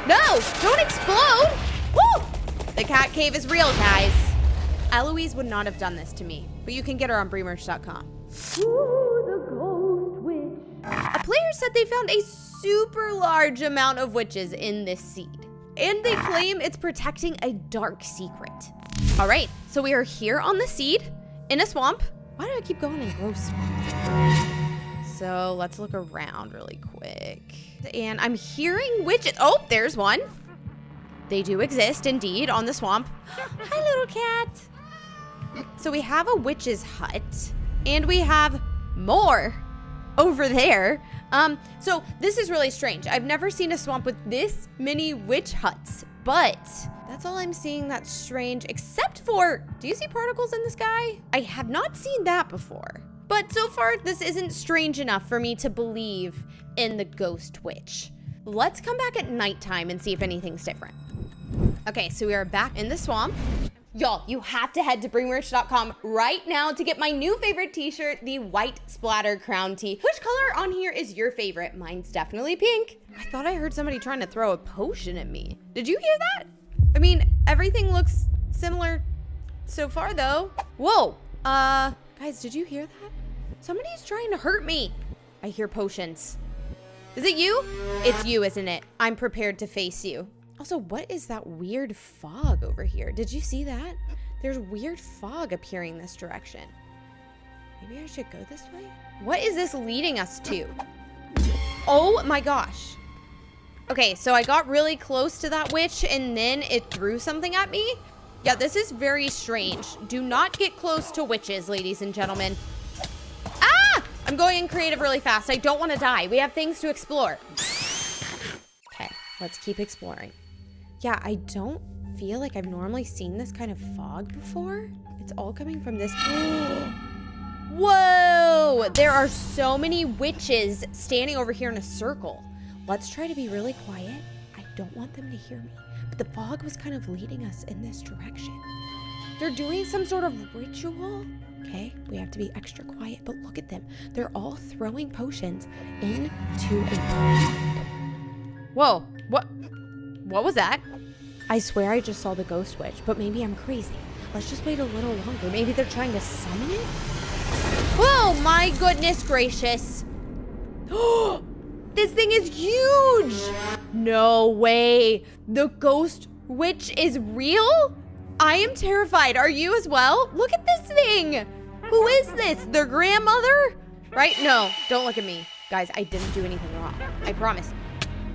No, don't explode. Woo! The cat cave is real, guys. Eloise would not have done this to me, but you can get her on bremerch.com. A player said they found a super large amount of witches in this seed, and they claim it's protecting a dark secret. All right, so we are here on the seed in a swamp. Why do I keep going in gross swamps? So let's look around really quick. And I'm hearing witches. Oh, there's one. They do exist indeed on the swamp. Hi, little cat. So we have a witch's hut, and we have more over there. So this is really strange. I've never seen a swamp with this many witch huts, but that's all I'm seeing that's strange, except for, do you see particles in the sky? I have not seen that before. But so far, this isn't strange enough for me to believe in the ghost witch. Let's come back at nighttime and see if anything's different. Okay, so we are back in the swamp. Y'all, you have to head to bremerch.com right now to get my new favorite t-shirt, the white splatter crown tee. Which color on here is your favorite? Mine's definitely pink. I thought I heard somebody trying to throw a potion at me. Did you hear that? I mean, everything looks similar so far though. Whoa, guys, did you hear that? Somebody's trying to hurt me. I hear potions. Is it you? It's you, isn't it? I'm prepared to face you. Also, what is that weird fog over here? Did you see that? There's weird fog appearing this direction. Maybe I should go this way? What is this leading us to? Oh my gosh. Okay, so I got really close to that witch and then it threw something at me. Yeah, this is very strange. Do not get close to witches, ladies and gentlemen. Ah! I'm going in creative really fast. I don't want to die. We have things to explore. Okay, let's keep exploring. Yeah, I don't feel like I've normally seen this kind of fog before. It's all coming from this. Whoa! There are so many witches standing over here in a circle. Let's try to be really quiet. I don't want them to hear me. But the fog was kind of leading us in this direction. They're doing some sort of ritual. Okay, we have to be extra quiet, but look at them. They're all throwing potions into a pond. Whoa, what was that? I swear I just saw the ghost witch, but maybe I'm crazy. Let's just wait a little longer. Maybe they're trying to summon it? Whoa, my goodness gracious. This thing is huge. No way. The ghost witch is real? I am terrified. Are you as well? Look at this thing. Who is this? Their grandmother? Right? No, don't look at me. Guys, I didn't do anything wrong. I promise.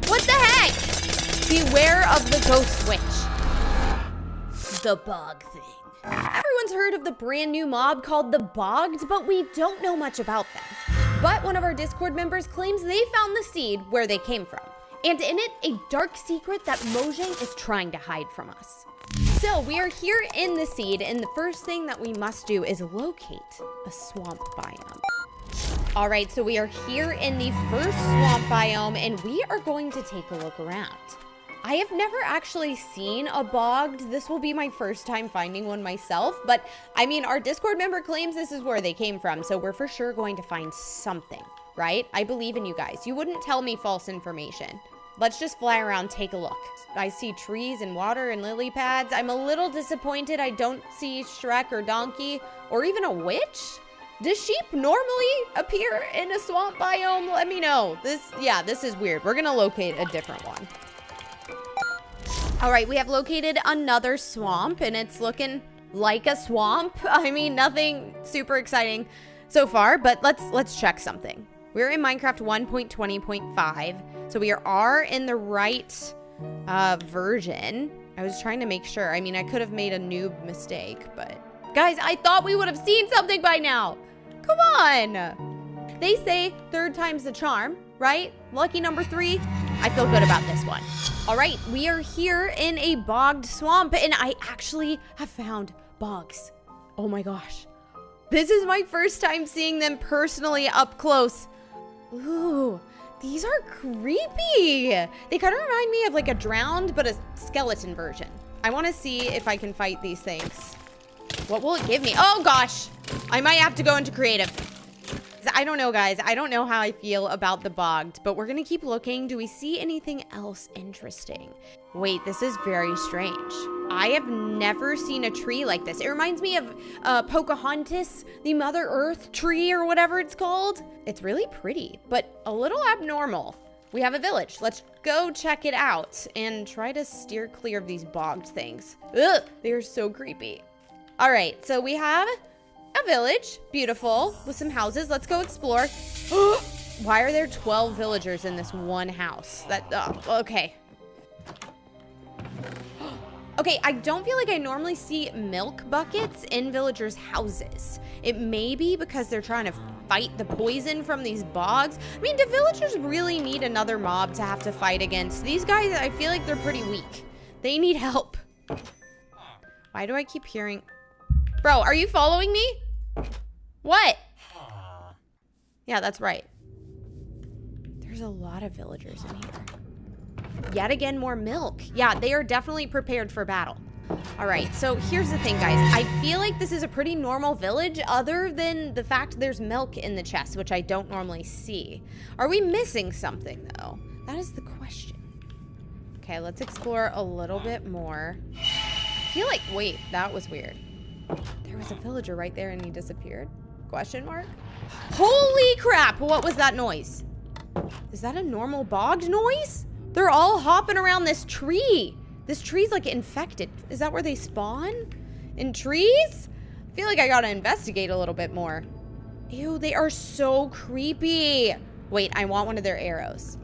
What the heck? Beware of the ghost witch. The bog thing. Everyone's heard of the brand new mob called the Bogged, but we don't know much about them. But one of our Discord members claims they found the seed where they came from. And in it, a dark secret that Mojang is trying to hide from us. So we are here in the seed, and the first thing that we must do is locate a swamp biome. All right, so we are here in the first swamp biome, and we are going to take a look around. I have never actually seen a bogged. This will be my first time finding one myself, but I mean, our Discord member claims this is where they came from, so we're for sure going to find something, right? I believe in you guys. You wouldn't tell me false information. Let's just fly around, take a look. I see trees and water and lily pads. I'm a little disappointed I don't see Shrek or Donkey or even a witch. Does sheep normally appear in a swamp biome? Let me know. This is weird. We're gonna locate a different one. All right, we have located another swamp and it's looking like a swamp. I mean, nothing super exciting so far, but let's check something. We're in Minecraft 1.20.5, so we are in the right version. I was trying to make sure. I mean, I could have made a noob mistake, but guys, I thought we would have seen something by now. Come on. They say third time's the charm, right? Lucky number 3. I feel good about this one. All right, we are here in a bogged swamp, and I actually have found bogs. Oh my gosh. This is my first time seeing them personally up close. Ooh, these are creepy. They kind of remind me of like a drowned, but a skeleton version. I want to see if I can fight these things. What will it give me? Oh gosh, I might have to go into creative. I don't know, guys. I don't know how I feel about the bogged, but we're gonna keep looking. Do we see anything else interesting? Wait, this is very strange. I have never seen a tree like this. It reminds me of Pocahontas, the Mother Earth tree or whatever it's called. It's really pretty, but a little abnormal. We have a village. Let's go check it out and try to steer clear of these bogged things. Ugh, they are so creepy. All right, so we have a village, beautiful, with some houses. Let's go explore. Why are there 12 villagers in this one house? Okay. Okay, I don't feel like I normally see milk buckets in villagers' houses. It may be because they're trying to fight the poison from these bogs. I mean, do villagers really need another mob to have to fight against? These guys, I feel like they're pretty weak. They need help. Why do I keep hearing... Bro, are you following me? What? Yeah, that's right. There's a lot of villagers in here. Yet again, more milk. Yeah, they are definitely prepared for battle. All right, so here's the thing, guys. I feel like this is a pretty normal village other than the fact there's milk in the chest, which I don't normally see. Are we missing something, though? That is the question. Okay, let's explore a little bit more. I feel like, wait, that was weird. There was a villager right there and he disappeared? Question mark? Holy crap, what was that noise? Is that a normal bogged noise? They're all hopping around this tree. This tree's like infected. Is that where they spawn? In trees? I feel like I gotta investigate a little bit more. Ew, they are so creepy. Wait, I want one of their arrows.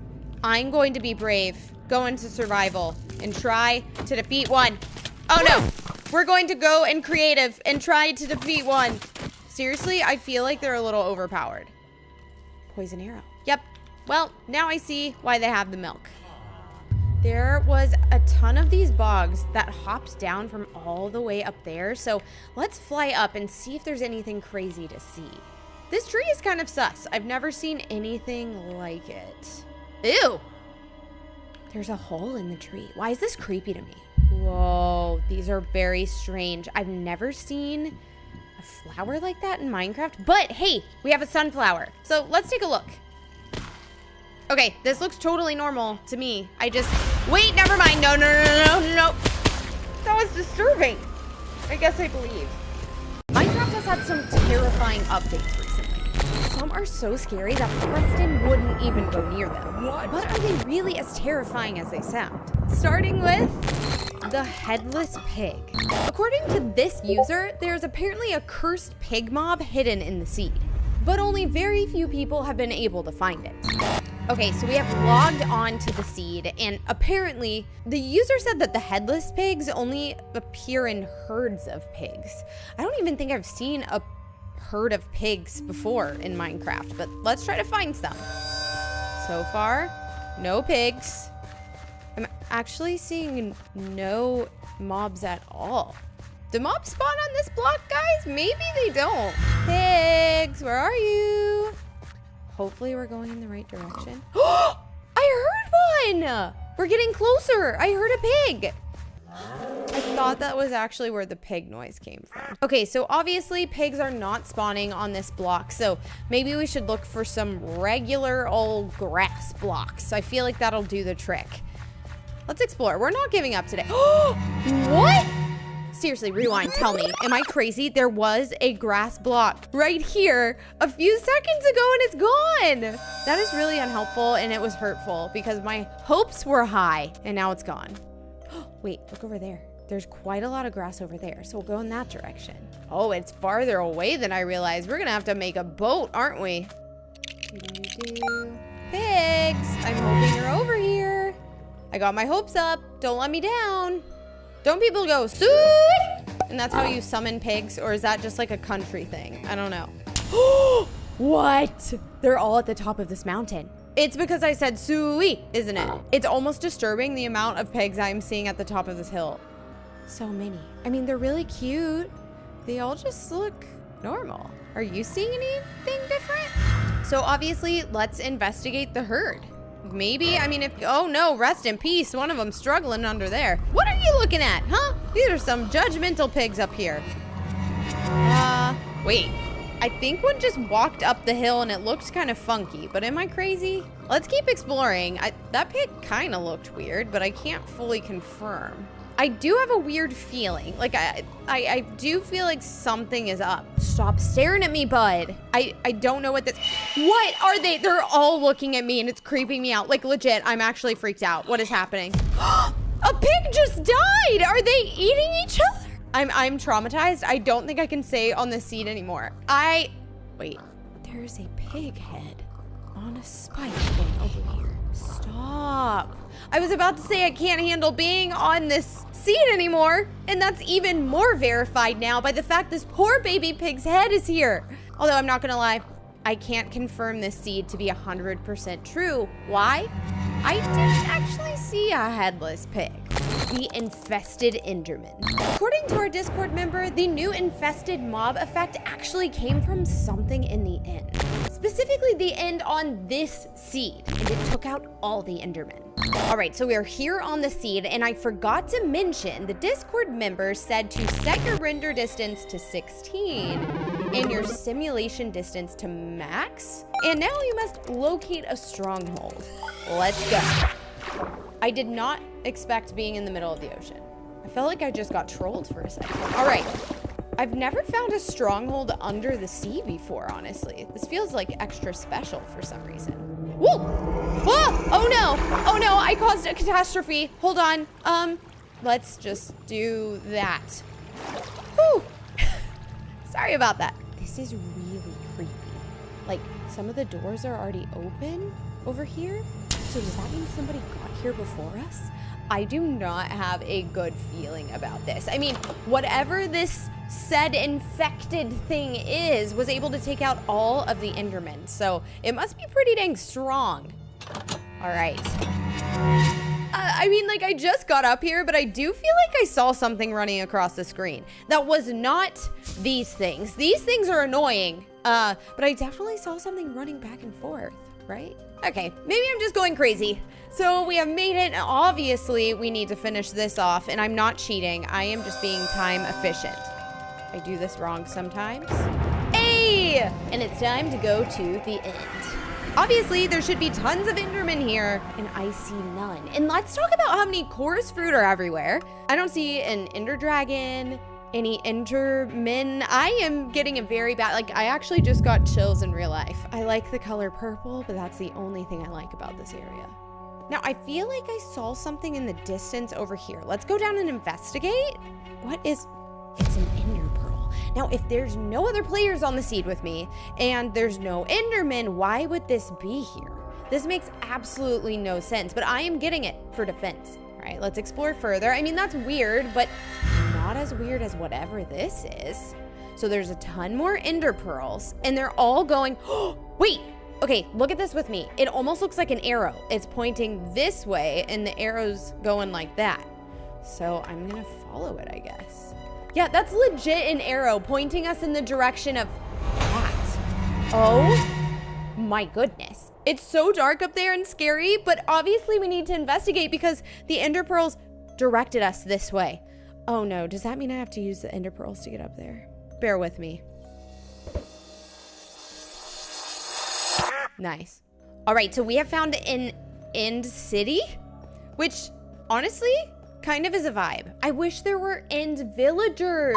I'm going to be brave, go into survival, and try to defeat one. Oh no, we're going to go in creative and try to defeat one. Seriously, I feel like they're a little overpowered. Poison arrow. Yep. Well, now I see why they have the milk. There was a ton of these bogs that hopped down from all the way up there. So let's fly up and see if there's anything crazy to see. This tree is kind of sus. I've never seen anything like it. Ew. There's a hole in the tree. Why is this creepy to me? Whoa, these are very strange. I've never seen a flower like that in Minecraft. But hey, we have a sunflower. So let's take a look. Okay, this looks totally normal to me. Wait, never mind. No. That was disturbing. I guess I believe. Minecraft has had some terrifying updates recently. Some are so scary that Preston wouldn't even go near them. What? But are they really as terrifying as they sound? Starting with the headless pig. According to this user, there's apparently a cursed pig mob hidden in the seed, but only very few people have been able to find it. Okay, so we have logged on to the seed, and apparently the user said that the headless pigs only appear in herds of pigs. I don't even think I've seen a herd of pigs before in Minecraft, but let's try to find some. So far, no pigs. I'm actually seeing no mobs at all. Do mobs spawn on this block, guys? Maybe they don't. Pigs, where are you? Hopefully we're going in the right direction. I heard one! We're getting closer. I heard a pig. I thought that was actually where the pig noise came from. Okay, so obviously pigs are not spawning on this block, so maybe we should look for some regular old grass blocks. I feel like that'll do the trick. Let's explore. We're not giving up today. What? Seriously, rewind, tell me, am I crazy? There was a grass block right here a few seconds ago and it's gone. That is really unhelpful and it was hurtful because my hopes were high and now it's gone. Wait, look over there. There's quite a lot of grass over there, so we'll go in that direction. Oh, it's farther away than I realized. We're gonna have to make a boat, aren't we? Pigs, I'm hoping you're over here. I got my hopes up. Don't let me down. Don't people go, Sue? And that's how you summon pigs? Or is that just like a country thing? I don't know. What? They're all at the top of this mountain. It's because I said sui, isn't it? It's almost disturbing the amount of pigs I'm seeing at the top of this hill. So many. I mean, they're really cute. They all just look normal. Are you seeing anything different? So obviously, let's investigate the herd. Maybe, I mean, if, oh no, rest in peace. One of them struggling under there. What are you looking at, huh? These are some judgmental pigs up here. Wait. I think one just walked up the hill and it looked kind of funky, but am I crazy? Let's keep exploring. That pig kind of looked weird, but I can't fully confirm. I do have a weird feeling. Like, I do feel like something is up. Stop staring at me, bud. I don't know what this... What are they? They're all looking at me and it's creeping me out. Like, legit, I'm actually freaked out. What is happening? A pig just died! Are they eating each other? I'm traumatized. I don't think I can stay on this seat anymore. Wait, there's a pig head on a spike thing over here. Stop. I was about to say I can't handle being on this seat anymore, and that's even more verified now by the fact this poor baby pig's head is here. Although I'm not gonna lie, I can't confirm this seed to be 100% true. Why? I didn't actually see a headless pig. The infested Enderman. According to our Discord member, the new infested mob effect actually came from something in the end. Specifically the end on this seed, and it took out all the Endermen. All right, so we are here on the seed, and I forgot to mention the Discord member said to set your render distance to 16 and your simulation distance to max. And now you must locate a stronghold. Let's go. I did not expect being in the middle of the ocean. I felt like I just got trolled for a second. All right. I've never found a stronghold under the sea before, honestly. This feels like extra special for some reason. Whoa! Whoa! Oh no! Oh no, I caused a catastrophe. Hold on. Let's just do that. Whew. Sorry about that. This is really creepy. Like, some of the doors are already open over here. So does that mean somebody got here before us? I do not have a good feeling about this. I mean, whatever this said infected thing is, was able to take out all of the Endermen. So it must be pretty dang strong. All right. I mean, like, I just got up here, but I do feel like I saw something running across the screen. That was not these things. These things are annoying, but I definitely saw something running back and forth, right? Okay, maybe I'm just going crazy. So we have made it. Obviously, we need to finish this off, and I'm not cheating. I am just being time efficient. I do this wrong sometimes. Hey! And it's time to go to the end. Obviously, there should be tons of Endermen here, and I see none. And let's talk about how many chorus fruit are everywhere. I don't see an Ender Dragon, any Endermen. I am getting a very bad, like, I actually just got chills in real life. I like the color purple, but that's the only thing I like about this area. Now, I feel like I saw something in the distance over here. Let's go down and investigate. What is, it's an Ender Pearl. Now, if there's no other players on the seed with me, and there's no Endermen, why would this be here? This makes absolutely no sense, but I am getting it for defense. All right, let's explore further. I mean, that's weird, but not as weird as whatever this is. So there's a ton more Ender Pearls, and they're all going, oh, wait, okay, look at this with me. It almost looks like an arrow. It's pointing this way, and the arrow's going like that. So I'm gonna follow it, I guess. Yeah, that's legit an arrow pointing us in the direction of that. Oh my goodness. It's so dark up there and scary, but obviously we need to investigate because the Ender Pearls directed us this way. Oh no, does that mean I have to use the Ender Pearls to get up there? Bear with me. Nice. All right, so we have found an End City, which honestly kind of is a vibe. I wish there were End Villagers.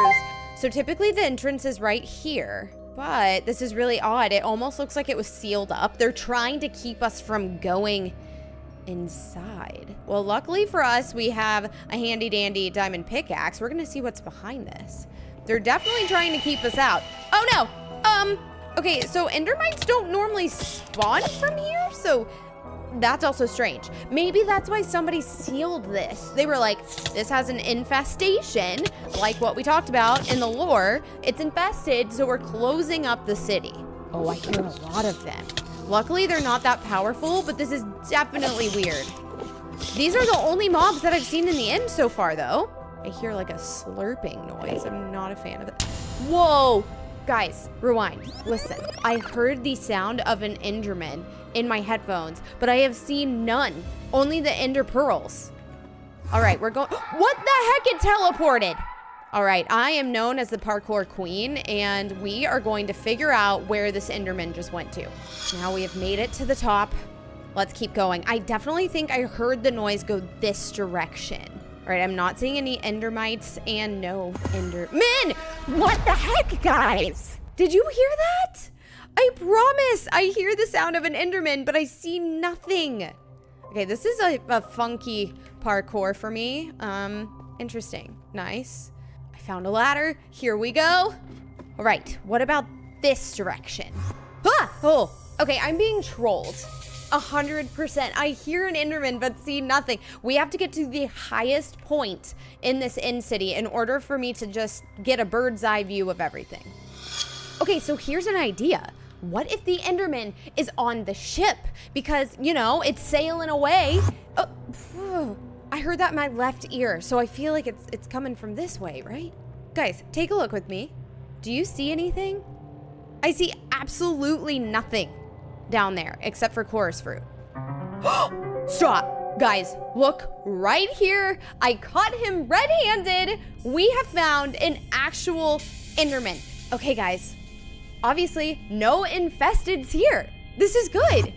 So typically the entrance is right here, but this is really odd. It almost looks like it was sealed up. They're trying to keep us from going inside. Well, luckily for us, we have a handy dandy diamond pickaxe. We're gonna see what's behind this. They're definitely trying to keep us out. Oh no, okay, so Endermites don't normally spawn from here, so That's also strange. Maybe that's why somebody sealed this. They were like, this has an infestation, like what we talked about in the lore. It's infested, so we're closing up the city. Oh, I hear a lot of them. Luckily, they're not that powerful, but this is definitely weird. These are the only mobs that I've seen in the inn so far, though. I hear like a slurping noise. I'm not a fan of it. Whoa! Guys, rewind. Listen, I heard the sound of an Enderman in my headphones, but I have seen none. Only the Ender Pearls. All right, we're going. What the heck? It teleported. All right, I am known as the parkour queen, and we are going to figure out where this Enderman just went to. Now we have made it to the top. Let's keep going. I definitely think I heard the noise go this direction. All right, I'm not seeing any Endermites and no Endermen. What the heck, guys? Did you hear that? I promise I hear the sound of an Enderman, but I see nothing. Okay, this is a funky parkour for me. Interesting. Nice. I found a ladder. Here we go. All right, what about this direction? Ah! Oh, okay, I'm being trolled. 100%. I hear an Enderman, but see nothing. We have to get to the highest point in this inn city in order for me to just get a bird's eye view of everything. Okay, so here's an idea. What if the Enderman is on the ship? Because, you know, it's sailing away. Oh, I heard that in my left ear, so I feel like it's coming from this way, right? Guys, take a look with me. Do you see anything? I see absolutely nothing down there except for chorus fruit. Stop. Guys, look right here. I caught him red-handed. We have found an actual Enderman. Okay, guys. Obviously, no infesteds here. This is good.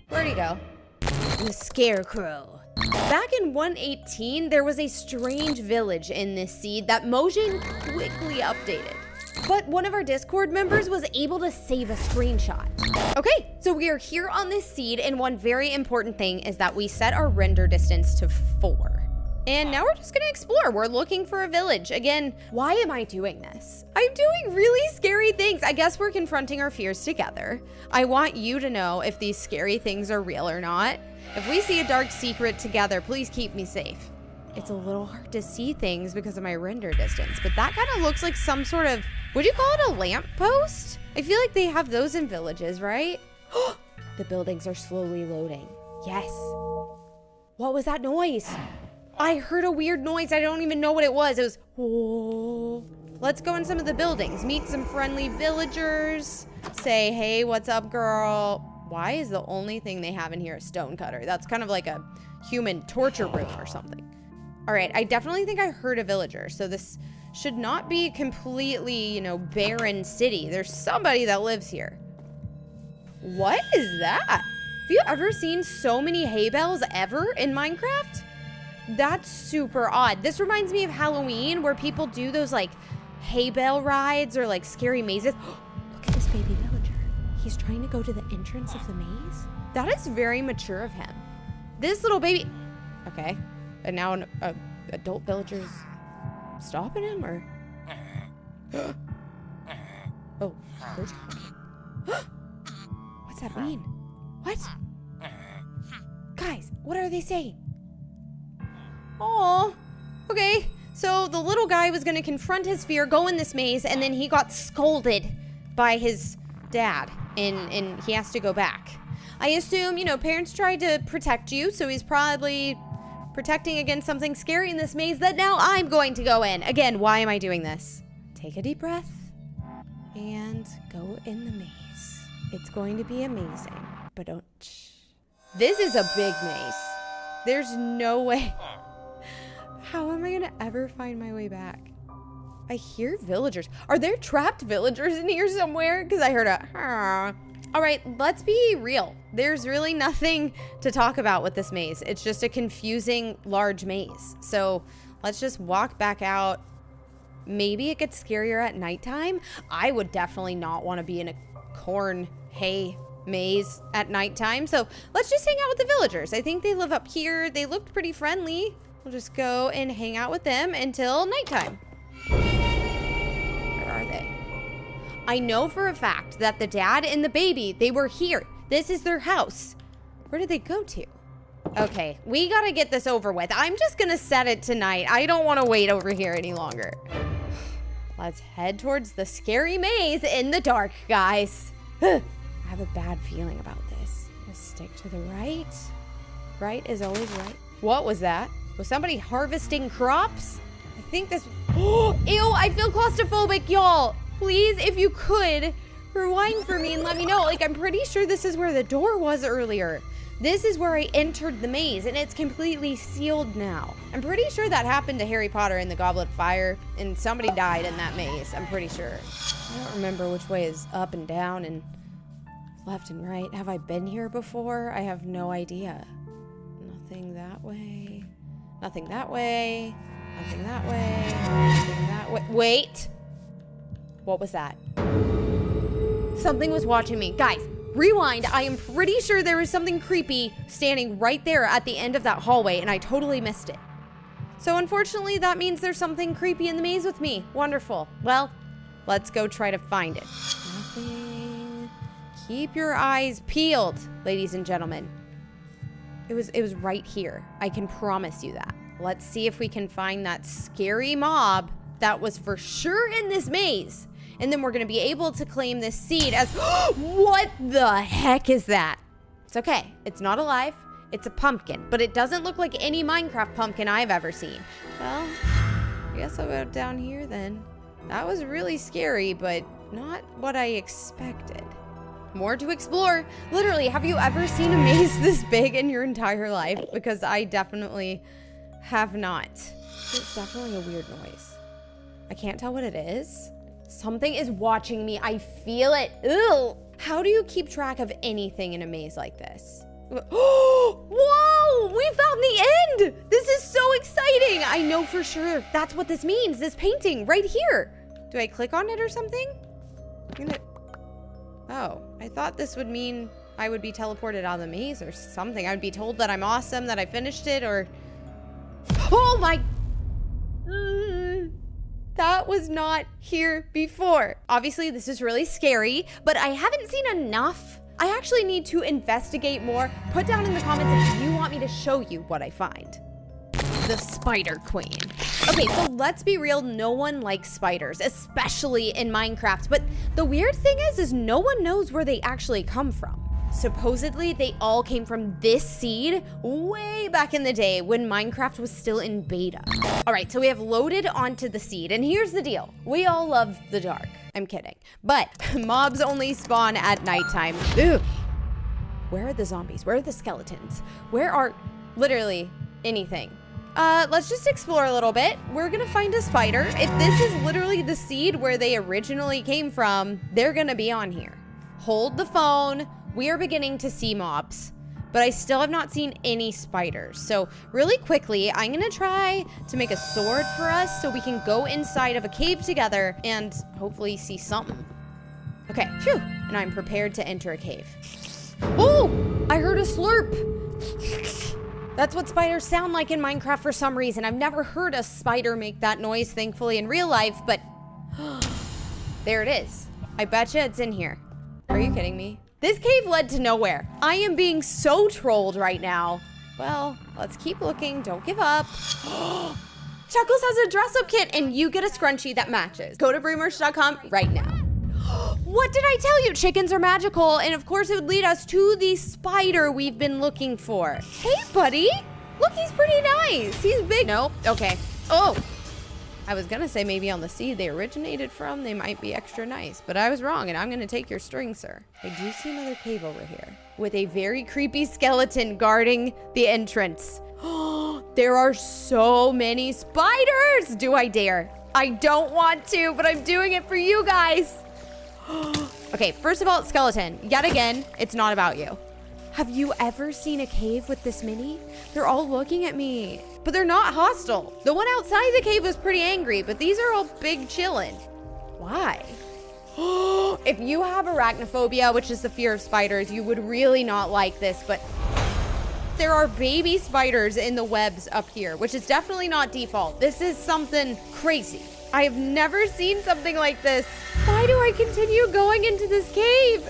Where'd he go? The Scarecrow. Back in 118, there was a strange village in this seed that Mojang quickly updated. But one of our Discord members was able to save a screenshot. Okay, so we are here on this seed, and one very important thing is that we set our render distance to 4. And now we're just gonna explore. We're looking for a village. Again, why am I doing this? I'm doing really scary things. I guess we're confronting our fears together. I want you to know if these scary things are real or not. If we see a dark secret together, please keep me safe. It's a little hard to see things because of my render distance, but that kind of looks like some sort of, would you call it a lamppost? I feel like they have those in villages, right? The buildings are slowly loading. Yes. What was that noise? I heard a weird noise. I don't even know what it was. It was, whoa. Let's go in some of the buildings, meet some friendly villagers, say, hey, what's up, girl? Why is the only thing they have in here a stonecutter? That's kind of like a human torture room or something. All right, I definitely think I heard a villager, so this should not be completely, you know, barren city. There's somebody that lives here. What is that? Have you ever seen so many hay bales ever in Minecraft? That's super odd. This reminds me of Halloween, where people do those like hay bale rides or like scary mazes. Look at this baby villager. He's trying to go to the entrance of the maze. That is very mature of him. This little baby, okay. And now an adult villager's stopping him, or? Oh, they're talking. What's that mean? What? Guys, what are they saying? Oh, okay. So the little guy was gonna confront his fear, go in this maze, and then he got scolded by his dad, and he has to go back. I assume, you know, parents tried to protect you, so he's probably protecting against something scary in this maze that now I'm going to go in. Again, why am I doing this? Take a deep breath and go in the maze. It's going to be amazing, but don't. This is a big maze. There's no way. How am I gonna ever find my way back? I hear villagers. Are there trapped villagers in here somewhere? Because I heard a. All right, let's be real. There's really nothing to talk about with this maze. It's just a confusing large maze. So let's just walk back out. Maybe it gets scarier at nighttime. I would definitely not want to be in a corn hay maze at nighttime. So let's just hang out with the villagers. I think they live up here. They looked pretty friendly. We'll just go and hang out with them until nighttime. Where are they? I know for a fact that the dad and the baby, they were here. This is their house. Where did they go to? Okay, we gotta get this over with. I'm just gonna set it tonight. I don't want to wait over here any longer. Let's head towards the scary maze in the dark, guys. I have a bad feeling about this. Let's stick to the right. Right is always right. What was that? Was somebody harvesting crops? I think this... Oh, ew, I feel claustrophobic, y'all. Please, if you could, rewind for me and let me know. Like, I'm pretty sure this is where the door was earlier. This is where I entered the maze, and it's completely sealed now. I'm pretty sure that happened to Harry Potter in the Goblet of Fire, and somebody died in that maze, I'm pretty sure. I don't remember which way is up and down and left and right. Have I been here before? I have no idea. Nothing that way. Nothing that way. Nothing that way. Nothing that way. Wait! What was that? Something was watching me. Guys, rewind. I am pretty sure there was something creepy standing right there at the end of that hallway, and I totally missed it. So unfortunately, that means there's something creepy in the maze with me. Wonderful. Well, let's go try to find it. Nothing. Keep your eyes peeled, ladies and gentlemen. It was right here. I can promise you that. Let's see if we can find that scary mob that was for sure in this maze. And then we're gonna be able to claim this seed as... What the heck is that? It's okay. It's not alive. It's a pumpkin. But it doesn't look like any Minecraft pumpkin I've ever seen. Well, I guess I'll go down here then. That was really scary, but not what I expected. More to explore. Literally, have you ever seen a maze this big in your entire life? Because I definitely have not. It's definitely a weird noise. I can't tell what it is. Something is watching me. I feel it. Ew. How do you keep track of anything in a maze like this? Whoa! We found the end! This is so exciting! I know for sure that's what this means. This painting right here. Do I click on it or something? Oh, I thought this would mean I would be teleported out of the maze or something. I would be told that I'm awesome, that I finished it, or... Oh my... That was not here before. Obviously, this is really scary, but I haven't seen enough. I actually need to investigate more. Put down in the comments if you want me to show you what I find. The Spider Queen. Okay, so let's be real, no one likes spiders, especially in Minecraft. But the weird thing is no one knows where they actually come from. Supposedly, they all came from this seed way back in the day when Minecraft was still in beta. All right, so we have loaded onto the seed, and here's the deal. We all love the dark. I'm kidding. But mobs only spawn at nighttime. Ooh. Where are the zombies? Where are the skeletons? Where are literally anything? Let's just explore a little bit. We're gonna find a spider. If this is literally the seed where they originally came from, they're gonna be on here. Hold the phone. We are beginning to see mobs, but I still have not seen any spiders. So really quickly, I'm gonna try to make a sword for us so we can go inside of a cave together and hopefully see something. Okay, phew, and I'm prepared to enter a cave. Oh, I heard a slurp. That's what spiders sound like in Minecraft for some reason. I've never heard a spider make that noise, thankfully, in real life, but there it is. I betcha it's in here. Are you kidding me? This cave led to nowhere. I am being so trolled right now. Well, let's keep looking. Don't give up. Chuckles has a dress-up kit, and you get a scrunchie that matches. Go to BrieMerch.com right now. What did I tell you? Chickens are magical, and of course it would lead us to the spider we've been looking for. Hey, buddy. Look, he's pretty nice. He's big. Nope. Okay. Oh. I was gonna say maybe on the seed they originated from, they might be extra nice, but I was wrong, and I'm gonna take your string, sir. I do see another cave over here with a very creepy skeleton guarding the entrance. There are so many spiders! Do I dare? I don't want to, but I'm doing it for you guys. Okay, first of all, skeleton. Yet again, it's not about you. Have you ever seen a cave with this many? They're all looking at me, but they're not hostile. The one outside the cave was pretty angry, but these are all big chillin'. Why? If you have arachnophobia, which is the fear of spiders, you would really not like this, but there are baby spiders in the webs up here, which is definitely not default. This is something crazy. I have never seen something like this. Why do I continue going into this cave?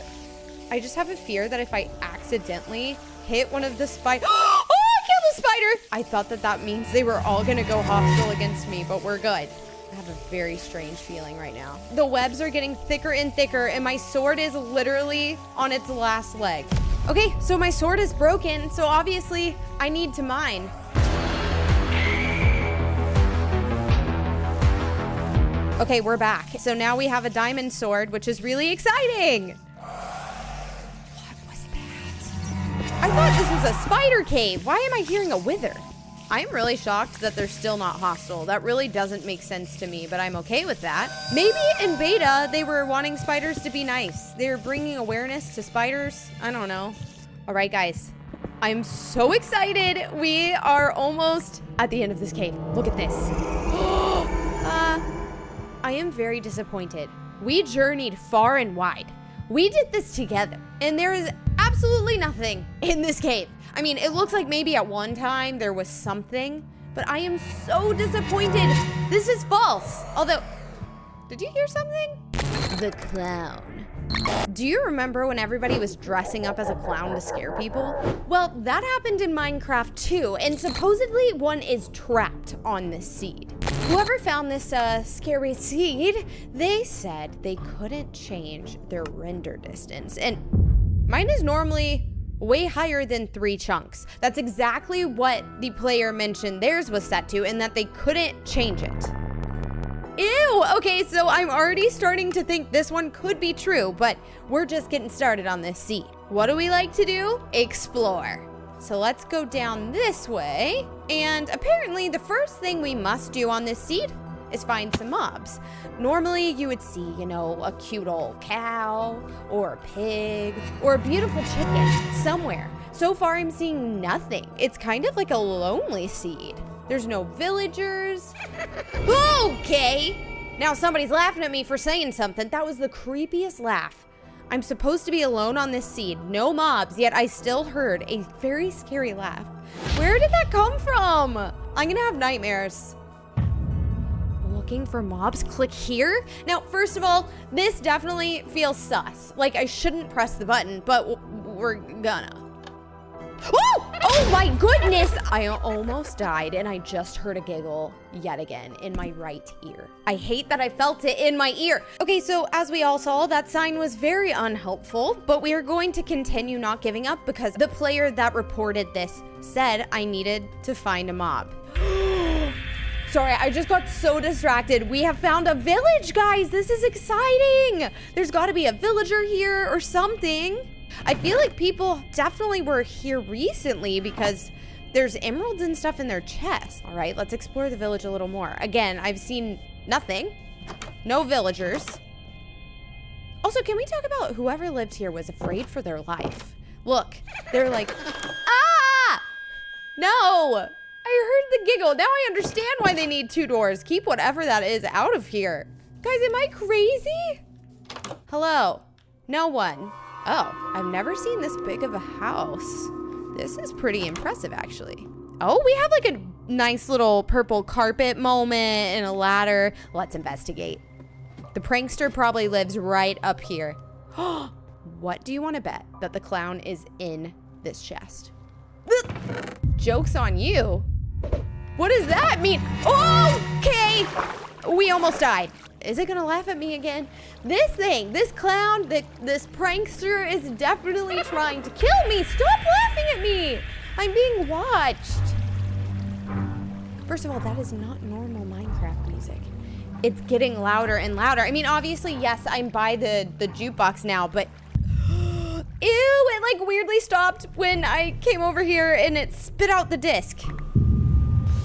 I just have a fear that if I accidentally hit one of the spider. Oh, I killed a spider. I thought that means they were all gonna go hostile against me, but we're good. I have a very strange feeling right now. The webs are getting thicker and thicker, and my sword is literally on its last leg. Okay, so my sword is broken, so obviously I need to mine. Okay, we're back. So now we have a diamond sword, which is really exciting. What was that? I thought this was a spider cave. Why am I hearing a wither? I'm really shocked that they're still not hostile. That really doesn't make sense to me, but I'm okay with that. Maybe in beta, they were wanting spiders to be nice. They're bringing awareness to spiders. I don't know. All right, guys. I'm so excited. We are almost at the end of this cave. Look at this. I am very disappointed. We journeyed far and wide. We did this together, and there is absolutely nothing in this cave. I mean, it looks like maybe at one time there was something, but I am so disappointed. This is false. Although, did you hear something? The clown. Do you remember when everybody was dressing up as a clown to scare people? Well, that happened in Minecraft too, and supposedly one is trapped on this seed. Whoever found this scary seed, they said they couldn't change their render distance. And mine is normally way higher than 3 chunks. That's exactly what the player mentioned theirs was set to, and that they couldn't change it. Ew, okay, so I'm already starting to think this one could be true, but we're just getting started on this seed. What do we like to do? Explore. So let's go down this way, and apparently the first thing we must do on this seed is find some mobs. Normally you would see, you know, a cute old cow, or a pig, or a beautiful chicken somewhere. So far I'm seeing nothing. It's kind of like a lonely seed. There's no villagers. Okay. Now somebody's laughing at me for saying something. That was the creepiest laugh. I'm supposed to be alone on this seed. No mobs, yet I still heard a very scary laugh. Where did that come from? I'm gonna have nightmares. Looking for mobs, click here. Now, first of all, this definitely feels sus. Like I shouldn't press the button, but we're gonna. Oh my goodness! I almost died, and I just heard a giggle yet again in my right ear. I hate that I felt it in my ear. Okay, so as we all saw, that sign was very unhelpful, but we are going to continue not giving up because the player that reported this said I needed to find a mob. Sorry, I just got so distracted. We have found a village, guys. This is exciting. There's got to be a villager here or something. I feel like people definitely were here recently because there's emeralds and stuff in their chests. All right, let's explore the village a little more. Again, I've seen nothing. No villagers. Also, can we talk about whoever lived here was afraid for their life? Look, they're like, ah! No! I heard the giggle. Now I understand why they need 2 doors. Keep whatever that is out of here. Guys, am I crazy? Hello? No one. Oh, I've never seen this big of a house. This is pretty impressive, actually. Oh, we have like a nice little purple carpet moment and a ladder. Let's investigate. The prankster probably lives right up here. What do you want to bet that the clown is in this chest? Joke's on you. What does that mean? Okay, we almost died. Is it gonna laugh at me again? This thing, this clown, this prankster is definitely trying to kill me. Stop laughing at me. I'm being watched. First of all, that is not normal Minecraft music. It's getting louder and louder. I mean, obviously, yes, I'm by the jukebox now, but ew, it like weirdly stopped when I came over here and it spit out the disc.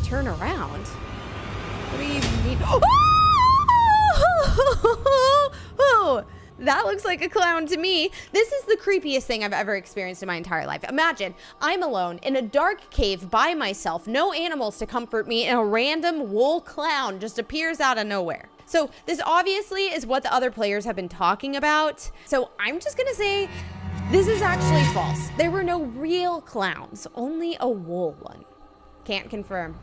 Turn around. What do you mean? Oh, that looks like a clown to me. This is the creepiest thing I've ever experienced in my entire life. Imagine I'm alone in a dark cave by myself, no animals to comfort me, and a random wool clown just appears out of nowhere. So this obviously is what the other players have been talking about. So I'm just gonna say this is actually false. There were no real clowns, only a wool one. Can't confirm.